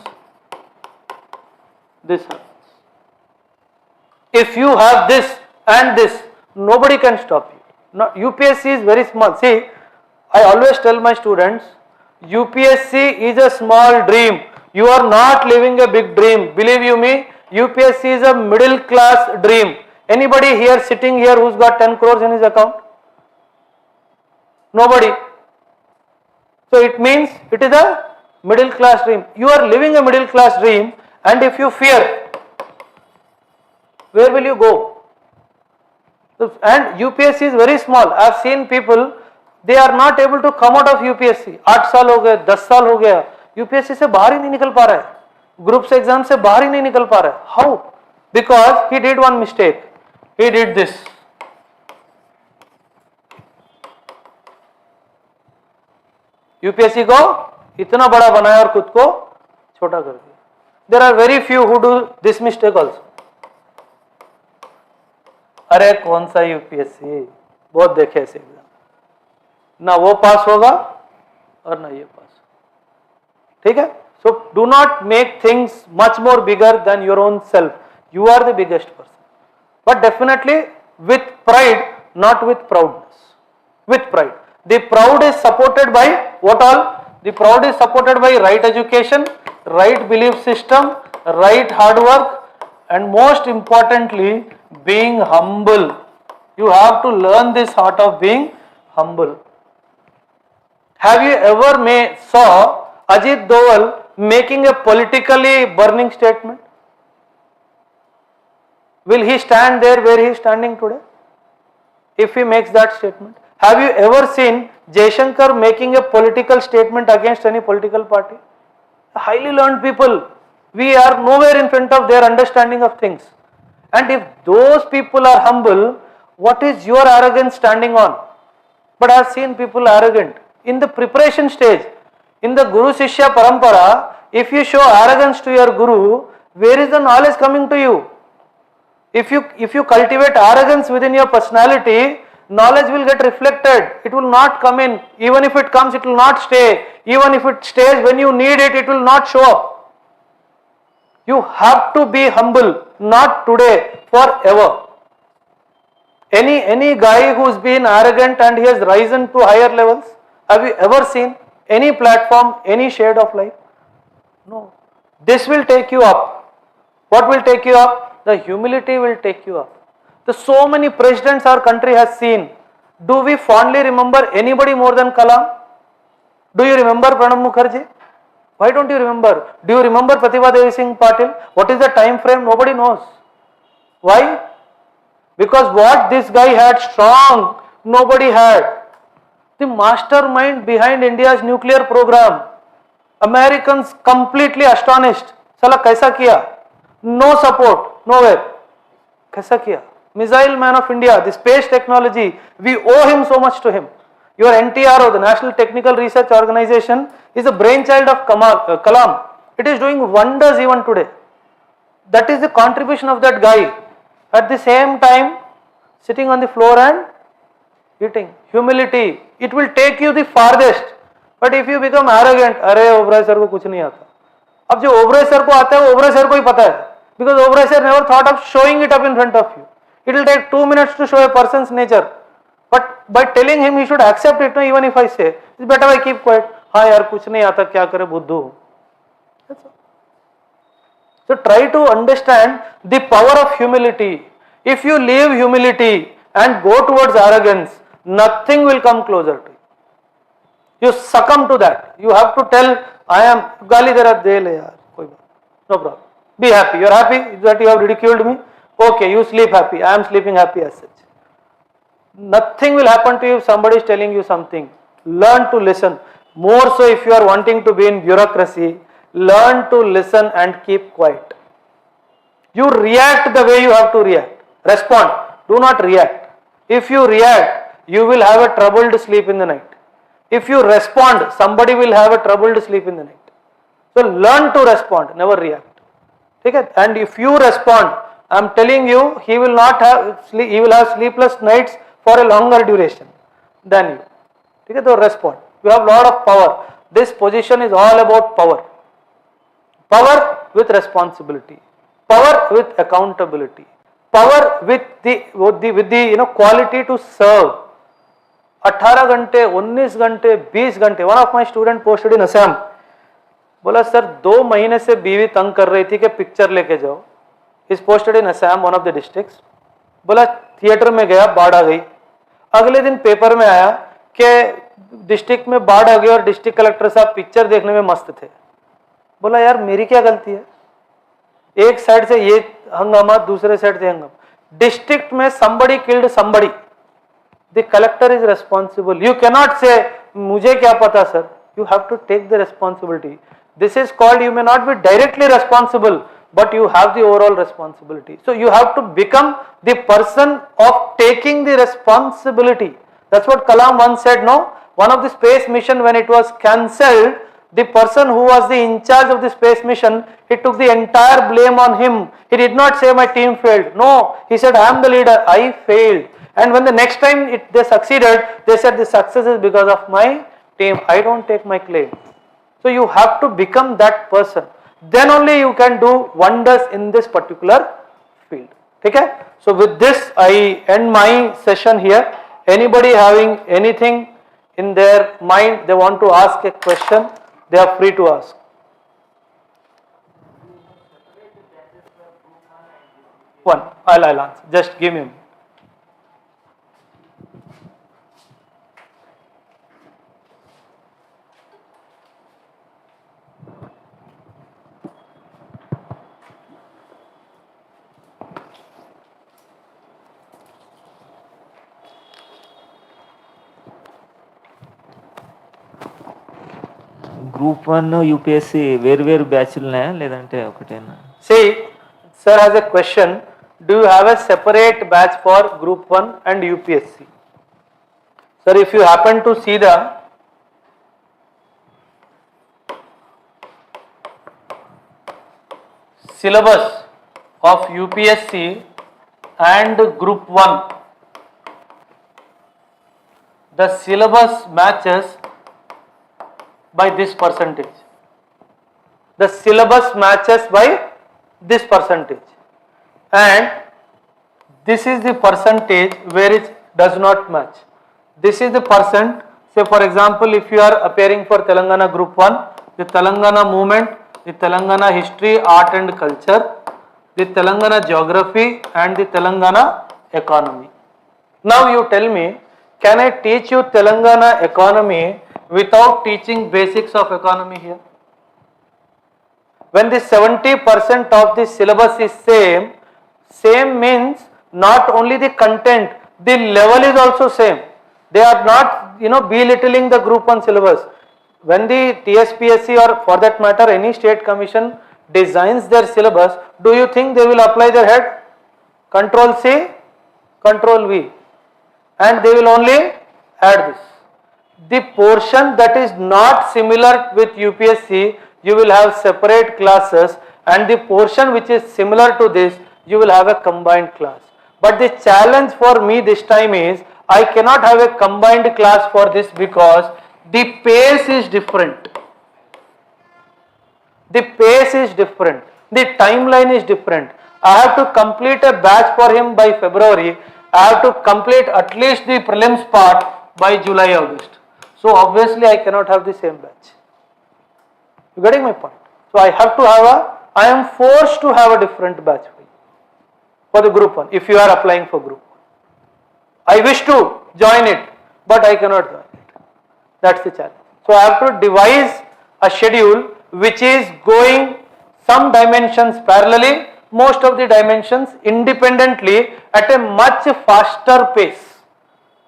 this happens. If you have this and this, nobody can stop you. Now, UPSC is very small. See, I always tell my students, UPSC is a small dream. You are not living a big dream. Believe you me, UPSC is a middle class dream. Anybody here sitting here who's got 10 crores in his account? Nobody. So it means it is a middle class dream. You are living a middle class dream, and if you fear, where will you go? And UPSC is very small. I have seen people, they are not able to come out of UPSC. 8 साल हो गए, 10 साल हो गया, UPSC से बाहर ही नहीं निकल पा रहा है, ग्रुप्स एग्जाम से बाहर ही नहीं निकल पा रहा है. How? Because he did one mistake. He did this. UPSC को इतना बड़ा बनाया और खुद को छोटा कर दिया. There are very few who do this mistake also. अरे कौन सा UPSC, बहुत देखे ऐसे एग्जाम, ना वो पास होगा और ना ये पास. ठीक है? So do not make things much more bigger than your own self. You are the biggest person, but definitely with pride, not with proudness. With pride. The proud is supported by what all? The proud is supported by right education, right belief system, right hard work, and most importantly, being humble. You have to learn this art of being humble. Have you ever saw Ajit Doval making a politically burning statement? Will he stand there where he is standing today if he makes that statement? Have you ever seen Jaishankar making a political statement against any political party? Highly learned people. We are nowhere in front of their understanding of things. And if those people are humble, what is your arrogance standing on? But I have seen people arrogant. In the preparation stage, in the Guru Shishya Parampara, if you show arrogance to your Guru, where is the knowledge coming to you? If you cultivate arrogance within your personality, knowledge will get reflected. It will not come in. Even if it comes, it will not stay. Even if it stays, when you need it, it will not show up. You have to be humble, not today, forever. Any guy who's been arrogant and he has risen to higher levels, have you ever seen any platform, any shade of light? No. This will take you up. What will take you up? The humility will take you up. So many presidents our country has seen. Do we fondly remember anybody more than Kalam? Do you remember Pranab Mukherjee? Why don't you remember? Do you remember Pratibha Devi Singh Patil? What is the time frame? Nobody knows. Why? Because what this guy had strong, nobody had. The mastermind behind India's nuclear program. Americans completely astonished. Sala kaisa kiya? No support, nowhere. Kaisa kiya? Missile man of India, the space technology, we owe him so much to him. Your NTRO, the National Technical Research Organization, is a brainchild of Kalam. It is doing wonders even today. That is the contribution of that guy. At the same time, sitting on the floor and eating. Humility, it will take you the farthest. But if you become arrogant, अरे Oberoi sir को कुछ नहीं आता. अब जो Oberoi sir को आता है वो ओबराय सर को ही पता है. Because Oberoi sir never thought of showing it up in front of you. It will take 2 minutes to show a person's nature. But by telling him he should accept it, no, even if I say, it's better I keep quiet. हाँ यार कुछ नहीं आता क्या करे बुद्धू. That's all. So try to understand the power of humility. If you leave humility and go towards arrogance, nothing will come closer to you. You succumb to that. You have to tell, I am गाली दे रहा दे ले यार कोई बात, no problem. Be happy. You are happy that you have ridiculed me. Okay, you sleep happy. I am sleeping happy as such. Nothing will happen to you if somebody is telling you something. Learn to listen. More so if you are wanting to be in bureaucracy, learn to listen and keep quiet. You react the way you have to react. Respond. Do not react. If you react, you will have a troubled sleep in the night. If you respond, somebody will have a troubled sleep in the night. So learn to respond, never react. Okay? And if you respond, I am telling you, he will have sleepless nights for a longer duration than you. Okay? So respond. You have lot of power. This position is all about power. Power with responsibility. Power with accountability. Power with the quality to serve. 18 घंटे 19 घंटे 20 घंटे. One of my student posted in Assam. बोला sir 2 महीने से बीवी तंग कर रही थी कि पिक्चर लेके जाओ. Is posted in Assam, one of the districts. बोला थिएटर में गया, बाढ़ आ गई. अगले दिन पेपर में आया कि डिस्ट्रिक्ट में बाढ़ आ गई और डिस्ट्रिक्ट कलेक्टर साहब पिक्चर देखने में मस्त थे. बोला यार मेरी क्या गलती है. एक साइड से ये हंगामा, दूसरे साइड से हंगामा. डिस्ट्रिक्ट में somebody killed somebody. The collector is responsible. You cannot say मुझे क्या पता sir. You have to take the responsibility. This is called, you may not be directly responsible, but you have the overall responsibility. So you have to become the person of taking the responsibility. That's what Kalam once said, no? One of the space mission, when it was cancelled, the person who was the in charge of the space mission, he took the entire blame on him. He did not say my team failed. No, he said I am the leader, I failed. And when the next time they succeeded, they said the success is because of my team. I don't take my claim. So you have to become that person. Then only you can do wonders in this particular field. Okay? So with this I end my session here. Anybody having anything in their mind, they want to ask a question, they are free to ask. One, I'll answer. Just give me. Group 1 UPSC వేరు బ్యాచ్లు ఉన్నాయా లేదంటే ఒకటేనా? See, sir has a question. Do you have a separate batch for group 1 and UPSC? Sir, if you happen to see the syllabus of UPSC and group 1, the syllabus matches by this percentage. The syllabus matches by this percentage, and this is the percentage where it does not match. This is the percent. Say for example, if you are appearing for Telangana group 1, the Telangana movement, the Telangana history, art and culture, the Telangana geography and the Telangana economy. Now you tell me, can I teach you Telangana economy without teaching basics of economy here? When the 70% of the syllabus is same means not only the content, the level is also same. They are not, belittling the group 1 syllabus. When the TSPSC or for that matter any state commission designs their syllabus, do you think they will apply their head? Control C, Control V, and they will only add this. The portion that is not similar with UPSC, you will have separate classes, and the portion which is similar to this, you will have a combined class. But the challenge for me this time is I cannot have a combined class for this because the pace is different. The pace is different. The timeline is different. I have to complete a batch for him by February. I have to complete at least the prelims part by July, August. So obviously I cannot have the same batch. You getting my point? So I have to have I am forced to have a different batch for the group 1 if you are applying for group 1. I wish to join it, but I cannot join it. That's the challenge. So I have to devise a schedule which is going some dimensions parallelly, most of the dimensions independently at a much faster pace.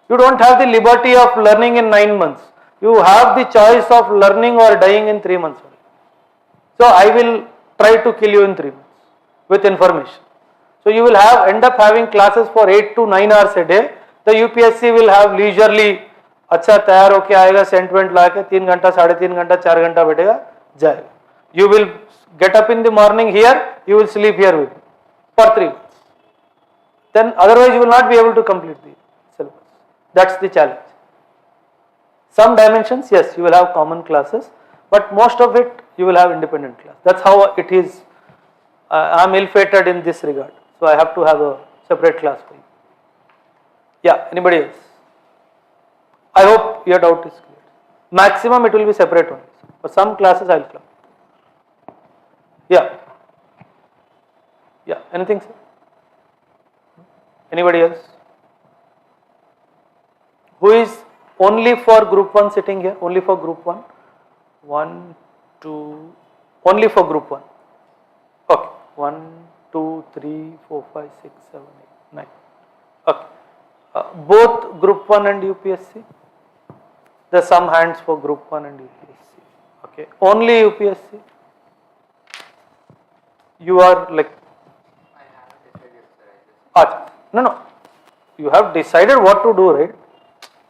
You don't have the liberty of learning in 9 months. You have the choice of learning or dying in 3 months. So I will try to kill you in 3 months with information. So you will end up having classes for 8 to 9 hours a day. The UPSC will have leisurely, अच्छा तैयार होके आएगा sentiment ला के 3 घंटा 3.5 घंटा 4 घंटा बैठेगा जाएगा. You will get up in the morning here, you will sleep here with me for 3 months. Then otherwise you will not be able to complete the syllabus. That's the challenge. Some dimensions, yes, you will have common classes, but most of it you will have independent class. That's how it is. I am ill-fated in this regard. So I have to have a separate class for you. Yeah, anybody else? I hope your doubt is clear. Maximum it will be separate ones. For some classes I will club. Yeah. Yeah, anything, sir? Anybody else? Who is only for group 1 sitting here? Only for group 1? 1, 2, only for group 1. Okay. 1, 2, 3, 4, 5, 6, 7, 8, 9. Okay. Both group 1 and UPSC? There are some hands for group 1 and UPSC. Okay. Only UPSC? You are like... I haven't decided, sir. No. You have decided what to do, right?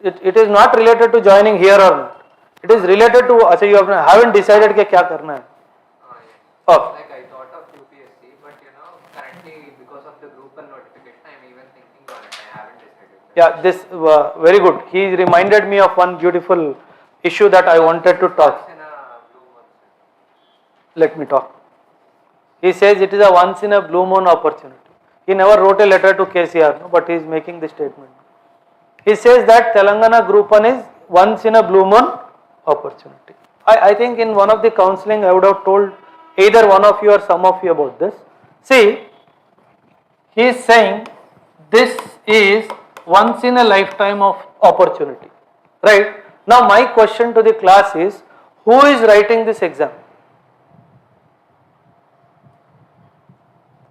It is not related to joining here or not. It is related to, अच्छा you haven't decided कि क्या करना है. Yes. Okay. Like I thought of UPSC, but currently because of the group 1 notification, I am even thinking on it. I haven't decided. Yeah, this very good. He reminded me of one beautiful issue that I wanted to talk. Once in a blue moon, sir. Let me talk. He says it is a once in a blue moon opportunity. He never wrote a letter to KCR, no, but he is making the statement. He says that Telangana group 1 is once in a blue moon opportunity. I think in one of the counselling I would have told either one of you or some of you about this. See, he is saying this is once in a lifetime of opportunity, right? Now my question to the class is, who is writing this exam?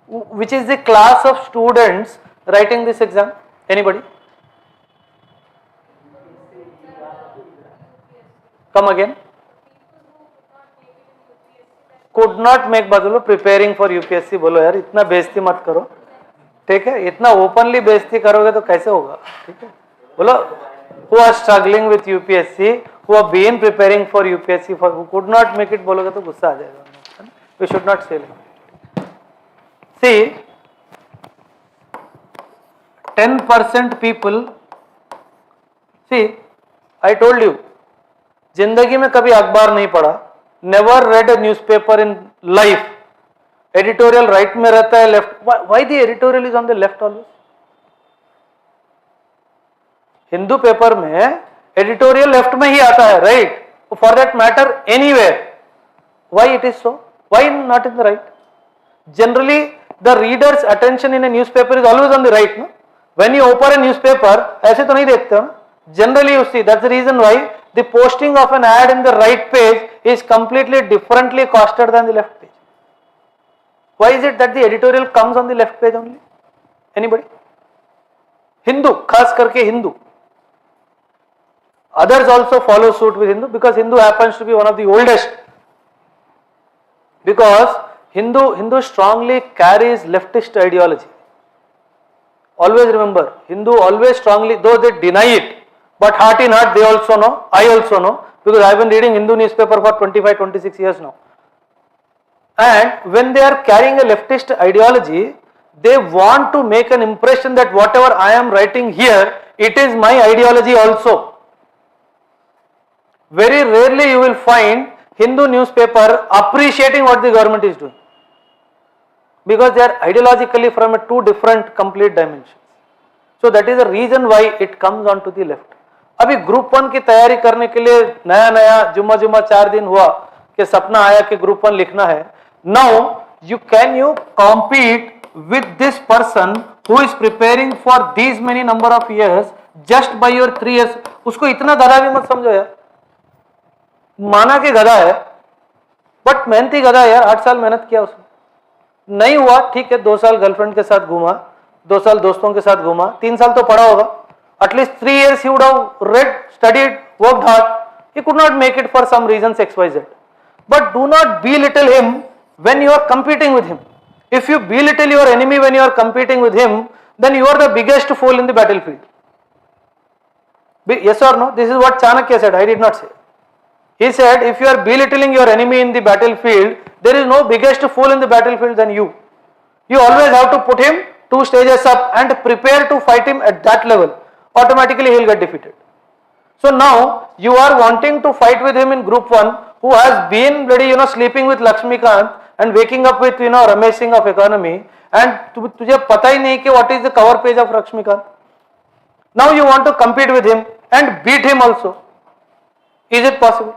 Which is the class of students writing this exam? Anybody? Come again. Could not make बदलो preparing for UPSC बोलो यार, इतना बेइज्जती मत करो, ठीक है? इतना ओपनली बेइज्जती करोगे तो कैसे होगा, ठीक है? बोलो who are struggling with UPSC, who have been preparing for UPSC, for who could not make it बोलोगे तो गुस्सा आ जाएगा. We should not say like that. See, 10% people, see, I told you, जिंदगी में कभी अखबार नहीं पढ़ा, never read a newspaper in life. Editorial right में रहता है left. Why the editorial is on the left always? Hindu paper में editorial left में ही आता है, right? For that matter, anywhere. Why it is so? Why not in the right? Generally, the reader's attention in a newspaper is always on the right, no? When you open a newspaper, ऐसे तो नहीं देखते हो ना? Generally you see, that's the reason why the posting of an ad in the right page is completely differently costed than the left page. Why is it that the editorial comes on the left page only? Anybody? Hindu, खास करके Hindu. Others also follow suit with Hindu because Hindu happens to be one of the oldest. Because Hindu strongly carries leftist ideology. Always remember, Hindu always strongly, though they deny it, but heart in heart they also know, I also know, because I have been reading Hindu newspaper for 25-26 years now. And when they are carrying a leftist ideology, they want to make an impression that whatever I am writing here, it is my ideology also. Very rarely you will find Hindu newspaper appreciating what the government is doing, because they are ideologically from a two different complete dimensions. So that is the reason why it comes on to the left. अभी group 1 की तैयारी करने के लिए नया नया जुम्मा 4 दिन हुआ कि सपना आया कि ग्रुप 1 लिखना है. Now you can you compete with this person who is preparing for these many number of years just by your 3 years. उसको इतना गधा भी मत समझो यार, माना कि गधा है बट मेहनती गधा है यार, 8 साल मेहनत किया उसने, नहीं हुआ ठीक है, 2 साल गर्लफ्रेंड के साथ घूमा, 2 साल दोस्तों के साथ घूमा, 3 साल तो पढ़ा होगा, at least 3 years he would have read, studied, worked hard. He could not make it for some reasons XYZ. But do not belittle him when you are competing with him. If you belittle your enemy when you are competing with him, then you are the biggest fool in the battlefield. Yes or no? This is what Chanakya said, I did not say. He said, if you are belittling your enemy in the battlefield, there is no biggest fool in the battlefield than you. You always have to put him 2 stages up and prepare to fight him at that level. Automatically he will get defeated. So now you are wanting to fight with him in group 1 who has been bloody sleeping with Lakshmikant and waking up with Ramesh Singh of economy, and तुझे पता ही नहीं कि what is the cover page of Lakshmikant. Now you want to compete with him and beat him also. Is it possible?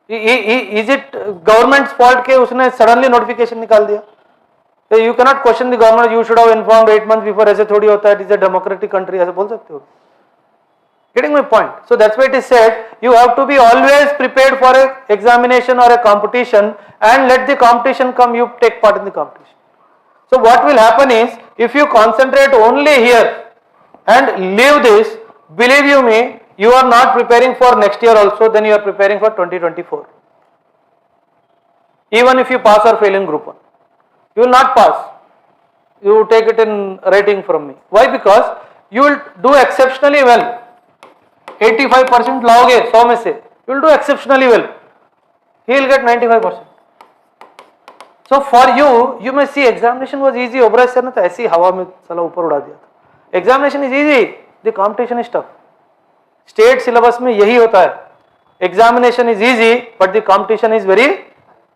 Is it government's fault कि उसने suddenly notification निकाल दिया? You cannot question the government, you should have informed 8 months before. ऐसे थोड़ी होता है, it is a democratic country, ऐसे बोल सकते हो? Getting my point? So that's why it is said you have to be always prepared for an examination or a competition, and let the competition come, you take part in the competition. So what will happen is, if you concentrate only here and leave this, believe you me, you are not preparing for next year also, then you are preparing for 2024. Even if you pass or fail in group 1. You will not pass. You will take it in rating from me. Why? Because you will do exceptionally well. 85% लाओगे 100 में से, you will do exceptionally well. He will get 95%. So for you, you may see examination was easy. Oberoi sir ने तो ऐसी हवा में साला ऊपर उड़ा दिया था. Examination is easy, the competition is tough. State syllabus में यही होता है. Examination is easy, but the competition is very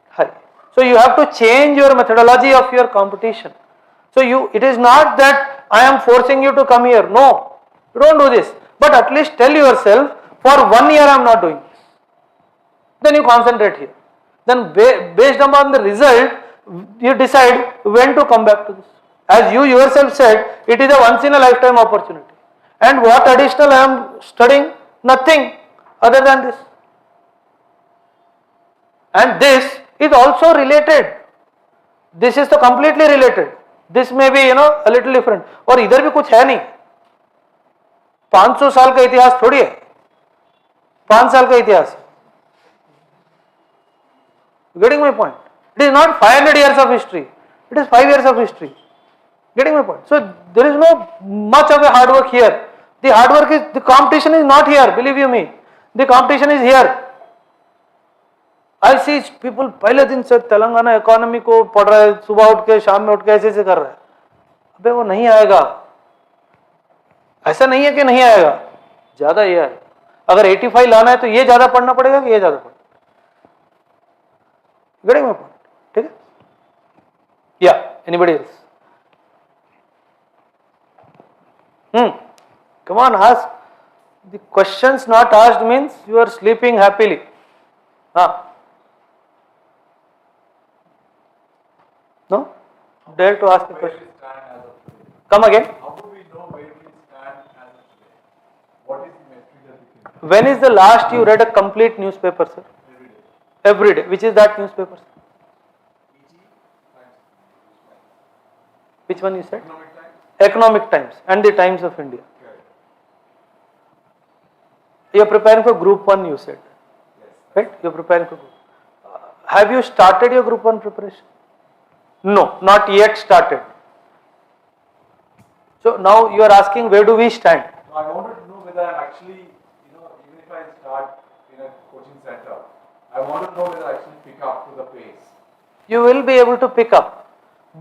high. So you have to change your methodology of your competition. So it is not that I am forcing you to come here. No, you don't do this. But at least tell yourself, for 1 year I am not doing this. Then you concentrate here. Then based upon the result, you decide when to come back to this. As you yourself said, it is a once in a lifetime opportunity. And what additional I am studying? Nothing other than this. And this is also related. This is तो completely related. This may be a little different. और इधर भी कुछ है नहीं. 500 साल का इतिहास थोड़ी है, 5 साल का इतिहास. Getting my point? It is not 500 years of history. It is 5 years of history. Getting my point? So there is no much of a hard work here. The hard work is, the competition is not here. Believe you me, the competition is here. I see people पहले दिन से Telangana economy को पढ़ रहे हैं, सुबह उठ के शाम में उठ के ऐसे कर रहे हैं. अबे वो नहीं आएगा. ऐसा नहीं है कि नहीं आएगा, ज्यादा ये है. अगर 85 लाना है तो ये ज्यादा पढ़ना पड़ेगा कि ये ज्यादा पढ़ना. Getting my point? ठीक है. या anybody else? Come on, ask. The questions not asked means you are sleeping happily. No? Dare to ask a question. Come again. How do we know where we stand as of today? What is the metric that we can? When is the last you read a complete newspaper, sir? Every day. Every day. Which is that newspaper, sir? Which one you said? Economic Times. Economic Times and the Times of India. Okay. You are preparing for Group 1, you said. Yes. Right? You are preparing for Group. Have you started your Group 1 preparation? No, not yet started. So now you are asking, where do we stand? No, I wanted to know whether I'm actually, even if I start in a coaching center, I want to know whether I actually pick up to the pace. you will be able to pick up.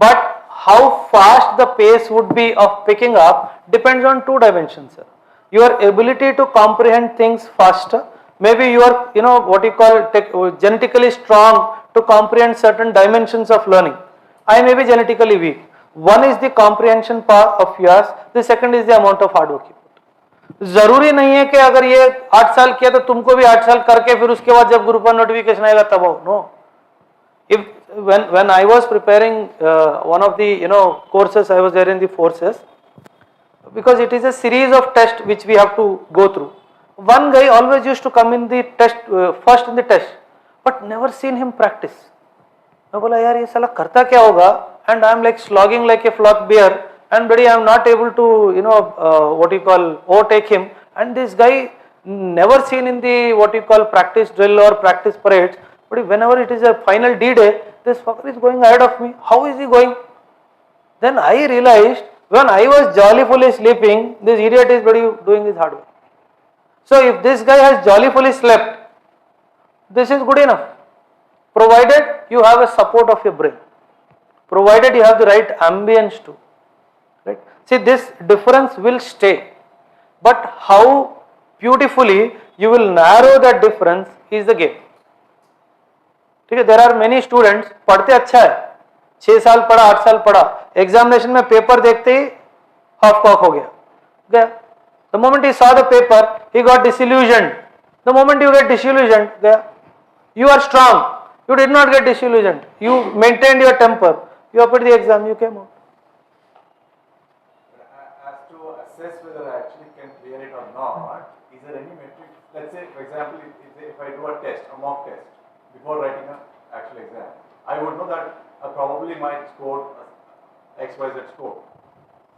But how fast the pace would be of picking up depends on two dimensions, sir. Your ability to comprehend things faster. Maybe you are, what you call genetically strong to comprehend certain dimensions of learning. I may be genetically weak. One is the comprehension part of yours. The second is the amount of hard work you put. जरूरी नहीं है कि अगर ये 8 साल किया तो तुमको भी 8 साल करके फिर उसके बाद जब ग्रुप 1 नोटिफिकेशन आएगा तब हो. No. If when I was preparing one of the courses, I was there in the forces, because it is a series of tests which we have to go through. One guy always used to come in the test first in the test, but never seen him practice. मैं बोला यार ये साला करता क्या होगा, and I am like slogging like a flock bear, and buddy I am not able to what you call overtake him, and this guy never seen in the what you call practice drill or practice parades, but whenever it is a final D-day, this fucker is going ahead of me. How is he going? Then I realized when I was jollyfully sleeping, this idiot is doing his hard work. So if this guy has jollyfully slept, this is good enough, provided you have a support of your brain, provided you have the right ambience too. Right? See, this difference will stay, but how beautifully you will narrow that difference is the game. ठीक है, there are many students पढ़ते अच्छा है, 6 साल पढ़ा 8 साल पढ़ा, examination में पेपर देखते ही हाफ कॉक हो गया. The moment he saw the paper he got disillusioned. The moment you get disillusioned गया. You are strong, you did not get disillusioned, you maintained your temper, you appeared the exam, you came out. As to assess whether I actually can clear it or not, is there any metric? Let's say, for example, if I do a test, a mock test, before writing an actual exam, I would know that I probably might score XYZ score.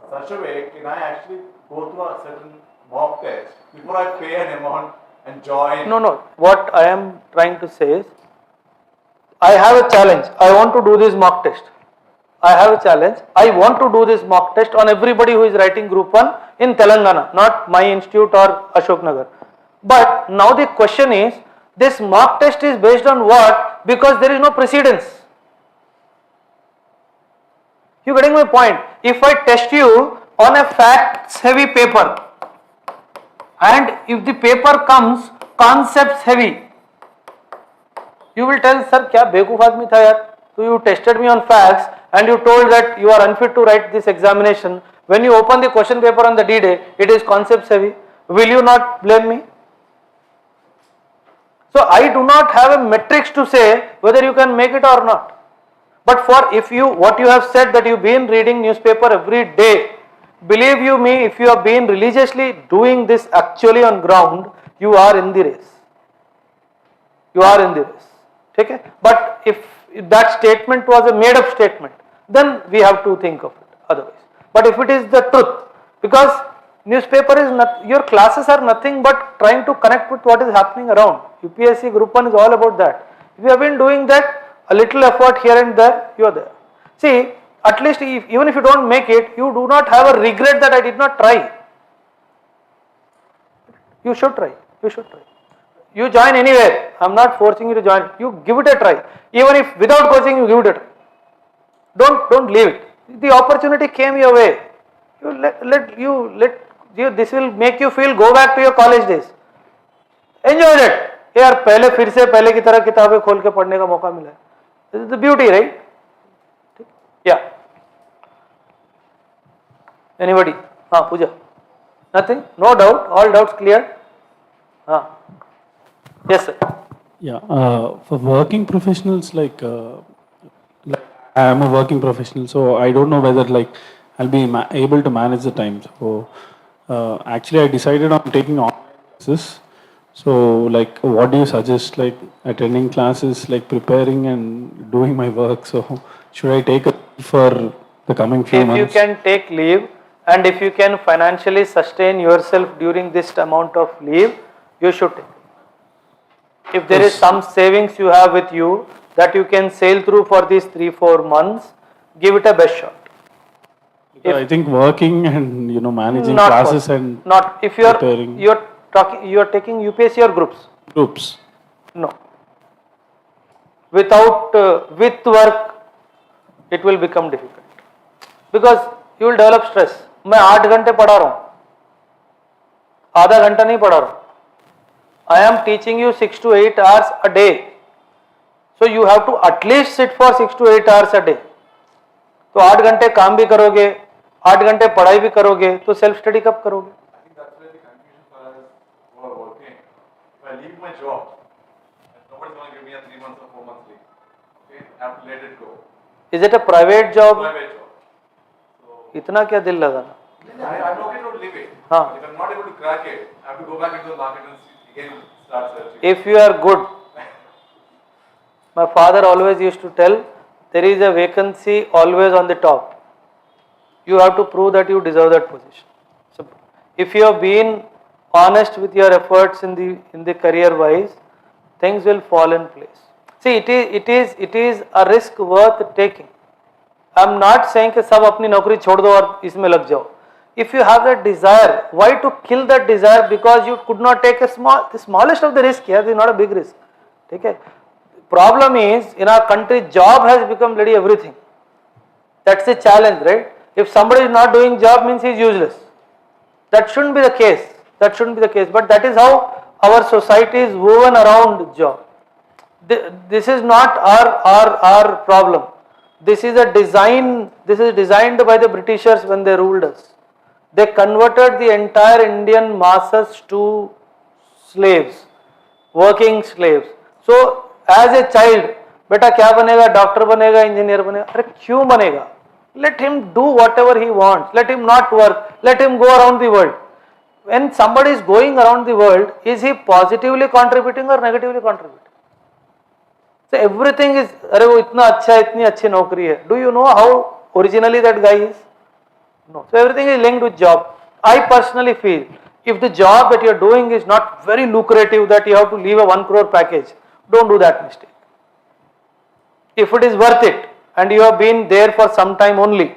Such a way, can I actually go through a certain mock test before I pay an amount and join? No. What I am trying to say is, I have a challenge. I want to do this mock test. I have a challenge. I want to do this mock test on everybody who is writing Group 1 in Telangana, not my institute or Ashok Nagar. But now the question is, this mock test is based on what? Because there is no precedence. You getting my point? If I test you on a facts heavy paper, and if the paper comes concepts heavy, you will tell, sir, क्या बेवकूफ आदमी था यार. So you tested me on facts and you told that you are unfit to write this examination. When you open the question paper on the D-day, it is concepts heavy. Will you not blame me? So I do not have a metrics to say whether you can make it or not. But for what you have said that you've been reading newspaper every day, believe you me, if you have been religiously doing this actually on ground, you are in the race. You are in the race. Okay? But if that statement was a made up statement, then we have to think of it otherwise. But if it is the truth, because newspaper is not, your classes are nothing but trying to connect with what is happening around. UPSC Group 1 is all about that. If you have been doing that, a little effort here and there, you are there. See, at least even if you don't make it, you do not have a regret that I did not try. You should try. You should try. You join anywhere. I am not forcing you to join. You give it a try. Even if without coaching, you give it a try. Don't leave it. The opportunity came your way. This will make you feel go back to your college days. Enjoy it. यार पहले की तरह किताबें खोल के पढ़ने का मौका मिला है. This is the beauty, right? Yeah. Anybody? हाँ, पूजा. Nothing? No doubt. All doubts cleared. हाँ. Yes, sir. Yeah, for working professionals, like I am a working professional, so I don't know whether I'll be able to manage the time. So actually, I decided on taking online classes. So what do you suggest? Attending classes, preparing and doing my work. So should I take it for the coming few months? If you can take leave, and if you can financially sustain yourself during this amount of leave, you should take. If there is some savings you have with you that you can sail through for these 3-4 months, give it a best shot. I think working and managing Not classes possible. and Not if you are preparing. you are taking UPSC or groups. Groups. No. without with work it will become difficult because you will develop stress. मैं 8 घंटे पढ़ा रहा हूँ, आधा घंटा नहीं पढ़ा रहा हूँ. I am teaching you 6 to 8 hours a day, so you have to at least sit for 6 to 8 hours a day. तो 8 घंटे काम भी करोगे, 8 घंटे पढ़ाई भी करोगे, तो सेल्फ स्टडी कब करोगे? I think that's where the confusion for us who are working. If I leave my job, nobody's going to give me a 3 months or 4 months leave. Okay, I have to let it go. Is it a private job? Private job. So इतना क्या दिल लगाना? I'm okay to leave it. हाँ. If I'm not able to crack it, I have to go back into the market and again start searching. If you are good, my father always used to tell, there is a vacancy always on the top. You have to prove that you deserve that position. So, if you have been honest with your efforts in the career wise, things will fall in place. See, it is a risk worth taking. I am not saying कि सब अपनी नौकरी छोड़ दो और इसमें लग जाओ. If you have that desire, why to kill that desire because you could not take the smallest of the risk here? This is not a big risk. Okay? Problem is, in our country, job has become bloody everything. That's the challenge, right? If somebody is not doing job, means he is useless. That shouldn't be the case. That shouldn't be the case. But that is how our society is woven around job. This is not our problem. This is a design. This is designed by the Britishers when they ruled us. They converted the entire Indian masses to slaves, working slaves. So, as a child, बेटा क्या बनेगा, doctor बनेगा, engineer बनेगा. अरे क्यों बनेगा? Let him do whatever he wants. Let him not work. Let him go around the world. When somebody is going around the world, is he positively contributing or negatively contributing? So everything is, अरे वो इतना अच्छा है, इतनी अच्छी नौकरी है. Do you know how originally that guy is? No. So everything is linked with job. I personally feel if the job that you are doing is not very lucrative, that you have to leave a 1 crore package, don't do that mistake. If it is worth it and you have been there for some time only,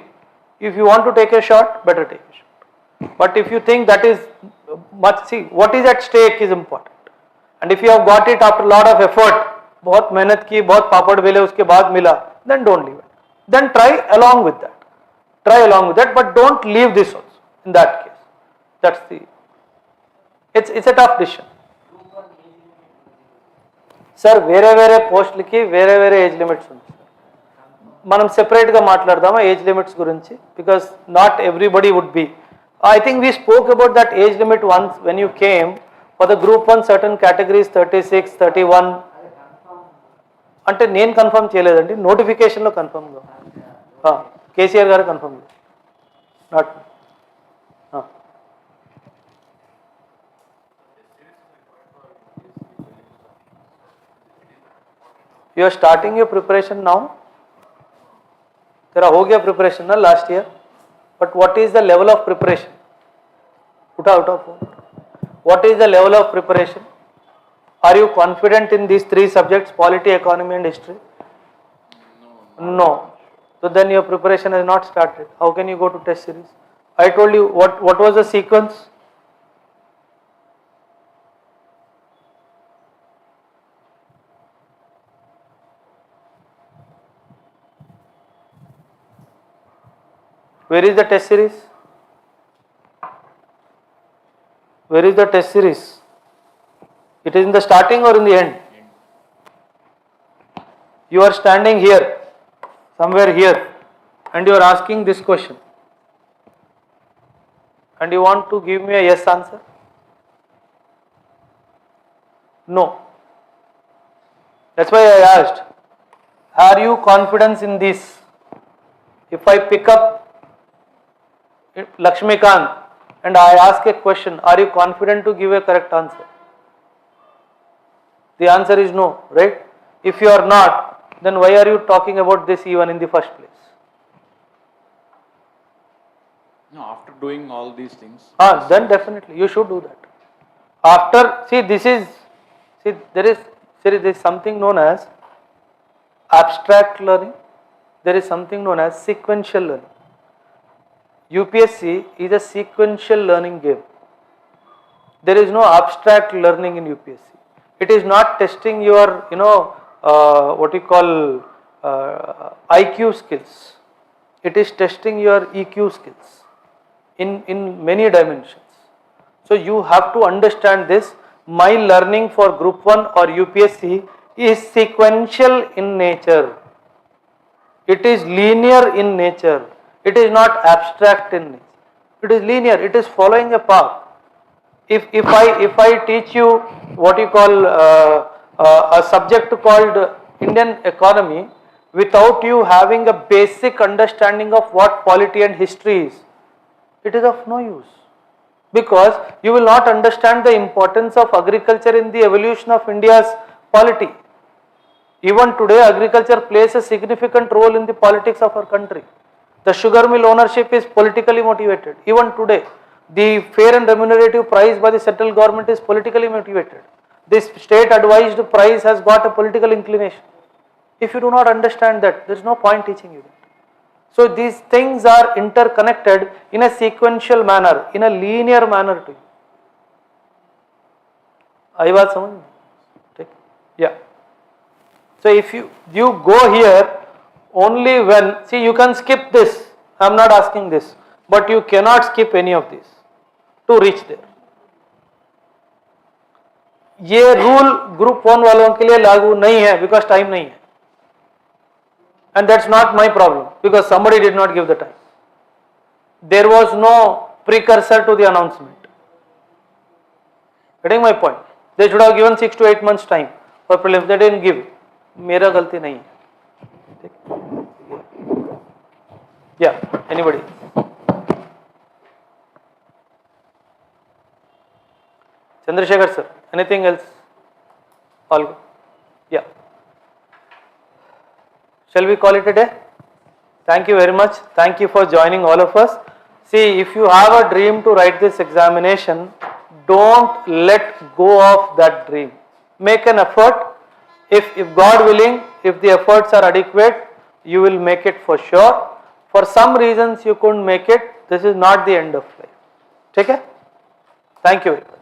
if you want to take a shot, better take a shot. But if you think that is much, see, what is at stake is important. And if you have got it after a lot of effort, बहुत मेहनत की, बहुत पापड़ बेले उसके बाद मिला, then don't leave it. Then try along with that. Try along with that, but don't leave this also. In that case, that's the. It's a tough decision. Sir వేరే వేరే పోస్టులకి వేరే వేరే ఏజ్ లిమిట్స్ ఉంది. మనం సెపరేట్గా మాట్లాడదామా ఏజ్ లిమిట్స్ గురించి, because not everybody would be. I think we spoke about that age limit once when you came for the group 1 certain categories 36, 31. అంటే నేను కన్ఫర్మ్ చేయలేదండి, నోటిఫికేషన్లో కన్ఫర్మ్గా కేసీఆర్ గారు confirm not. You are starting your preparation now. तेरा हो गया preparation ना last year. But what is the level of preparation? उठा phone. What is the level of preparation? Are you confident in these 3 subjects, polity, economy and history? No. So then your preparation has not started. How can you go to test series? I told you what was the sequence? Where is the test series? Where is the test series? It is in the starting or in the end? You are standing here, somewhere here, and you are asking this question. And you want to give me a yes answer? No. That's why I asked, are you confident in this? If I pick up Lakshmikant and I ask a question, are you confident to give a correct answer? The answer is no, right? If you are not, then why are you talking about this even in the first place? No, after doing all these things. Then definitely you should do that. After, there is something known as abstract learning. There is something known as sequential learning. UPSC is a sequential learning game. There is no abstract learning in UPSC. It is not testing your, what you call IQ skills. It is testing your EQ skills in many dimensions. So you have to understand this. My learning for Group 1 or UPSC is sequential in nature. It is linear in nature. It is not abstract in nature. It is linear. It is following a path. If I teach you what you call a subject called Indian economy without you having a basic understanding of what polity and history is, it is of no use, because you will not understand the importance of agriculture in the evolution of India's polity. Even today, agriculture plays a significant role in the politics of our country. The sugar mill ownership is politically motivated. Even today, the fair and remunerative price by the central government is politically motivated. This state advised price has got a political inclination. If you do not understand that, there is no point teaching you that. So these things are interconnected in a sequential manner, in a linear manner to you. आई बात समझ में? ठीक? Yeah. So if you go here only when, see, you can skip this. I am not asking this, but you cannot skip any of these to reach there. ये rule group 1 वालों के लिए लागू नहीं है, because टाइम नहीं है. And that's not my problem, because somebody did not give the time. There was no precursor to the announcement. Getting my point? They should have given 6 to 8 months time for prelims. They didn't give. मेरा गलती नहीं है. Yeah, anybody? Chandrasekhar sir, anything else? All good. Yeah. Shall we call it a day? Thank you very much. Thank you for joining all of us. See, if you have a dream to write this examination, don't let go of that dream. Make an effort. If God willing, if the efforts are adequate, you will make it for sure. For some reasons you couldn't make it, this is not the end of life. Okay? Thank you very much.